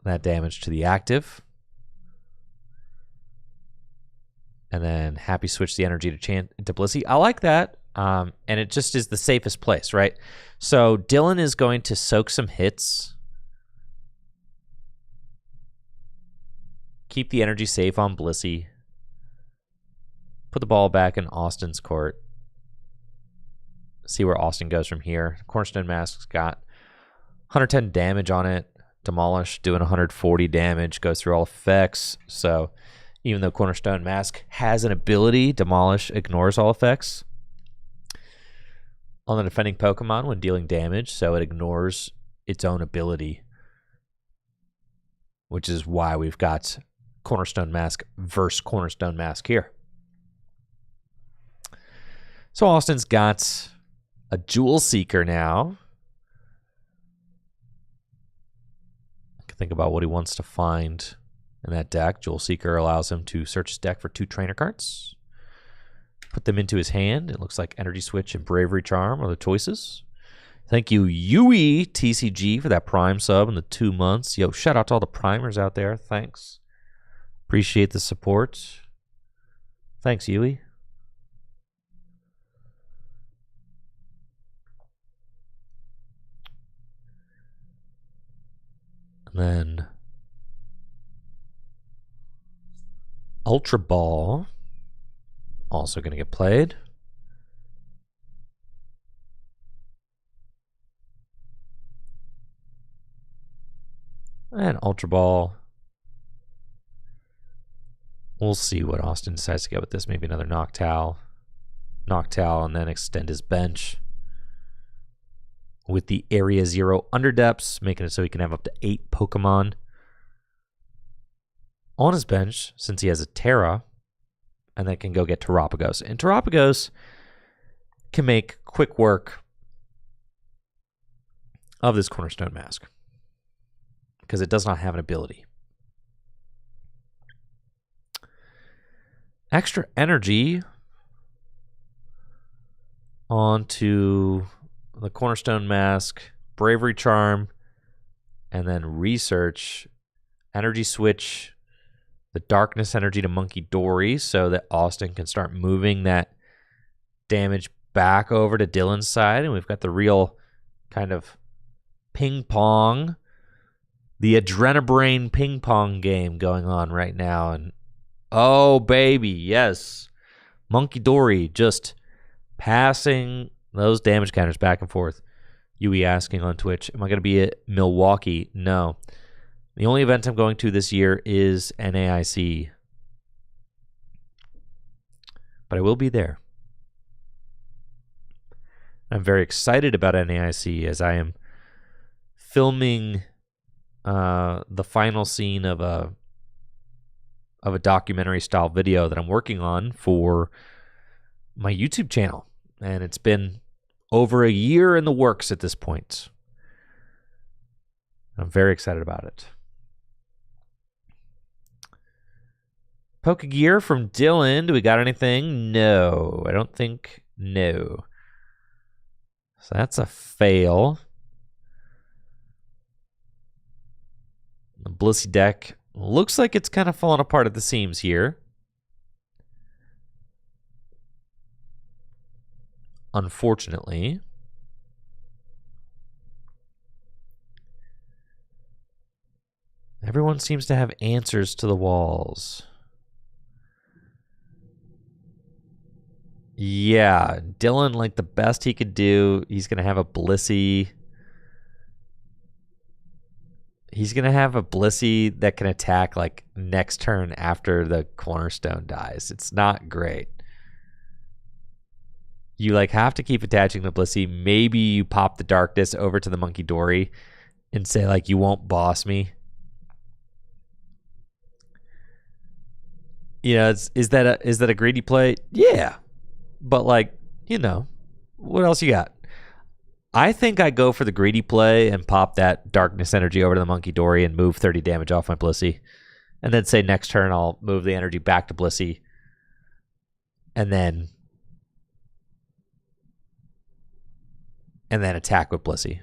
A: that damage to the active. And then Happy switch the energy to Blissey. I like that. And it just is the safest place, right? So Dylan is going to soak some hits. Keep the energy safe on Blissey. Put the ball back in Austin's court. See where Austin goes from here. Cornerstone Mask's got 110 damage on it. Demolish doing 140 damage. Goes through all effects. So even though Cornerstone Mask has an ability, Demolish ignores all effects on the defending Pokemon when dealing damage. So it ignores its own ability. which is why we've got Cornerstone Mask versus Cornerstone Mask here. So Austin's got a Jewel Seeker now. I can think about what he wants to find in that deck. Jewel Seeker allows him to search his deck for 2 trainer cards, put them into his hand. It looks like Energy Switch and Bravery Charm are the choices. Thank you, Yui TCG, for that Prime sub in the 2 months. Yo, shout out to all the primers out there. Thanks. Appreciate the support. Thanks, Yui. And then Ultra Ball, also going to get played. And Ultra Ball. We'll see what Austin decides to get with this. Maybe another Noctowl. Noctowl, and then extend his bench with the Area 0 Underdepths, making it so he can have up to 8 Pokemon on his bench, since he has a Terra, and then can go get Terapagos. And Terapagos can make quick work of this Cornerstone Mask, because it does not have an ability. Extra energy onto the Cornerstone Mask, Bravery Charm, and then Research. Energy Switch the Darkness energy to Monkey Dory so that Austin can start moving that damage back over to Dylan's side. And we've got the real kind of ping pong, the Adrenabrain ping pong game going on right now. And oh, baby, yes. Monkey Dory just passing those damage counters back and forth. Yui asking on Twitch, am I going to be at Milwaukee? No. The only event I'm going to this year is NAIC. But I will be there. I'm very excited about NAIC as I am filming the final scene of a documentary style video that I'm working on for my YouTube channel. And it's been over a year in the works at this point. I'm very excited about it. Pokegear from Dylan. Do we got anything? No. I don't think. No. So that's a fail. The Blissey deck looks like it's kind of falling apart at the seams here. Unfortunately. Everyone seems to have answers to the walls. Yeah, Dylan, like the best he could do, he's going to have a Blissey. He's going to have a Blissey that can attack like next turn after the Cornerstone dies. It's not great. You like have to keep attaching the Blissey. Maybe you pop the Darkness over to the Monkey Dory and say like, you won't boss me. You know, is that a greedy play? Yeah. But like, you know, what else you got? I think I go for the greedy play and pop that Darkness energy over to the Monkey Dory and move 30 damage off my Blissey. And then say next turn I'll move the energy back to Blissey. And then attack with Blissey,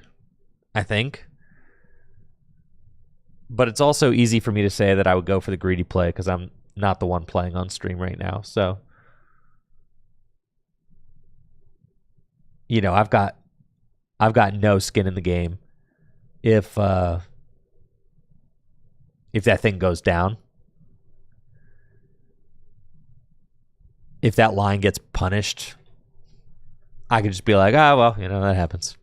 A: I think. But it's also easy for me to say that I would go for the greedy play because I'm not the one playing on stream right now. So, you know, I've got no skin in the game if that thing goes down. If that line gets punished, I could just be like, ah, well, you know, that happens.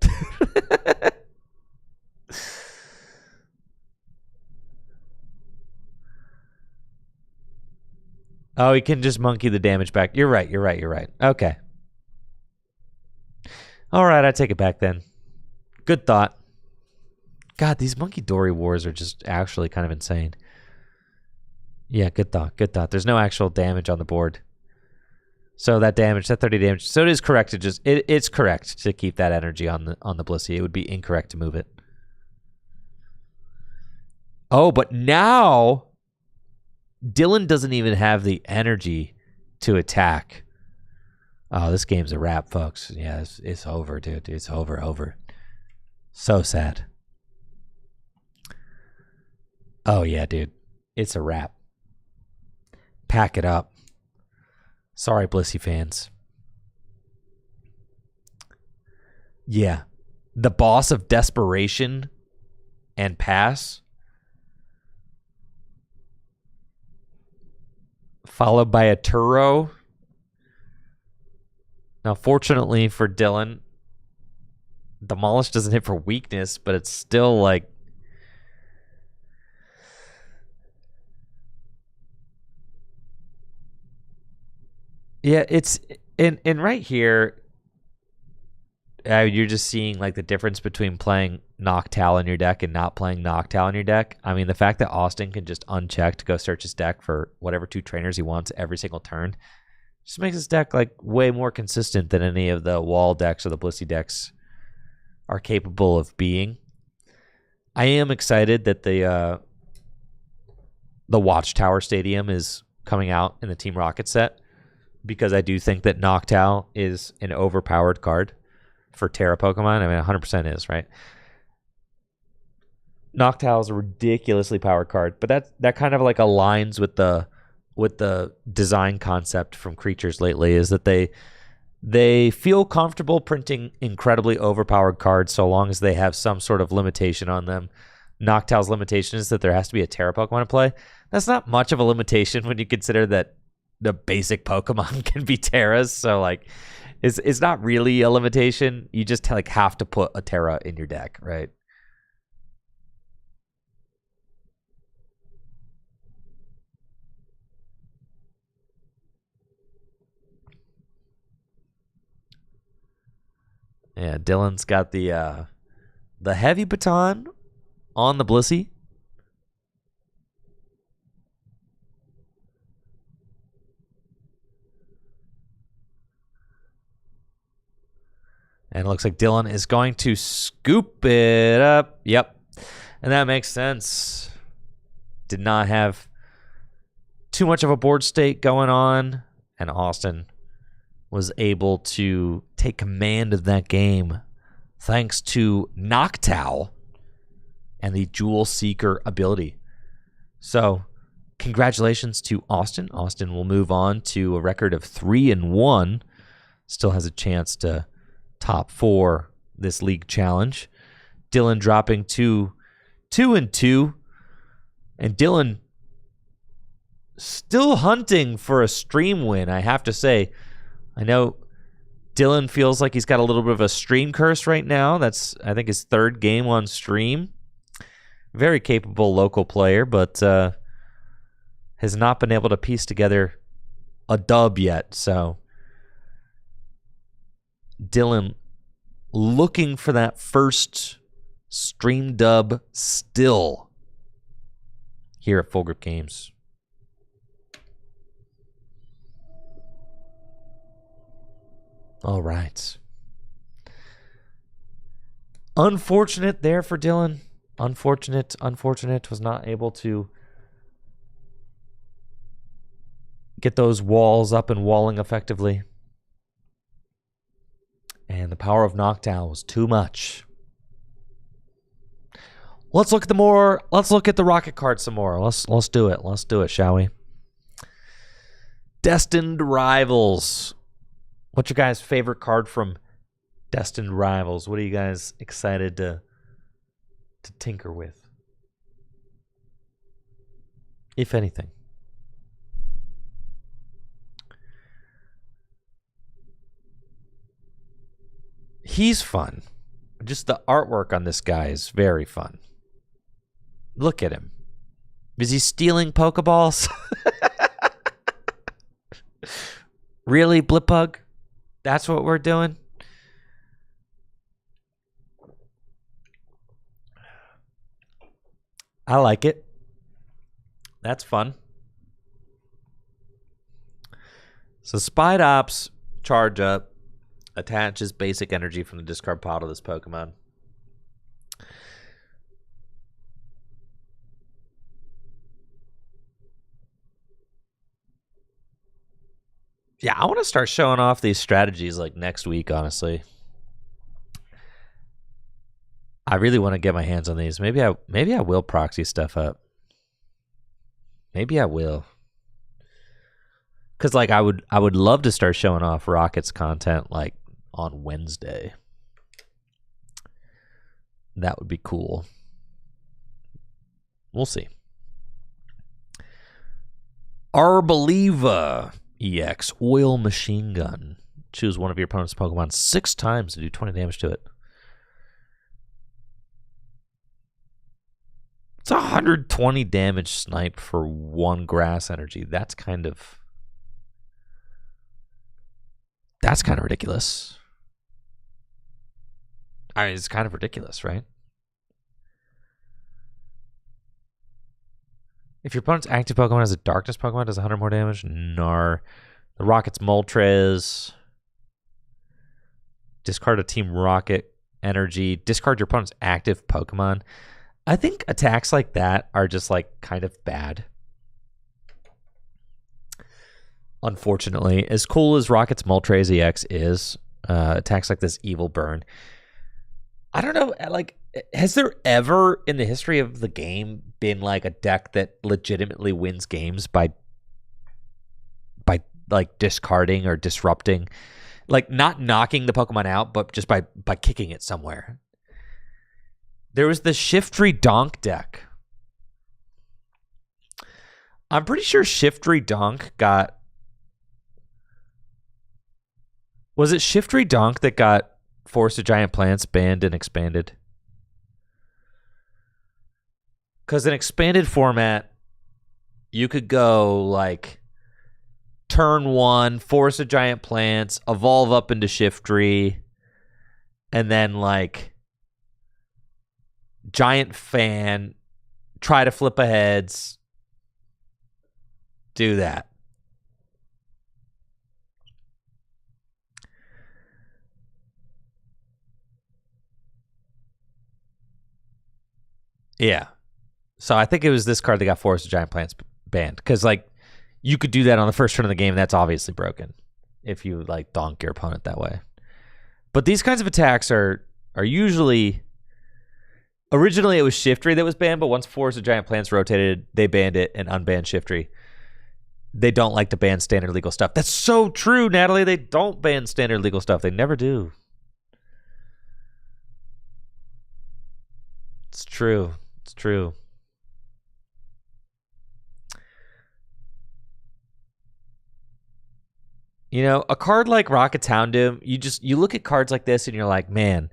A: Oh, he can just monkey the damage back. You're right. Okay. All right, I take it back then. Good thought. God, these Monkey Dory wars are just actually kind of insane. Yeah, good thought. Good thought. There's no actual damage on the board. So that damage, that 30 damage. So it is correct to just it's correct to keep that energy on the Blissey. It would be incorrect to move it. Oh, but now Dylan doesn't even have the energy to attack. Oh, this game's a wrap, folks. Yeah, it's over, dude. It's over. So sad. Oh, yeah, dude. It's a wrap. Pack it up. Sorry, Blissey fans. Yeah. The boss of desperation and pass, followed by a Turo. Now, fortunately for Dylan, Demolish doesn't hit for weakness, but it's still like... Yeah, it's... And right here, you're just seeing like the difference between playing Noctowl in your deck and not playing Noctowl in your deck. I mean, the fact that Austin can just unchecked go search his deck for whatever 2 trainers he wants every single turn just makes his deck like way more consistent than any of the wall decks or the Blissey decks are capable of being. I am excited that the Watchtower Stadium is coming out in the Team Rocket set, because I do think that Noctowl is an overpowered card for Terra Pokemon. I mean, 100% is, right? Noctowl is a ridiculously powered card, but that kind of like aligns with the design concept from creatures lately, is that they feel comfortable printing incredibly overpowered cards so long as they have some sort of limitation on them. Noctowl's limitation is that there has to be a Terra Pokemon in play. That's not much of a limitation when you consider that the basic Pokemon can be Terras, so like it's not really a limitation. You just like have to put a Terra in your deck, right? Yeah, Dylan's got the heavy baton on the Blissey. And it looks like Dylan is going to scoop it up. Yep. And that makes sense. Did not have too much of a board state going on. And Austin was able to take command of that game thanks to Noctowl and the Jewel Seeker ability. So, congratulations to Austin. Austin will move on to a record of 3-1. Still has a chance to top 4 this league challenge. Dylan dropping to 2-2. And Dylan still hunting for a stream win, I have to say. I know Dylan feels like he's got a little bit of a stream curse right now. That's, I think, his 3rd game on stream. Very capable local player, but has not been able to piece together a dub yet. So Dylan looking for that first stream dub still here at Full Grip Games. All right. Unfortunate there for Dylan. Unfortunate. Was not able to get those walls up and walling effectively. And the power of Noctowl was too much. Let's look at the Rocket card some more. Let's do it. Let's do it, shall we? Destined Rivals. What's your guys' favorite card from Destined Rivals? What are you guys excited to tinker with, if anything? He's fun. Just the artwork on this guy is very fun. Look at him. Is he stealing Pokeballs? Really, Blipbug? That's what we're doing? I like it. That's fun. So Spide Ops, charge up, attaches basic energy from the discard pile to this Pokemon. Yeah, I want to start showing off these strategies like next week, honestly. I really want to get my hands on these. Maybe I will proxy stuff up. Maybe I will. Cause like I would love to start showing off Rockets content like on Wednesday. That would be cool. We'll see. Arbaliva EX Oil Machine Gun. Choose one of your opponent's Pokemon 6 times to do 20 damage to it. It's 120 damage snipe for 1 grass energy. That's kind of ridiculous. I mean, it's kind of ridiculous, right? If your opponent's active Pokemon has a Darkness Pokemon, does 100 more damage? Nar. The Rocket's Moltres. Discard a Team Rocket energy. Discard your opponent's active Pokemon. I think attacks like that are just like kind of bad. Unfortunately, as cool as Rocket's Moltres EX is, attacks like this Evil Burn. I don't know, like, has there ever in the history of the game been like a deck that legitimately wins games by like discarding or disrupting, like not knocking the Pokemon out, but just by kicking it somewhere? There was the Shiftry Donk deck. I'm pretty sure Shiftry Donk got... Was it Shiftry Donk that got Force of Giant Plants banned and expanded? Because in expanded format, you could go like turn 1, Force of Giant Plants, evolve up into Shiftry, and then like Giant Fan, try to flip a heads, do that. Yeah. So I think it was this card that got Force of Giant Plants banned. Because, like, you could do that on the first turn of the game. That's obviously broken if you, like, donk your opponent that way. But these kinds of attacks are usually... Originally, it was Shiftry that was banned, but once Force of Giant Plants rotated, they banned it and unbanned Shiftry. They don't like to ban standard legal stuff. That's so true, Natalie. They don't ban standard legal stuff. They never do. It's true. It's true. You know, a card like Rocket's Houndoom, you look at cards like this and you're like, man,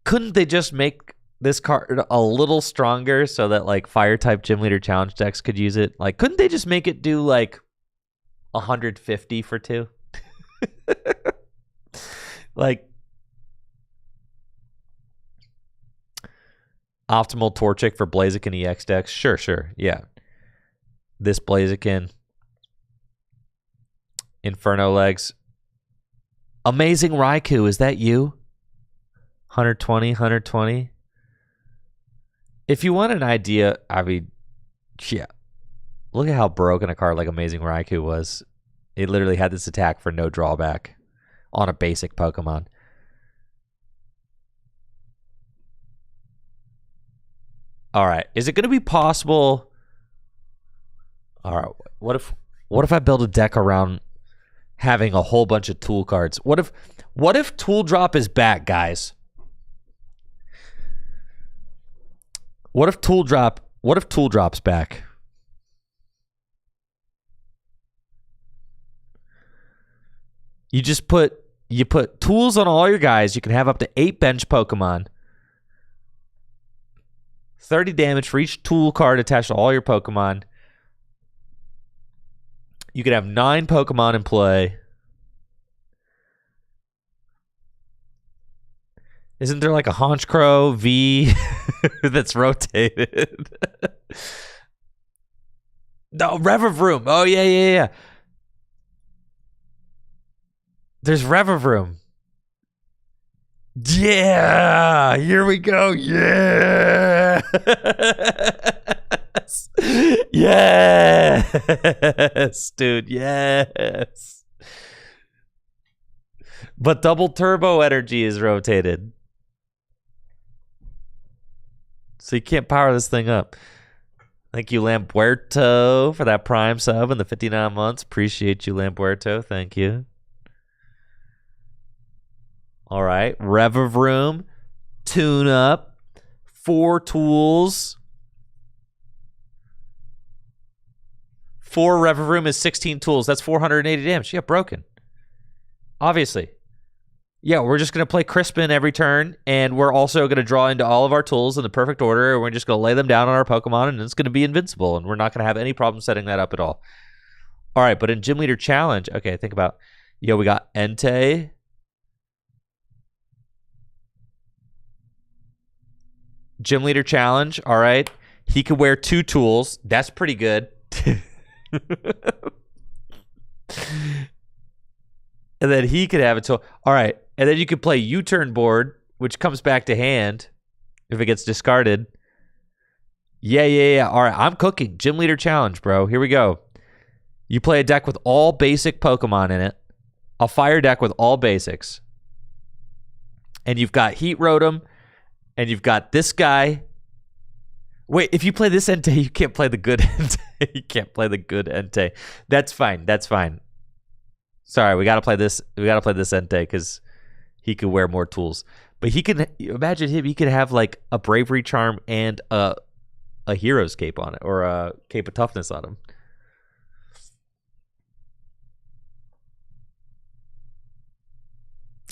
A: couldn't they just make this card a little stronger so that like fire type gym leader challenge decks could use it? Like, couldn't they just make it do like 150 for 2? Like optimal Torchic for Blaziken EX decks? Sure, yeah. This Blaziken, Inferno Legs. Amazing Raikou, is that you? 120. If you want an idea, I mean, yeah. Look at how broken a card like Amazing Raikou was. It literally had this attack for no drawback on a basic Pokemon. All right, is it going to be possible? All right, what if I build a deck around having a whole bunch of tool cards? What if Tool Drop is back, guys? What if Tool Drop's back? You put tools on all your guys. You can have up to 8 bench Pokemon. 30 damage for each tool card attached to all your Pokemon. You could have 9 Pokemon in play. Isn't there like a Honchkrow V that's rotated? No, Rev of Room. Oh, yeah. There's Rev of Room. Yeah, here we go. Yes. Yes, dude. Yes. But double turbo energy is rotated. So you can't power this thing up. Thank you, Lampuerto, for that Prime sub and the 59 months. Appreciate you, Lampuerto. Thank you. All right. Rev of Room. Tune up. 4 tools. 4 Rev of Room is 16 tools. That's 480 damage. Yeah, broken. Obviously. Yeah, we're just going to play Crispin every turn, and we're also going to draw into all of our tools in the perfect order, and we're just going to lay them down on our Pokemon, and it's going to be invincible, and we're not going to have any problem setting that up at all. All right, but in Gym Leader Challenge, okay, think about, we got Entei. Gym Leader Challenge, all right. He could wear 2 tools. That's pretty good. And then he could have a tool. All right. And then you could play U-turn board, which comes back to hand if it gets discarded. Yeah. All right. I'm cooking. Gym Leader Challenge, bro. Here we go. You play a deck with all basic Pokemon in it. A fire deck with all basics. And you've got Heat Rotom. And you've got this guy. Wait, if you play this Entei, you can't play the good Entei. You can't play the good Entei. That's fine. Sorry, we gotta play this. We gotta play this Entei because he could wear more tools. But he can imagine him. He could have like a Bravery Charm and a Hero's Cape on it, or a Cape of Toughness on him.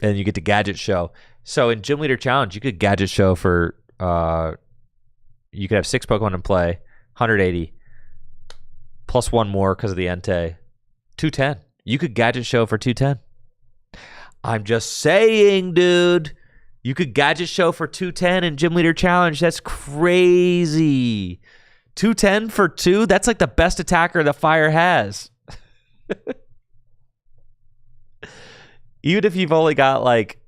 A: And you get to Gadget Show. So in Gym Leader Challenge, you could Gadget Show for you could have 6 Pokemon in play, 180 plus 1 more because of the Entei, 210. You could Gadget Show for 210. I'm just saying, dude. You could Gadget Show for 210 in Gym Leader Challenge. That's crazy. 210 for 2? That's like the best attacker the Fire has. Even if you've only got like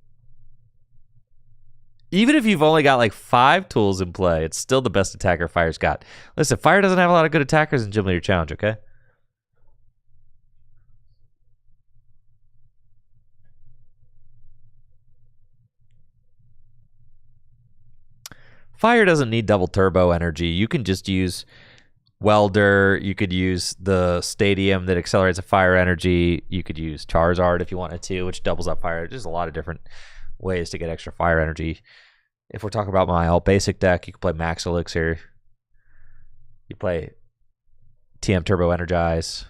A: 5 tools in play, it's still the best attacker Fire's got. Listen, Fire doesn't have a lot of good attackers in Gym Leader Challenge, okay? Fire doesn't need double turbo energy. You can just use Welder. You could use the Stadium that accelerates a fire energy. You could use Charizard if you wanted to, which doubles up fire. There's a lot of different ways to get extra fire energy. If we're talking about my all basic deck, you can play Max Elixir. You play TM Turbo Energize.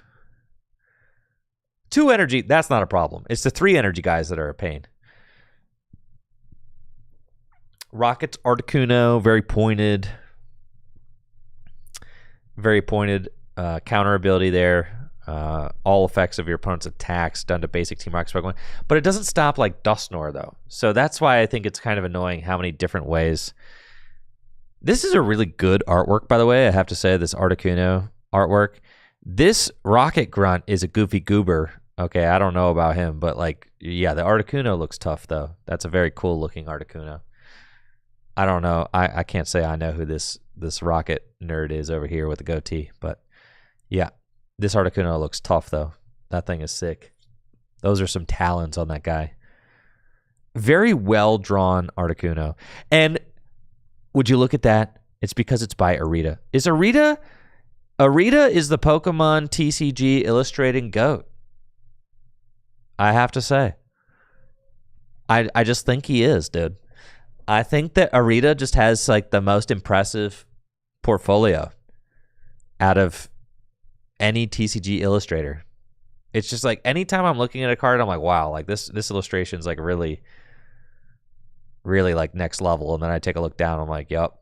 A: 2 energy, that's not a problem. It's the 3 energy guys that are a pain. Rocket's Articuno, very pointed counter ability there. All effects of your opponent's attacks done to basic Team Rocket's Pokemon. But it doesn't stop like Dusknoir, though. So that's why I think it's kind of annoying how many different ways. This is a really good artwork, by the way. I have to say, this Articuno artwork. This Rocket Grunt is a goofy goober. Okay, I don't know about him, but like, yeah, the Articuno looks tough, though. That's a very cool looking Articuno. I don't know. I can't say I know who this Rocket nerd is over here with the goatee, but yeah, this Articuno looks tough, though. That thing is sick. Those are some talons on that guy. Very well-drawn Articuno. And would you look at that? It's because it's by Arita. Arita is the Pokemon TCG illustrating GOAT. I have to say. I just think he is, dude. I think that Arita just has like the most impressive portfolio out of any TCG illustrator. It's just like anytime I'm looking at a card, I'm like, wow, like this illustration is like really, really like next level. And then I take a look down, I'm like, yep,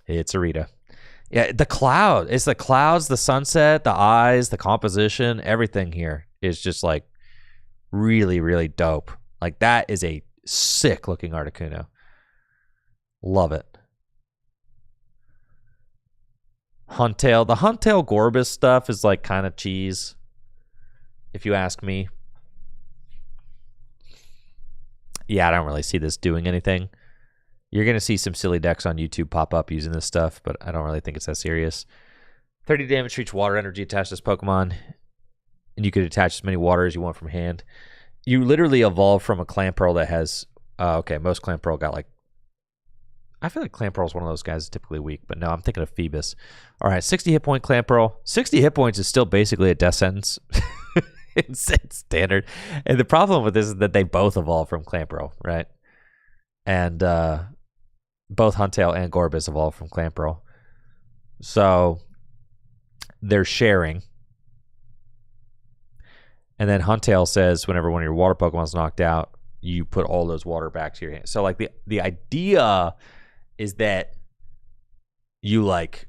A: it's Arita. Yeah, the cloud. It's the clouds, the sunset, the eyes, the composition, everything here is just like really, really dope. Like that is a sick looking Articuno. Love it. Huntail. The Huntail Gorbis stuff is like kind of cheese, if you ask me. Yeah, I don't really see this doing anything. You're going to see some silly decks on YouTube pop up using this stuff, but I don't really think it's that serious. 30 damage for each water energy attached to this Pokemon. And you could attach as many water as you want from hand. You literally evolve from a Clamperl that has... okay, most Clamperl got like... I feel like Clamperl is one of those guys that's typically weak, but no, I'm thinking of Phoebus. All right, 60 hit point Clamperl. 60 hit points is still basically a death sentence. It's standard. And the problem with this is that they both evolve from Clamperl, right? And both Huntail and Gorbis evolve from Clamperl. So they're sharing. And then Huntail says whenever one of your water Pokemon's knocked out, you put all those water back to your hand. So like the idea is that you like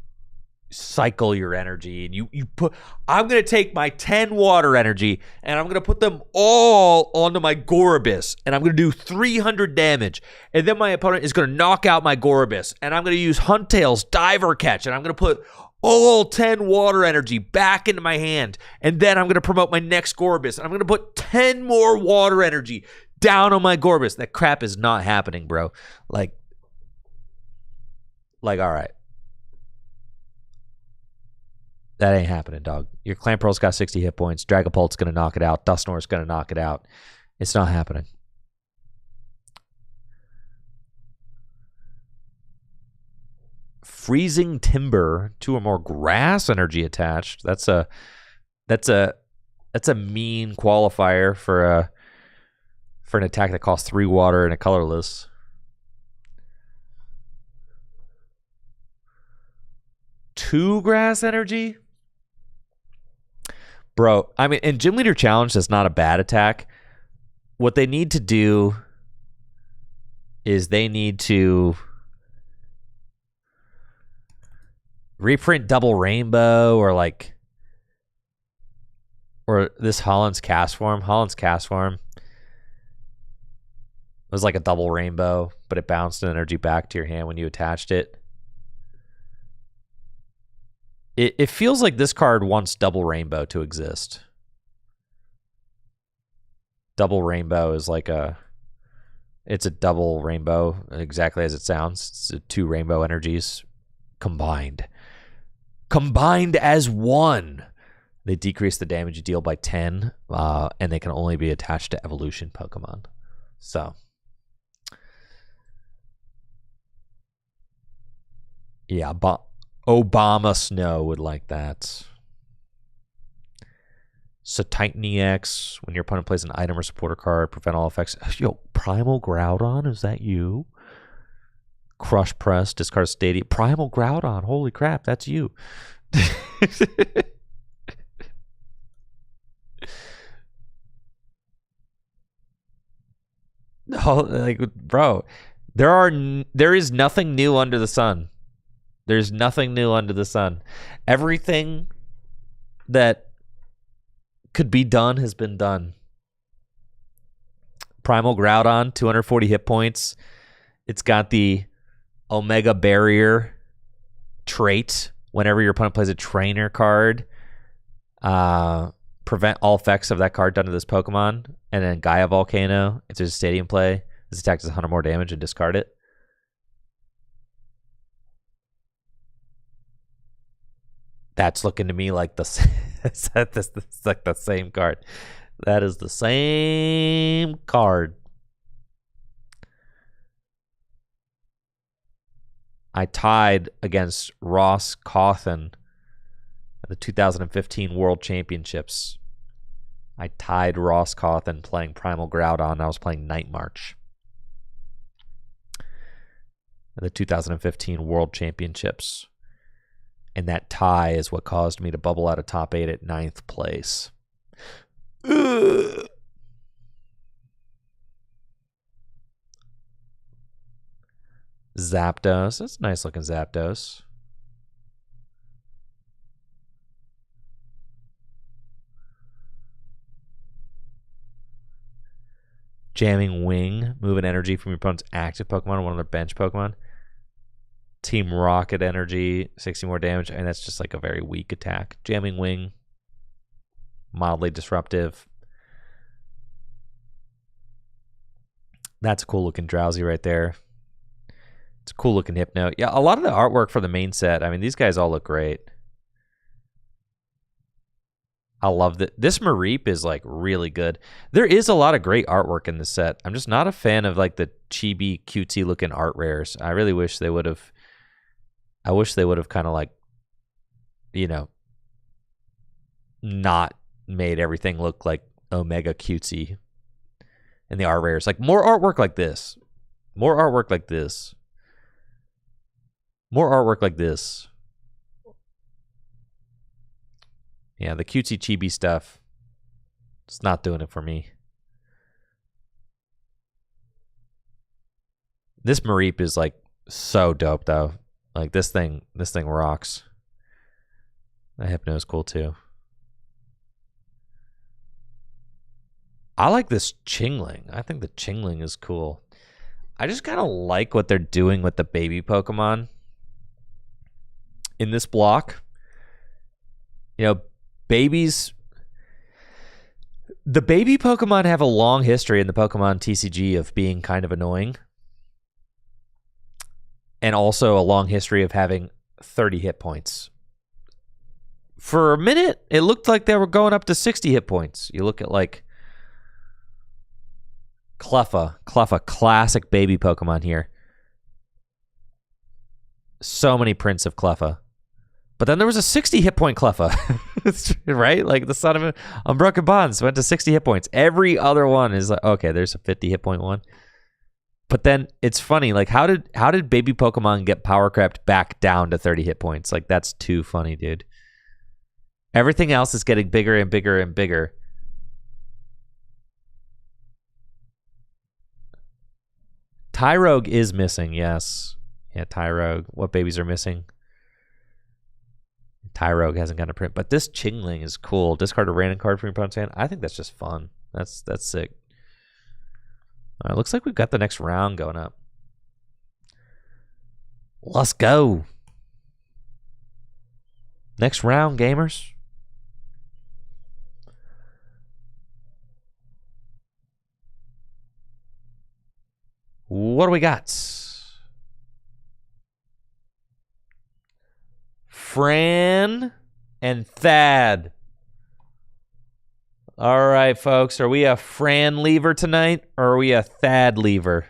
A: cycle your energy and you put, I'm going to take my 10 water energy and I'm going to put them all onto my Gorbis and I'm going to do 300 damage. And then my opponent is going to knock out my Gorbis and I'm going to use Huntail's Diver Catch and I'm going to put all 10 water energy back into my hand. And then I'm going to promote my next Gorbis and I'm going to put 10 more water energy down on my Gorbis. That crap is not happening, bro. Like, all right. That ain't happening, dog. Your Clamperl's got 60 hit points. Dragapult's going to knock it out. Dusknoir's going to knock it out. It's not happening. Freezing Timber, 2 or more grass energy attached. That's a mean qualifier for an attack that costs 3 water and a colorless. Two grass energy? Bro, I mean, in Gym Leader Challenge, that's not a bad attack. What they need to do is they need to reprint Double Rainbow or this Holland's Cast Form. Holland's Cast Form was like a Double Rainbow, but it bounced an energy back to your hand when you attached it. It feels like this card wants Double Rainbow to exist. Double Rainbow is like it's a double rainbow, exactly as it sounds. It's 2 rainbow energies combined. Combined as one. They decrease the damage you deal by 10, and they can only be attached to evolution Pokemon. So, yeah, Obama Snow would like that. So Titan EX, when your opponent plays an item or supporter card, prevent all effects. Yo, Primal Groudon, is that you? Crush Press, discard Stadium. Primal Groudon, holy crap, that's you. No, like, bro, there is nothing new under the sun. There's nothing new under the sun. Everything that could be done has been done. Primal Groudon, 240 hit points. It's got the Omega Barrier trait. Whenever your opponent plays a trainer card, prevent all effects of that card done to this Pokemon. And then Gaia Volcano, if there's a stadium play, this attack does 100 more damage and discard it. That's looking to me like that's like the same card. That is the same card. I tied against Ross Cawthon at the 2015 World Championships. I tied Ross Cawthon playing Primal Groudon. I was playing Night March at the 2015 World Championships. And that tie is what caused me to bubble out of top 8 at 9th place. Ugh. Zapdos. That's a nice looking Zapdos. Jamming Wing. Moving energy from your opponent's active Pokemon to one of their bench Pokemon. Team Rocket Energy, 60 more damage, and that's just like a very weak attack. Jamming Wing, mildly disruptive. That's a cool looking Drowsy right there. It's a cool looking Hypno. Yeah, a lot of the artwork for the main set, I mean, these guys all look great. I love that. This Mareep is like really good. There is a lot of great artwork in this set. I'm just not a fan of like the chibi cutesy looking art rares. I really wish they would have. I wish they would have kind of like, you know, not made everything look like Omega cutesy in the art rares. Like more artwork like this. More artwork like this. More artwork like this. Yeah, the cutesy chibi stuff, it's not doing it for me. This Mareep is like so dope though. Like this thing rocks. The Hypno is cool too. I like this Chingling. I think the Chingling is cool. I just kind of like what they're doing with the baby Pokemon in this block. You know, babies. The baby Pokemon have a long history in the Pokemon TCG of being kind of annoying. And also a long history of having 30 hit points. For a minute, it looked like they were going up to 60 hit points. You look at like Cleffa, classic baby Pokemon here. So many prints of Cleffa. But then there was a 60 hit point Cleffa, right? Like the son of Unbroken Bonds went to 60 hit points. Every other one is like, okay, there's a 50 hit point one. But then it's funny, like how did baby Pokemon get power crept back down to 30 hit points? Like that's too funny, dude. Everything else is getting bigger and bigger and bigger. Tyrogue is missing, yes. Yeah, Tyrogue. What babies are missing? Tyrogue hasn't gotten a print, but this Chingling is cool. Discard a random card from your opponent's hand. I think that's just fun. That's sick. All right, looks like we've got the next round going up. Let's go. Next round, gamers. What do we got? Fran and Thad. All right, folks. Are we a Fran lever tonight or are we a Thad lever?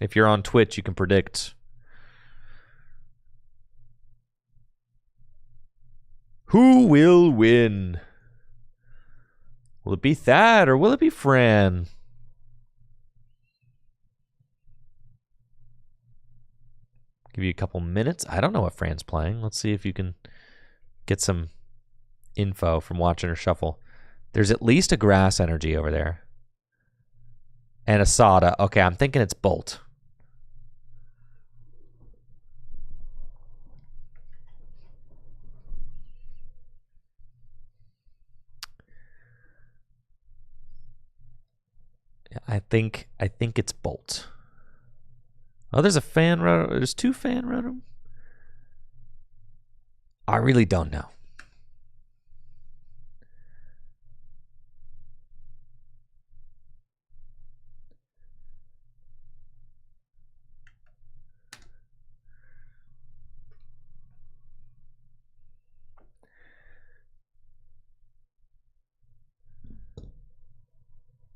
A: If you're on Twitch, you can predict. Who will win? Will it be Thad or will it be Fran? Give you a couple minutes. I don't know what Fran's playing. Let's see if you can get some info from watching her shuffle. There's at least a Grass Energy over there. And a Sada. Okay, I'm thinking it's Bolt. I think it's Bolt. Oh, there's a fan rotom. There's two fan rotom. I really don't know.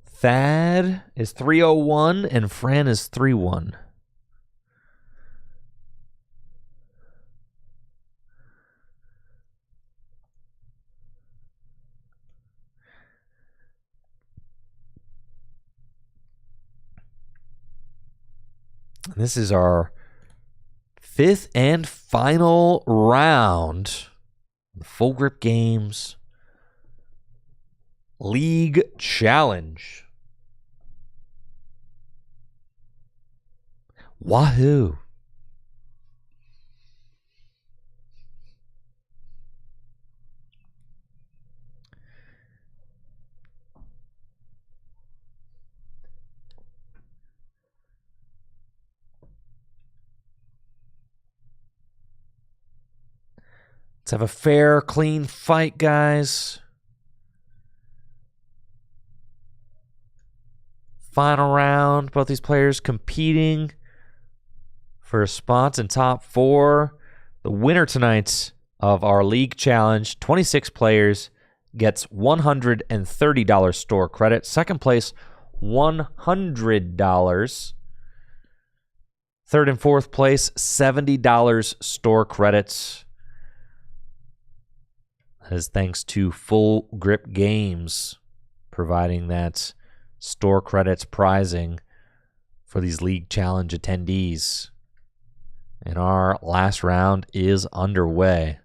A: Thad is 301 and Fran is 31. This is our fifth and final round. The Full Grip Games League Challenge. Wahoo. Let's have a fair, clean fight, guys. Final round. Both these players competing for spots in top 4. The winner tonight of our league challenge, 26 players, gets $130 store credit. Second place, $100. Third and fourth place, $70 store credits. That is thanks to Full Grip Games providing that store credits prizing for these league challenge attendees. And our last round is underway.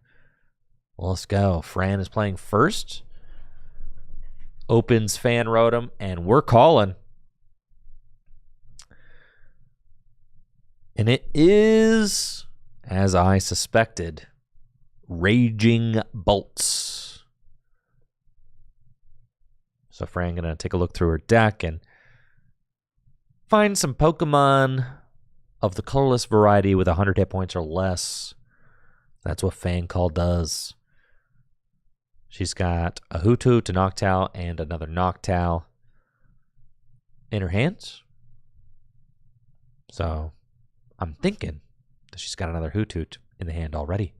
A: Let's go. Fran is playing first. Opens Fan Rotom, and we're calling. And it is, as I suspected, Raging Bolts. So Fran going to take a look through her deck and find some Pokemon of the colorless variety with 100 hit points or less. That's what Fan Call does. She's got a Hoothoot, a Noctowl, and another Noctowl in her hands. So I'm thinking that she's got another Hoothoot in the hand already.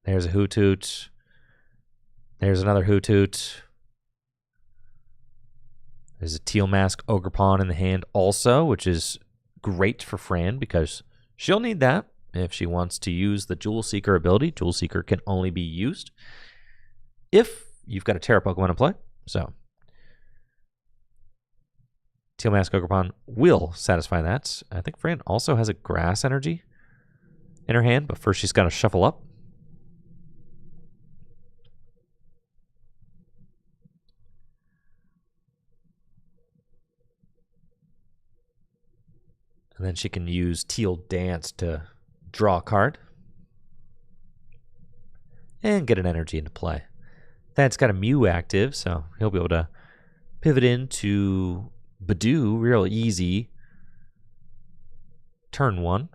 A: There's a Hoothoot. There's another Hoothoot. There's a Teal Mask Ogerpon in the hand also, which is great for Fran because she'll need that if she wants to use the Jewel Seeker ability. Jewel Seeker can only be used if you've got a Terra Pokemon in play. So Teal Mask Ogerpon will satisfy that. I think Fran also has a Grass Energy in her hand, but first she's got to shuffle up. And then she can use Teal Dance to draw a card and get an energy into play. That's got a Mew active, so he'll be able to pivot into Badoo real easy. Turn 1.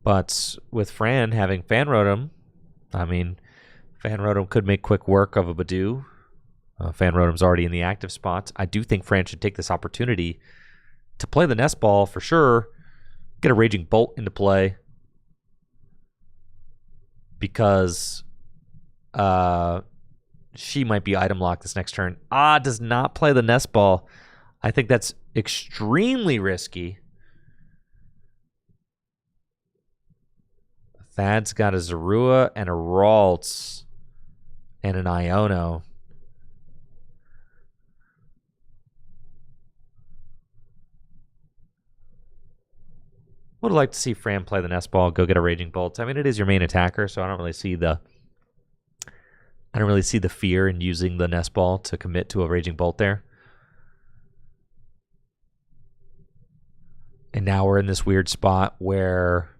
A: But with Fran having Fan Rotom, I mean, Fan Rotom could make quick work of a Badoo. Fan Rotom's already in the active spots. I do think Fran should take this opportunity to play the Nest Ball for sure. Get a Raging Bolt into play. Because she might be item locked this next turn. Does not play the Nest Ball. I think that's extremely risky. Thad's got a Zorua and a Ralts and an Iono. Would like to see Fran play the Nest Ball, go get a Raging Bolt. I mean, it is your main attacker, so I don't really see the fear in using the Nest Ball to commit to a Raging Bolt there. And now we're in this weird spot where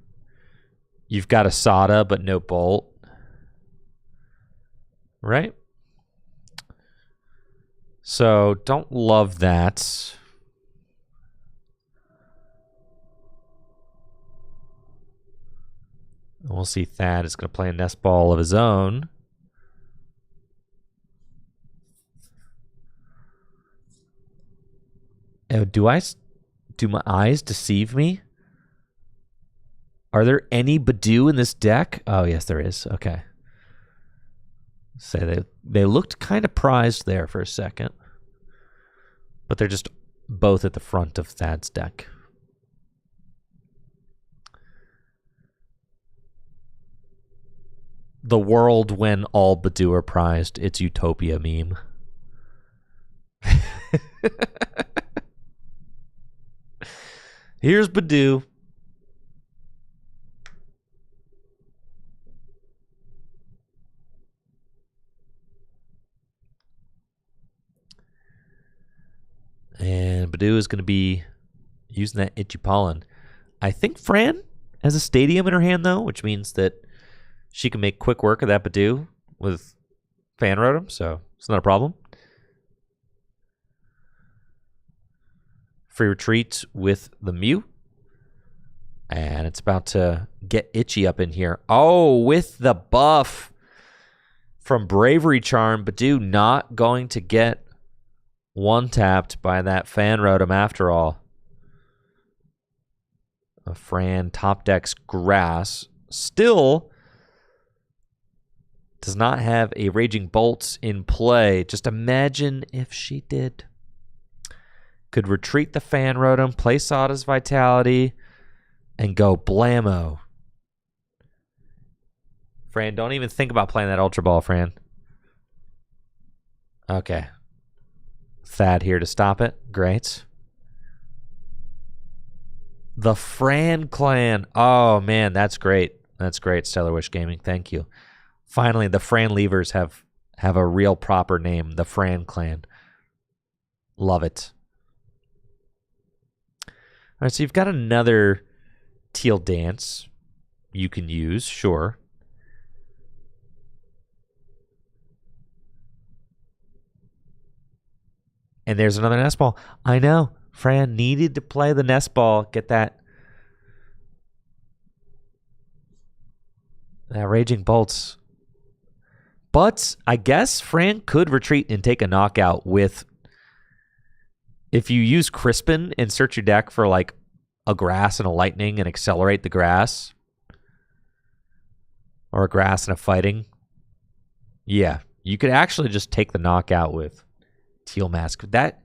A: you've got a Sada but no Bolt. Right? So don't love that. We'll see Thad is going to play a Nest Ball of his own. Oh, do my eyes deceive me? Are there any Badoo in this deck? Oh, yes, there is. Okay. So they looked kind of prized there for a second. But they're just both at the front of Thad's deck. The world when all Badoo are prized. It's Utopia meme. Here's Badoo. And Badoo is going to be using that Itchy Pollen. I think Fran has a Stadium in her hand, though, which means that she can make quick work of that Badoo with Fan Rotom, so it's not a problem. Free retreat with the Mew. And man. It's about to get itchy up in here. Oh, with the buff from Bravery Charm, Badoo not going to get one-tapped by that Fan Rotom after all. A Fran top decks Grass. Still does not have a Raging Bolts in play. Just imagine if she did. Could retreat the Fan Rotom, play Sada's Vitality, and go blammo. Fran, don't even think about playing that Ultra Ball, Fran. Okay. Thad here to stop it. Great. The Fran Clan. Oh, man, that's great. That's great, Stellar Wish Gaming. Thank you. Finally, the Fran Leavers have a real proper name. The Fran Clan. Love it. All right, so you've got another Teal Dance you can use, sure. And there's another nest ball. I know. Fran needed to play the nest ball. Get that Raging Bolts. But I guess Fran could retreat and take a knockout with... If you use Crispin and search your deck for like a Grass and a Lightning and accelerate the Grass. Or a Grass and a Fighting. Yeah, you could actually just take the knockout with Teal Mask. That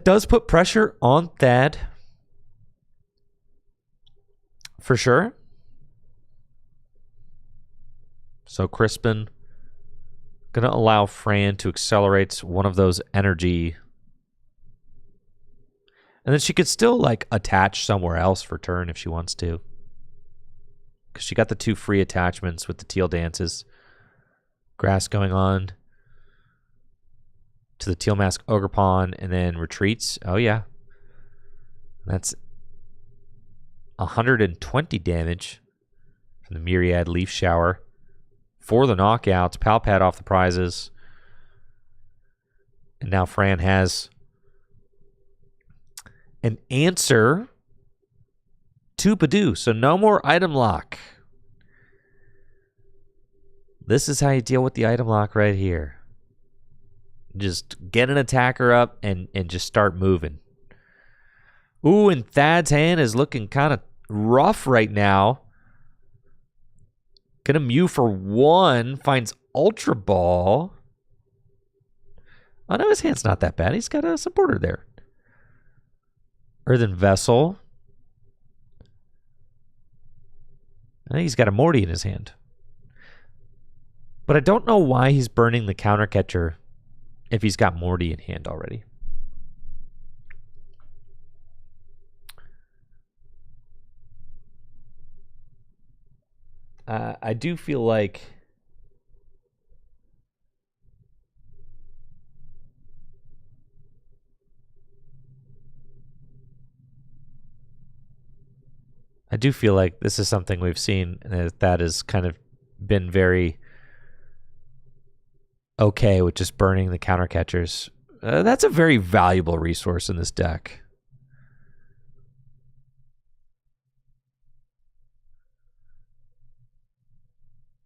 A: does put pressure on Thad. For sure. So Crispin going to allow Fran to accelerate one of those energy. And then she could still like attach somewhere else for turn if she wants to. Because she got the 2 free attachments with the Teal Dances. Grass going on to the Teal Mask Ogre Pawn and then retreats. Oh, yeah. That's 120 damage from the Myriad Leaf Shower. For the knockouts, Pal Pad off the prizes. And now Fran has an answer to Badoo. So no more item lock. This is how you deal with the item lock right here. Just get an attacker up and just start moving. Ooh, and Thad's hand is looking kind of rough right now. Gonna Mew for 1. Finds Ultra Ball. Oh, no, his hand's not that bad. He's got a supporter there. Earthen Vessel. I think he's got a Morty in his hand. But I don't know why he's burning the counter catcher if he's got Morty in hand already. I do feel like this is something we've seen that has kind of been very okay with just burning the counter catchers. That's a very valuable resource in this deck.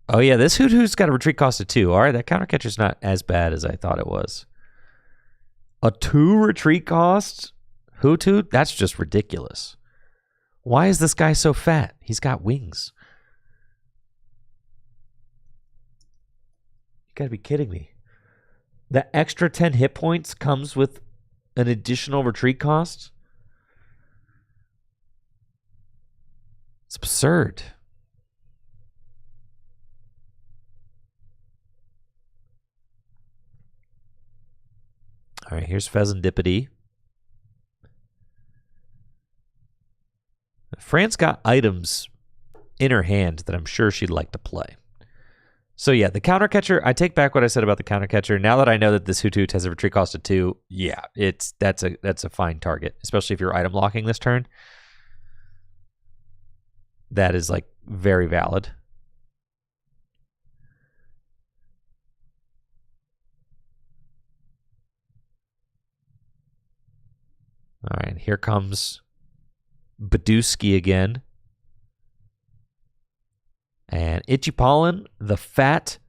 A: Oh yeah, this Hootoo's got a retreat cost of 2. All right, that counter catcher's not as bad as I thought it was. A 2 retreat cost? Hootoo? That's just ridiculous. Why is this guy so fat? He's got wings. You gotta be kidding me. The extra 10 hit points comes with an additional retreat cost? It's absurd. All right, here's Pheasantipity. Fran's got items in her hand that I'm sure she'd like to play. So yeah, the counter catcher, I take back what I said about the counter catcher. Now that I know that this Hoothoot has a retreat cost of 2, yeah, that's a fine target, especially if you're item locking this turn. That is like very valid. All right, here comes Badusky again. And Itchy Pollen, the Fat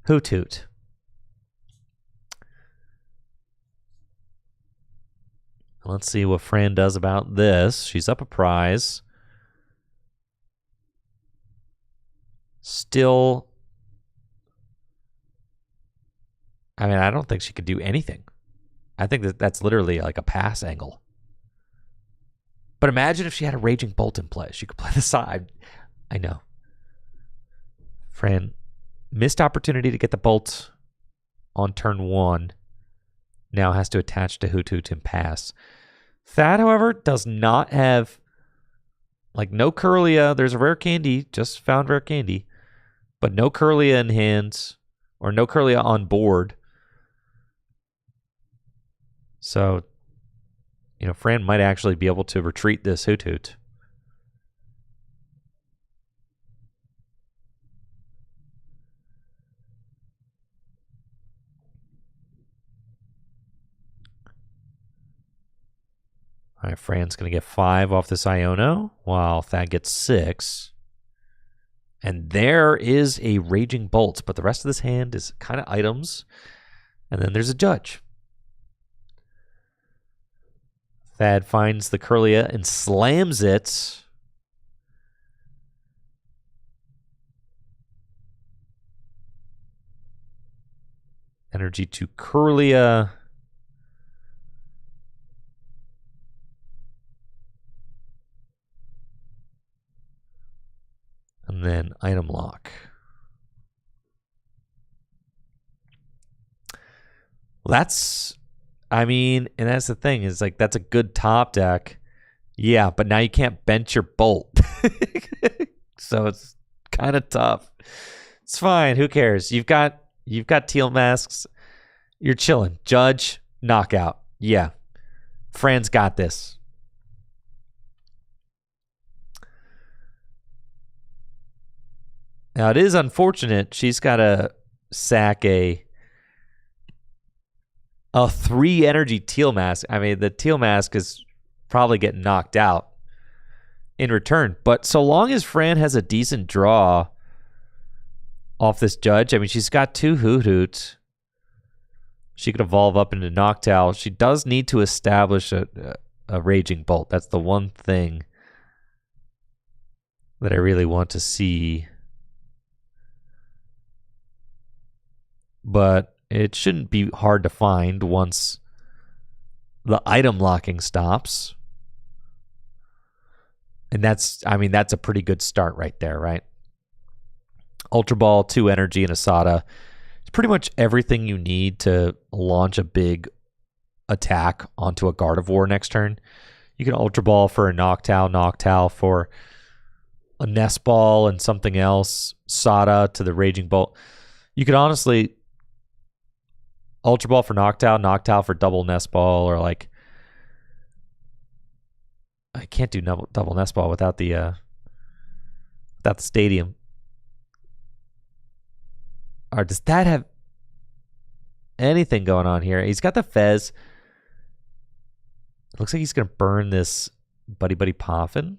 A: Hoot Hoot. Let's see what Fran does about this. She's up a prize. Still, I mean, I don't think she could do anything. I think that's literally like a pass angle. But imagine if she had a Raging Bolt in play. She could play the side. I know. Fran, missed opportunity to get the Bolt on turn 1. Now has to attach to Hoot Hoot and pass. Thad, however, does not have, like, no Curlia. There's a rare candy, just found rare candy, but no Curlia in hands, or no Curlia on board. So, you know, Fran might actually be able to retreat this Hoot Hoot. All right, Fran's going to get 5 off this Iono, while Thad gets 6. And there is a Raging Bolt, but the rest of this hand is kind of items. And then there's a Judge. Thad finds the Curlia and slams it. Energy to Curlia. And then item lock. Well, that's, I mean, and that's the thing, is like, that's a good top deck. Yeah, but now you can't bench your Bolt. So it's kind of tough. It's fine. Who cares? You've got Teal Masks. You're chilling. Judge, knockout. Yeah. Fran's got this. Now, it is unfortunate she's got to sack a 3 energy Teal Mask. I mean, the Teal Mask is probably getting knocked out in return. But so long as Fran has a decent draw off this Judge, I mean, she's got 2 Hoot Hoots. She could evolve up into Noctowl. She does need to establish a Raging Bolt. That's the one thing that I really want to see. But it shouldn't be hard to find once the item locking stops. And that's, I mean, that's a pretty good start right there, right? Ultra Ball, 2 energy, and Asada. It's pretty much everything you need to launch a big attack onto a Gardevoir next turn. You can Ultra Ball for a Noctowl for a Nest Ball and something else, Sada to the Raging Bolt. You could honestly Ultra Ball for Noctowl for double Nest Ball, or like, I can't do double Nest Ball without the stadium. Or does that have anything going on here? He's got the Fez. It looks like he's going to burn this Buddy Buddy Poffin.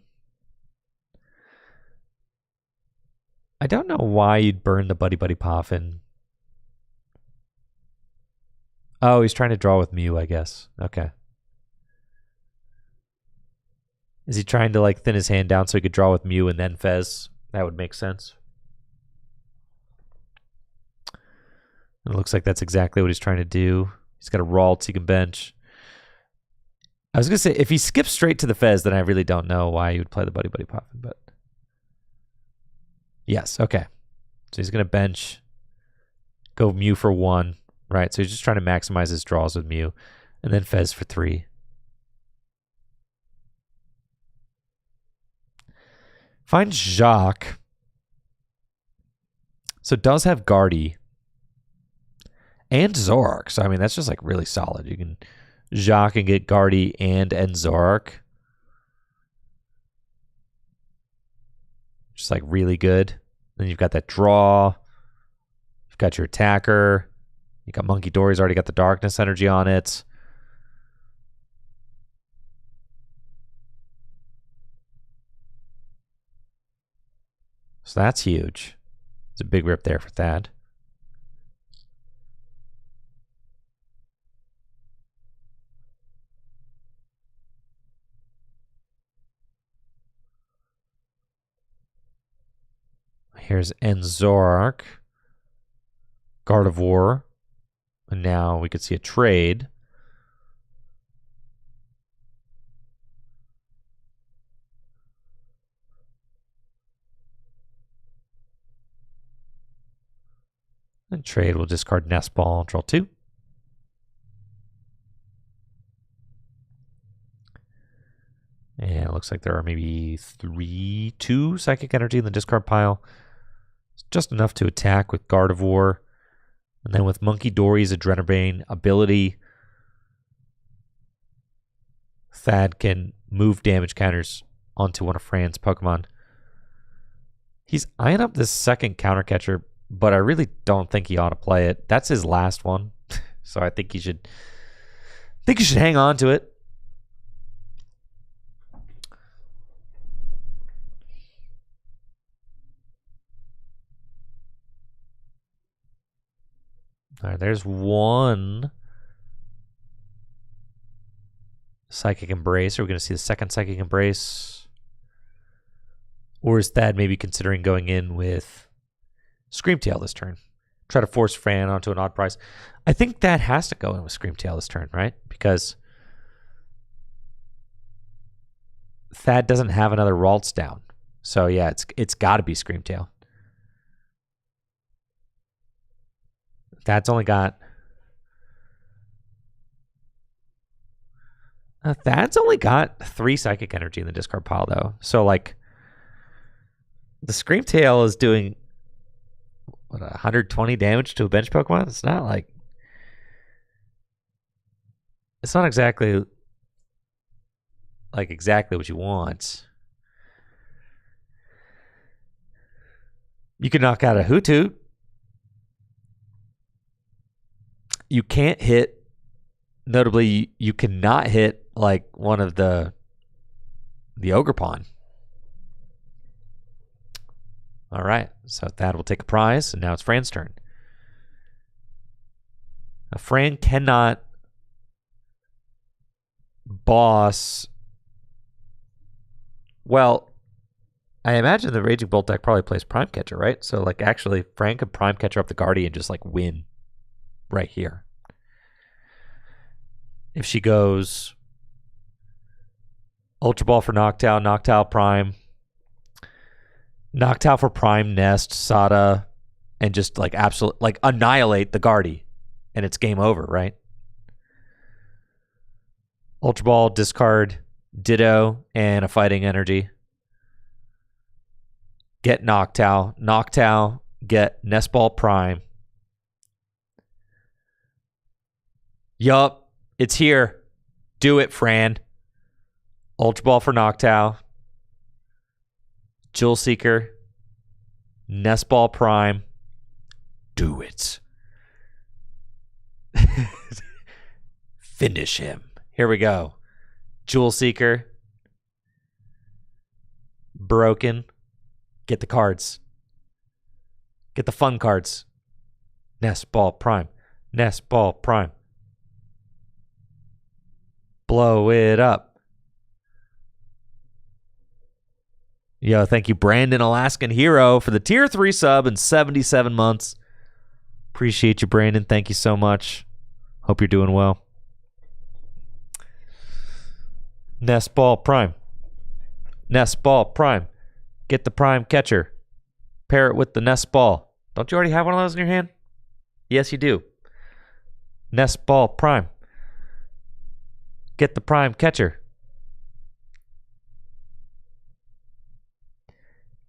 A: I don't know why you'd burn the Buddy Buddy Poffin. Oh, he's trying to draw with Mew, I guess. Okay. Is he trying to like thin his hand down so he could draw with Mew and then Fez? That would make sense. It looks like that's exactly what he's trying to do. He's got a Ralt he can bench. I was going to say, if he skips straight to the Fez, then I really don't know why he would play the Buddy Buddy Poffin, but yes, okay. So he's going to bench, go Mew for 1. Right, so he's just trying to maximize his draws with Mew. And then Fez for 3. Finds Jacques. So does have Guardy. And Zoroark. So, I mean, that's just like really solid. You can Jacques and get Guardy and Zoroark. Just like really good. Then you've got that draw. You've got your attacker. You got Monkey Dory's already got the darkness energy on it. So that's huge. It's a big rip there for Thad. Here's Enzorark, Gardevoir, and now we could see a trade. And trade will discard Nest Ball, draw 2. And it looks like there are maybe 2 Psychic Energy in the discard pile. It's just enough to attack with Gardevoir. And then with Monkey Dory's Adrenabane ability, Thad can move damage counters onto one of Fran's Pokemon. He's eyeing up this second counter catcher, but I really don't think he ought to play it. That's his last one. So I think he should hang on to it. All right, there's one Psychic Embrace. Are we going to see the second Psychic Embrace? Or is Thad maybe considering going in with Screamtail this turn? Try to force Fran onto an odd price. I think Thad has to go in with Screamtail this turn, right? Because Thad doesn't have another Ralts down. So yeah, it's got to be Screamtail. Thad's only got... Thad's only got 3 Psychic Energy in the discard pile, though. So, like, the Screamtail is doing, 120 damage to a bench Pokemon? It's not like... It's not exactly what you want. You can knock out a Hoothoot. You can't hit, notably, you cannot hit like one of the Ogerpon. All right, so Thad will take a prize, and now it's Fran's turn. Now, Fran cannot boss. Well, I imagine the Raging Bolt deck probably plays Prime Catcher, right? So, like, actually, Fran could Prime Catcher up the Guardian and just, like, win right here. If she goes Ultra Ball for Noctowl, Noctowl Prime, Noctowl for Prime Nest, Sada, and just like annihilate the Guardy, and it's game over, right? Ultra Ball, discard Ditto and a Fighting Energy. Get Noctowl. Noctowl, get Nest Ball Prime. Yup. It's here. Do it, Fran. Ultra Ball for Noctowl. Jewel Seeker. Nest Ball Prime. Do it. Finish him. Here we go. Jewel Seeker. Broken. Get the cards. Get the fun cards. Nest Ball Prime. Nest Ball Prime. Blow it up. Yo, thank you, Brandon Alaskan Hero, for the tier 3 sub in 77 months. Appreciate you, Brandon. Thank you so much. Hope you're doing well. Nest Ball Prime. Nest Ball Prime. Get the Prime Catcher. Pair it with the Nest Ball. Don't you already have one of those in your hand? Yes, you do. Nest Ball Prime. Get the Prime Catcher.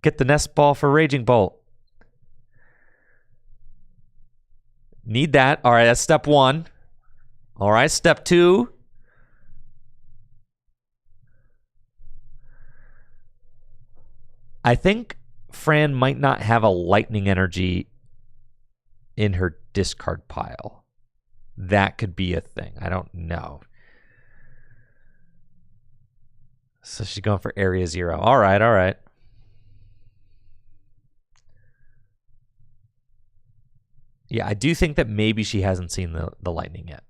A: Get the Nest Ball for Raging Bolt. Need that. All right, that's step 1. All right, step 2. I think Fran might not have a Lightning Energy in her discard pile. That could be a thing. I don't know. So she's going for Area 0. All right, all right. Yeah, I do think that maybe she hasn't seen the lightning yet.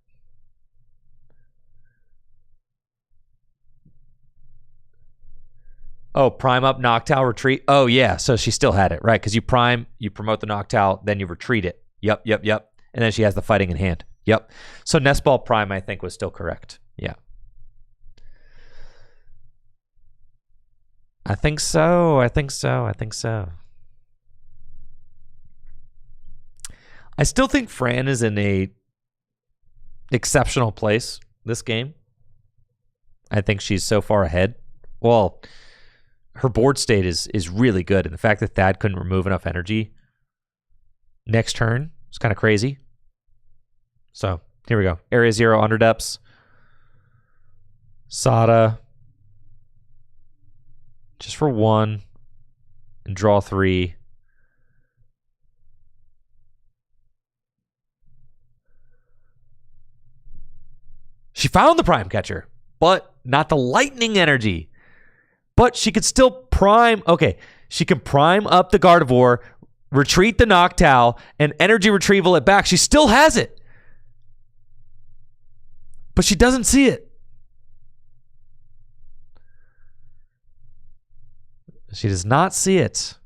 A: Oh, prime up Noctowl, retreat. Oh, yeah. So she still had it, right? Because you prime, you promote the Noctowl, then you retreat it. Yep. And then she has the fighting in hand. Yep. So Nestball prime, I think, was still correct. Yeah. I think so. I still think Fran is in a exceptional place this game. I think she's so far ahead. Well, her board state is really good, and the fact that Thad couldn't remove enough energy next turn is kind of crazy. So here we go. Area 0 Underdepths. Sada. Just for 1. And draw 3. She found the Prime Catcher, but not the lightning energy. But she could still prime. Okay, she can prime up the Gardevoir, retreat the Noctowl, and energy retrieval it back. She still has it. But she doesn't see it. She does not see it.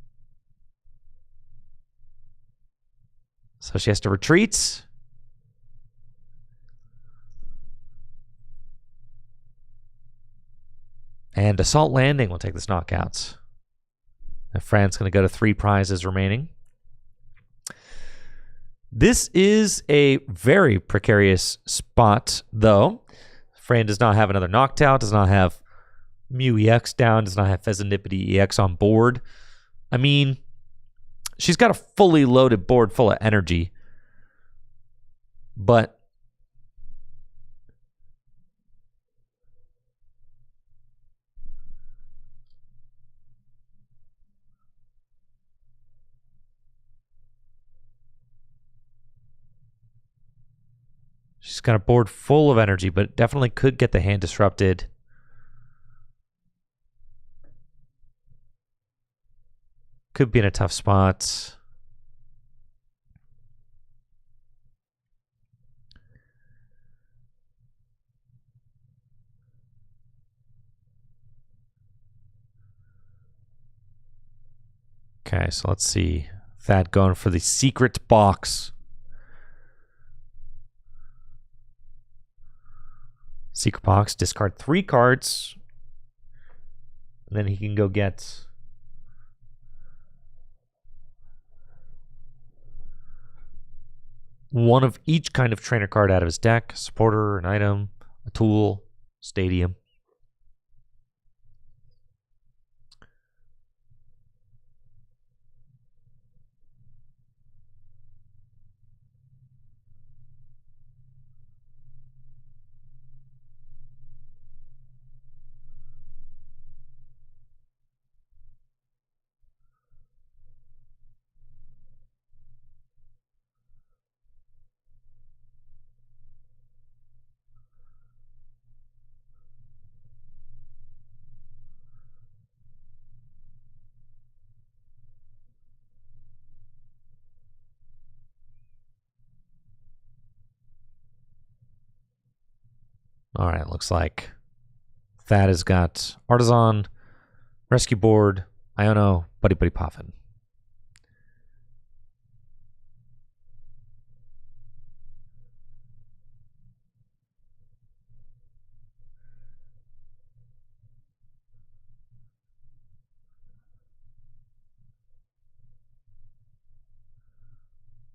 A: So she has to retreat. And Assault Landing will take this knockouts. And Fran's going to go to 3 prizes remaining. This is a very precarious spot, though. Fran does not have another Noctowl, does not have Mew EX down, does not have Pheasantipede EX on board. I mean, she's got a fully loaded board full of energy. But she's got a board full of energy, but definitely could get the hand disrupted. Could be in a tough spot. Okay, so let's see. Thad going for the secret box. Secret box, discard 3 cards. And then he can go get one of each kind of trainer card out of his deck. Supporter, an item, a tool, stadium. All right, looks like Thad has got Artisan, Rescue Board, Iono, Buddy Buddy Poffin.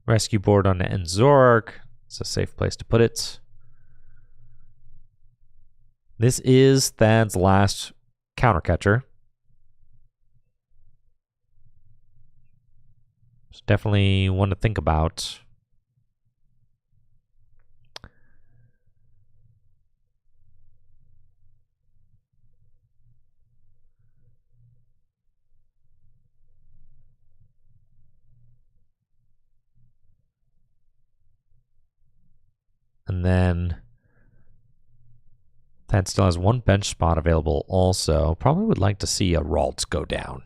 A: Rescue Board on the Enzorark. It's a safe place to put it. This is Thad's last counter catcher. It's definitely one to think about. And then Thad still has 1 bench spot available also. Probably would like to see a Ralts go down,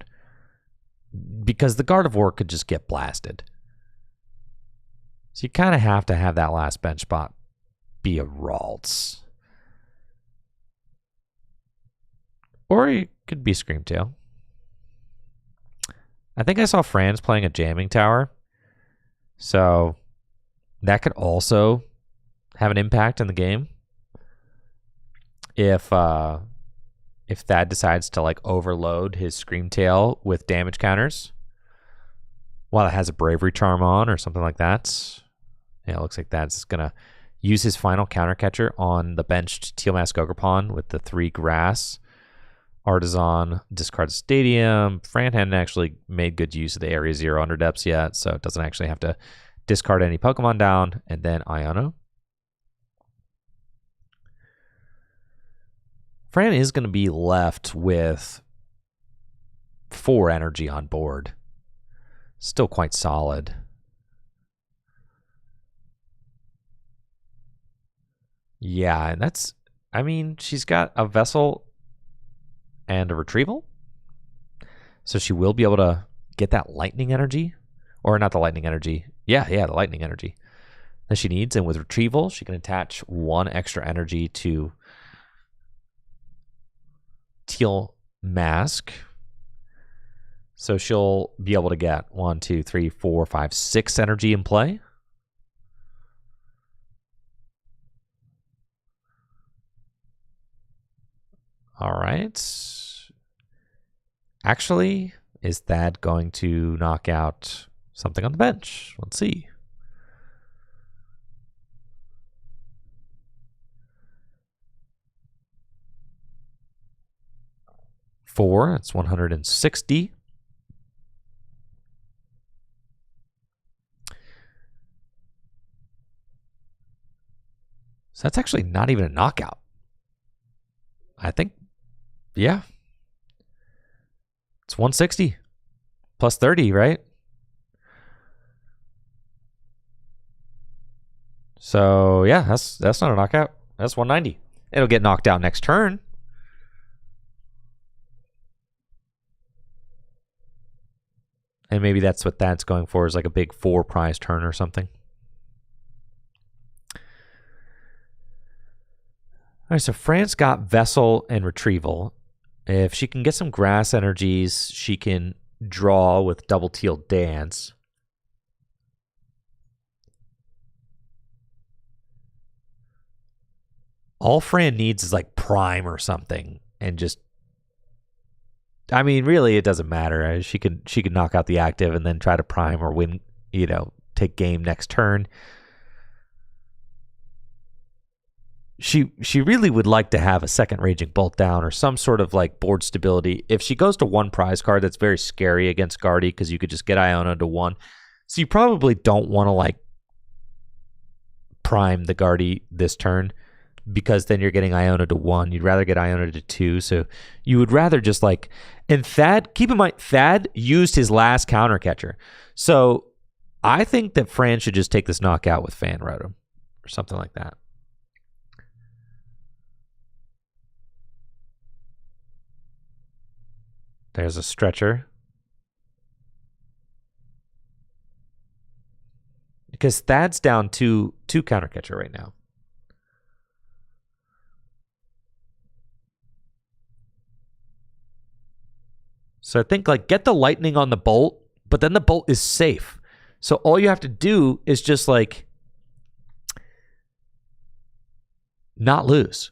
A: because the Gardevoir could just get blasted. So you kind of have to have that last bench spot be a Ralts. Or you could be Screamtail. I think I saw Franz playing a jamming tower. So that could also have an impact in the game. If Thad decides to like overload his Screamtail with damage counters while it has a Bravery Charm on or something like that. Yeah, it looks like Thad's gonna use his final counter catcher on the benched Teal Mask Ogre Pawn with the 3 grass. Artisan, discard Stadium. Fran hadn't actually made good use of the Area 0 Underdepths yet, so it doesn't actually have to discard any Pokemon down. And then Iono. Fran is going to be left with 4 energy on board. Still quite solid. Yeah, and that's, I mean, she's got a Vessel and a Retrieval. So she will be able to get that lightning energy. Or not the lightning energy. Yeah, the lightning energy that she needs. And with Retrieval, she can attach 1 extra energy to Teal Mask. So she'll be able to get 1, 2, 3, 4, 5, 6 energy in play. All right. Actually, is Thad going to knock out something on the bench? Let's see. Four, that's 160. So that's actually not even a knockout. I think, yeah. It's 160 plus 30, right? So yeah, that's not a knockout. That's 190. It'll get knocked out next turn. And maybe that's what that's going for, is like a big 4 prize turn or something. All right, so France got Vessel and Retrieval. If she can get some grass energies, she can draw with Double Teal Dance. All Fran needs is like Prime or something, and just, I mean, really, it doesn't matter. She can knock out the active and then try to Prime or win, take game next turn. She really would like to have a second Raging Bolt down or some sort of like board stability. If she goes to 1 prize card, that's very scary against Guardy because you could just get Iona to 1. So you probably don't want to like prime the Guardy this turn because then you're getting Iona to 1. You'd rather get Iona to 2. So you would rather just like, and Thad, keep in mind, Thad used his last counter catcher. So I think that Fran should just take this knockout with Fan Rotom or something like that. There's a stretcher. Because Thad's down two counter catcher right now. So I think like get the lightning on the bolt, but then the bolt is safe. So all you have to do is just like not lose.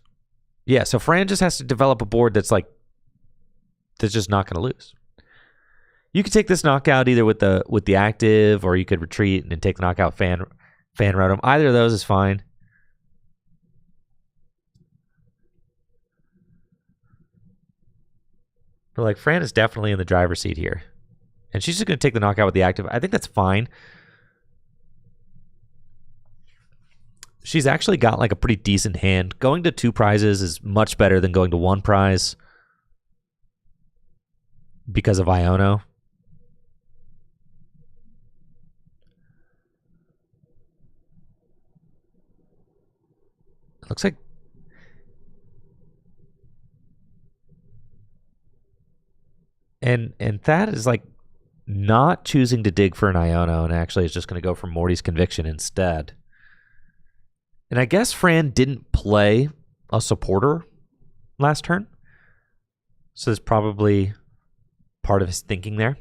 A: Yeah, so Fran just has to develop a board that's just not going to lose. You could take this knockout either with the active, or you could retreat and then take the knockout fan Rotom. Either of those is fine. But like Fran is definitely in the driver's seat here. And she's just going to take the knockout with the active. I think that's fine. She's actually got like a pretty decent hand. Going to 2 prizes is much better than going to 1 prize because of Iono. Looks like and Thad is like not choosing to dig for an Iono and actually is just going to go for Morty's Conviction instead. And I guess Fran didn't play a supporter last turn. So there's probably part of his thinking there.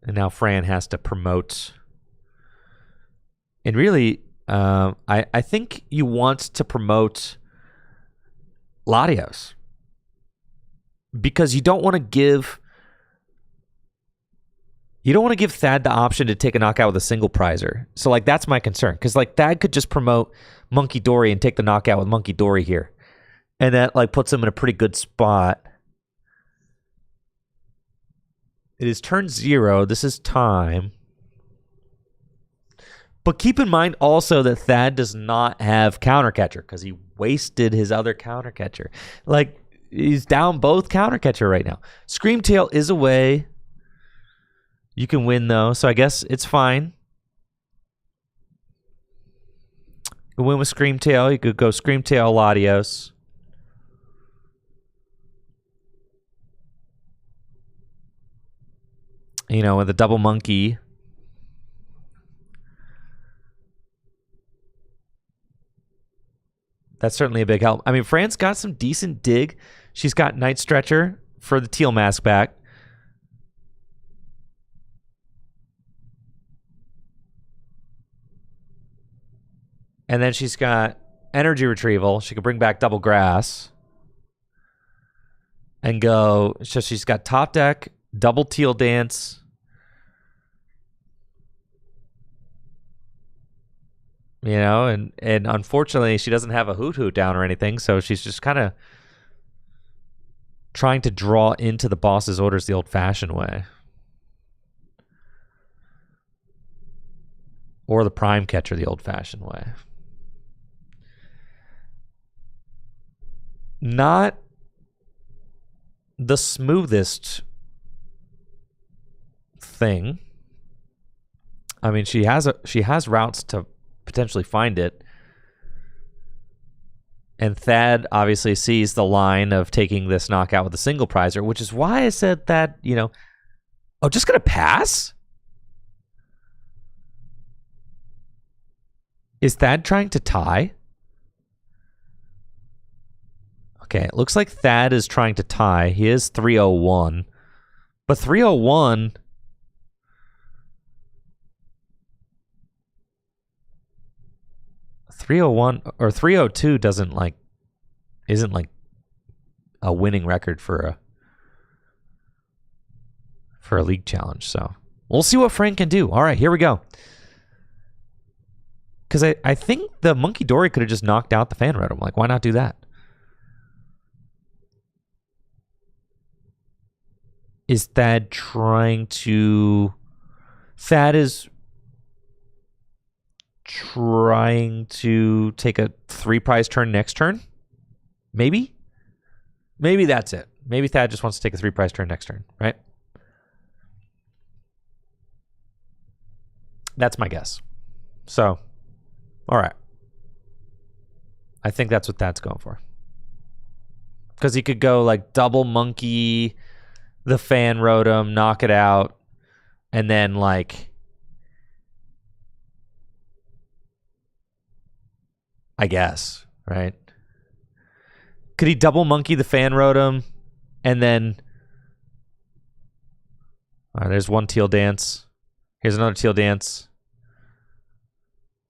A: And now Fran has to promote. And really, I think you want to promote Latios. Because you don't want to give Thad the option to take a knockout with a single prizer. So like that's my concern. Because like Thad could just promote Monkey Dory and take the knockout with Monkey Dory here. And that like puts him in a pretty good spot. It is turn 0. This is time. But keep in mind also that Thad does not have counter catcher because he wasted his other counter catcher. Like, he's down both counter catcher right now. Screamtail is away. You can win, though, so I guess it's fine. You can win with Screamtail. You could go Screamtail, Latios. You know, with a double monkey. That's certainly a big help. I mean, Fran's got some decent dig. She's got Night Stretcher for the Teal Mask back. And then she's got Energy Retrieval. She can bring back Double Grass. And go. So she's got Top Deck, Double Teal Dance. You know, and unfortunately, she doesn't have a Hoot Hoot down or anything, so she's just kind of trying to draw into the boss's orders the old-fashioned way. Or the Prime Catcher the old-fashioned way. Not the smoothest thing. I mean, she has routes to potentially find it. And Thad obviously sees the line of taking this knockout with a single prizer, which is why I said that, you know, oh, just going to pass? Is Thad trying to tie? Okay, it looks like Thad is trying to tie. He is 301. But 301... 301 or 302 isn't like a winning record for a league challenge. So we'll see what Frank can do. All right, here we go. Because I think the Monkey Dory could have just knocked out the Fan Rotom. Like, why not do that? Is Thad trying to... Thad is trying to take a 3-prize turn next turn? Maybe? Maybe that's it. Maybe Thad just wants to take a 3-prize turn next turn, right? That's my guess. So, all right. I think that's what Thad's going for. Because he could go like double monkey the Fan Rotom, knock it out, and then like... I guess, right? Could he double monkey the Fan Rotom and then... All right, there's one Teal Dance. Here's another Teal Dance.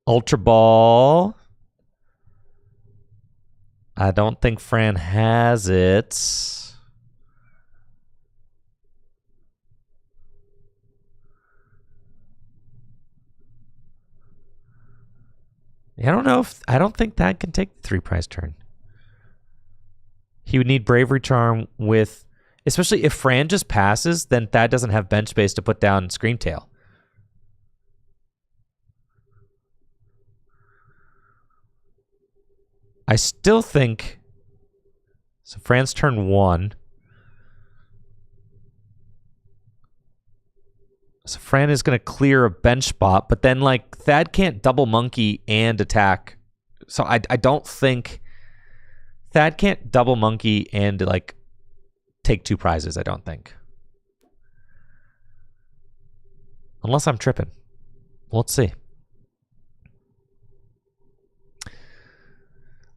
A: Ultra Ball. I don't think Fran has it. I don't think Thad can take the 3-prize turn. He would need Bravery Charm with, especially if Fran just passes, then Thad doesn't have bench space to put down Screamtail. I still think, so Fran's turn 1. So Fran is going to clear a bench spot, but then like Thad can't double monkey and attack. So I don't think Thad can't double monkey and like take 2 prizes, I don't think. Unless I'm tripping. Let's see.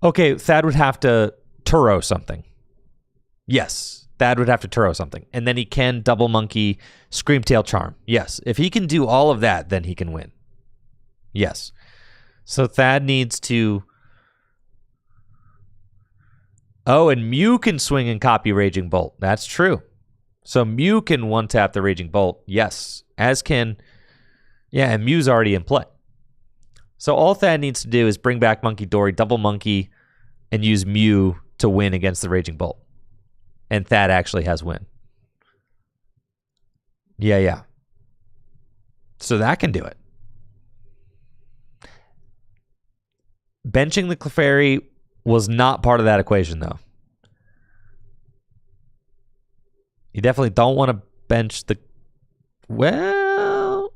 A: Okay, Thad would have to Turo something. Yes, Thad would have to Turo something. And then he can double monkey Screamtail Charm. Yes, if he can do all of that, then he can win. Yes. So Thad needs to... Oh, and Mew can swing and copy Raging Bolt. That's true. So Mew can one-tap the Raging Bolt. Yes. As can... Yeah, and Mew's already in play. So all Thad needs to do is bring back Monkey Dory, double monkey, and use Mew to win against the Raging Bolt. And Thad actually has win. Yeah. So that can do it. Benching the Clefairy was not part of that equation, though. You definitely don't want to bench the... Well...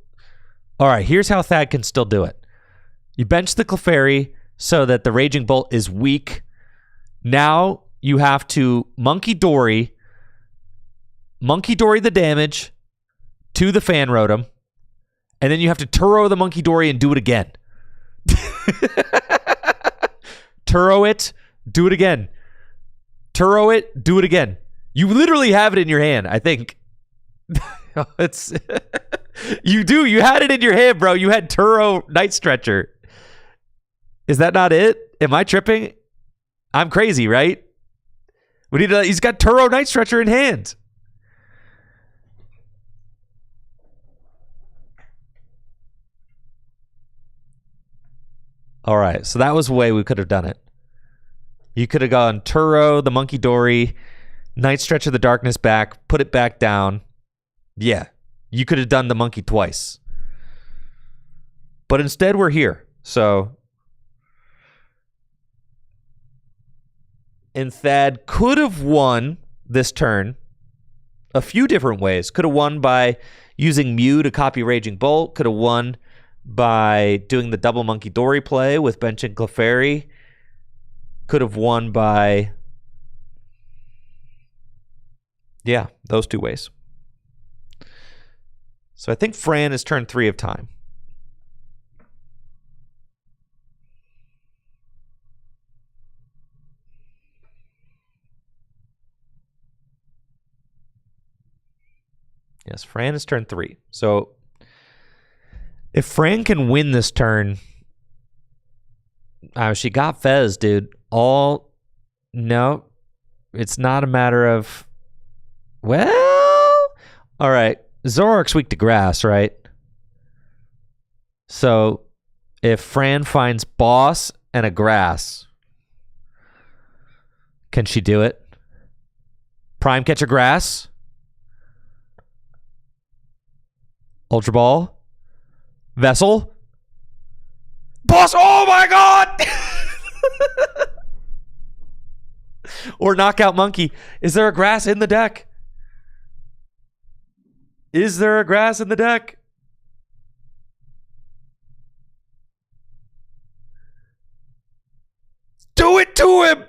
A: All right, here's how Thad can still do it. You bench the Clefairy so that the Raging Bolt is weak. Now you have to Monkey Dory the damage to the Fan Rotom, and then you have to Turo the Monkey Dory and do it again. Turo it, do it again. Turo it, do it again. You literally have it in your hand, I think. It's you do. You had it in your hand, bro. You had Turo Night Stretcher. Is that not it? Am I tripping? I'm crazy, right? We need to, he's got Turo Night Stretcher in hand. All right, so that was the way we could have done it. You could have gone Turo, the Monkey Dory, Night Stretcher the Darkness back, put it back down. Yeah, you could have done the monkey twice. But instead, we're here. So, and Thad could have won this turn a few different ways. Could have won by using Mew to copy Raging Bolt. Could have won by doing the double Monkey Dory play with benching Clefairy. Could have won by... Yeah, those 2 ways. So I think Fran is turn 3 of time. Yes, Fran is turn 3. So if Fran can win this turn, she got Fez, dude. No, it's not a matter of, well, all right. Zoroark's weak to grass, right? So if Fran finds Boss and a grass, can she do it? Prime catch a grass? Ultra Ball? Vessel? Boss! Oh my god! Or Knockout Monkey. Is there a grass in the deck? Is there a grass in the deck? Do it to him!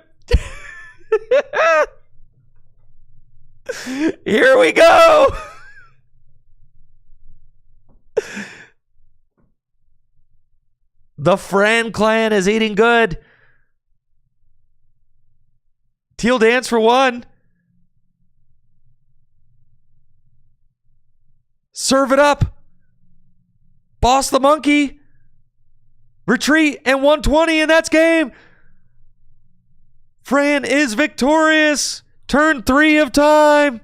A: Here we go! The Fran clan is eating good. Teal Dance for 1. Serve it up. Boss the monkey. Retreat and 120, and that's game. Fran is victorious. Turn 3 of time.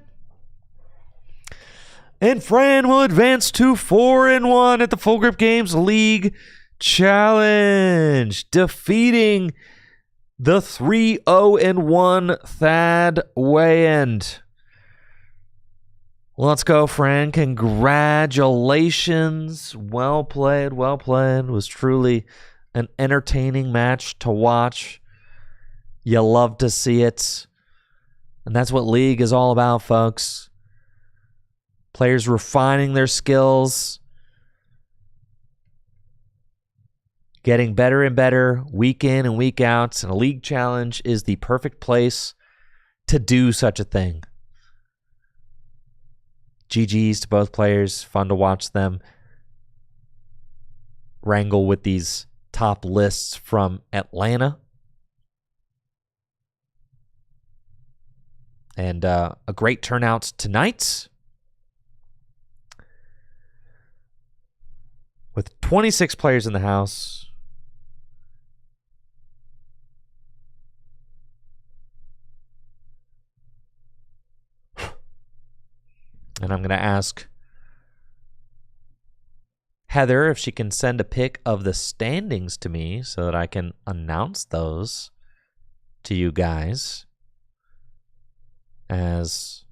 A: And Fran will advance to 4-1 at the Full Grip Games League Challenge, defeating the 3-0-1 Thad Wayand. Let's go, Fran. Congratulations. Well played, well played. It was truly an entertaining match to watch. You love to see it. And that's what League is all about, folks. Players refining their skills, getting better and better week in and week out. And a League Challenge is the perfect place to do such a thing. GG's to both players. Fun to watch them wrangle with these top lists from Atlanta. And a great turnout tonight, with 26 players in the house. And I'm going to ask Heather if she can send a pic of the standings to me so that I can announce those to you guys as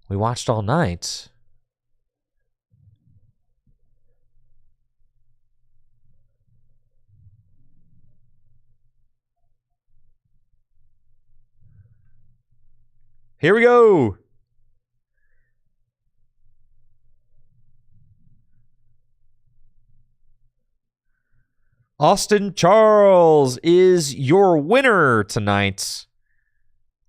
A: we watched all night. Here we go. Austin Charles is your winner tonight.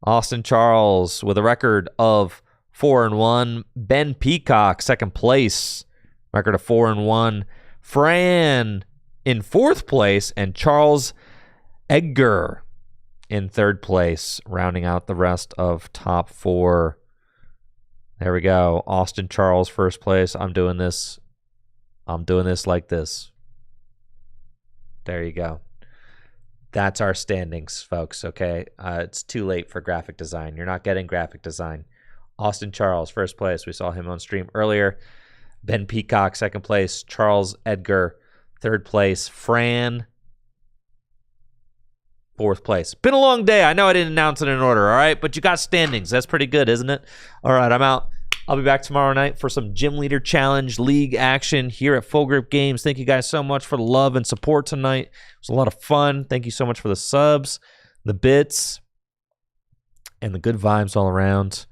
A: Austin Charles with a record of 4-1. Ben Peacock, second place, record of 4-1. Fran in fourth place, and Charles Edgar in third place, rounding out the rest of top four. There we go. Austin Charles, first place. I'm doing this like this. There you go. That's our standings, folks, okay? It's too late for graphic design. You're not getting graphic design. Austin Charles, first place. We saw him on stream earlier. Ben Peacock, second place. Charles Edgar, third place. Fran, fourth place. Been a long day. I know I didn't announce it in order, all right? But you got standings. That's pretty good, isn't it? All right, I'm out. I'll be back tomorrow night for some Gym Leader Challenge League action here at Full Grip Games. Thank you guys so much for the love and support tonight. It was a lot of fun. Thank you so much for the subs, the bits, and the good vibes all around.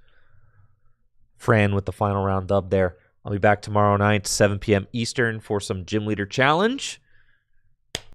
A: Fran with the final round dub there. I'll be back tomorrow night, 7 p.m. Eastern, for some Gym Leader Challenge.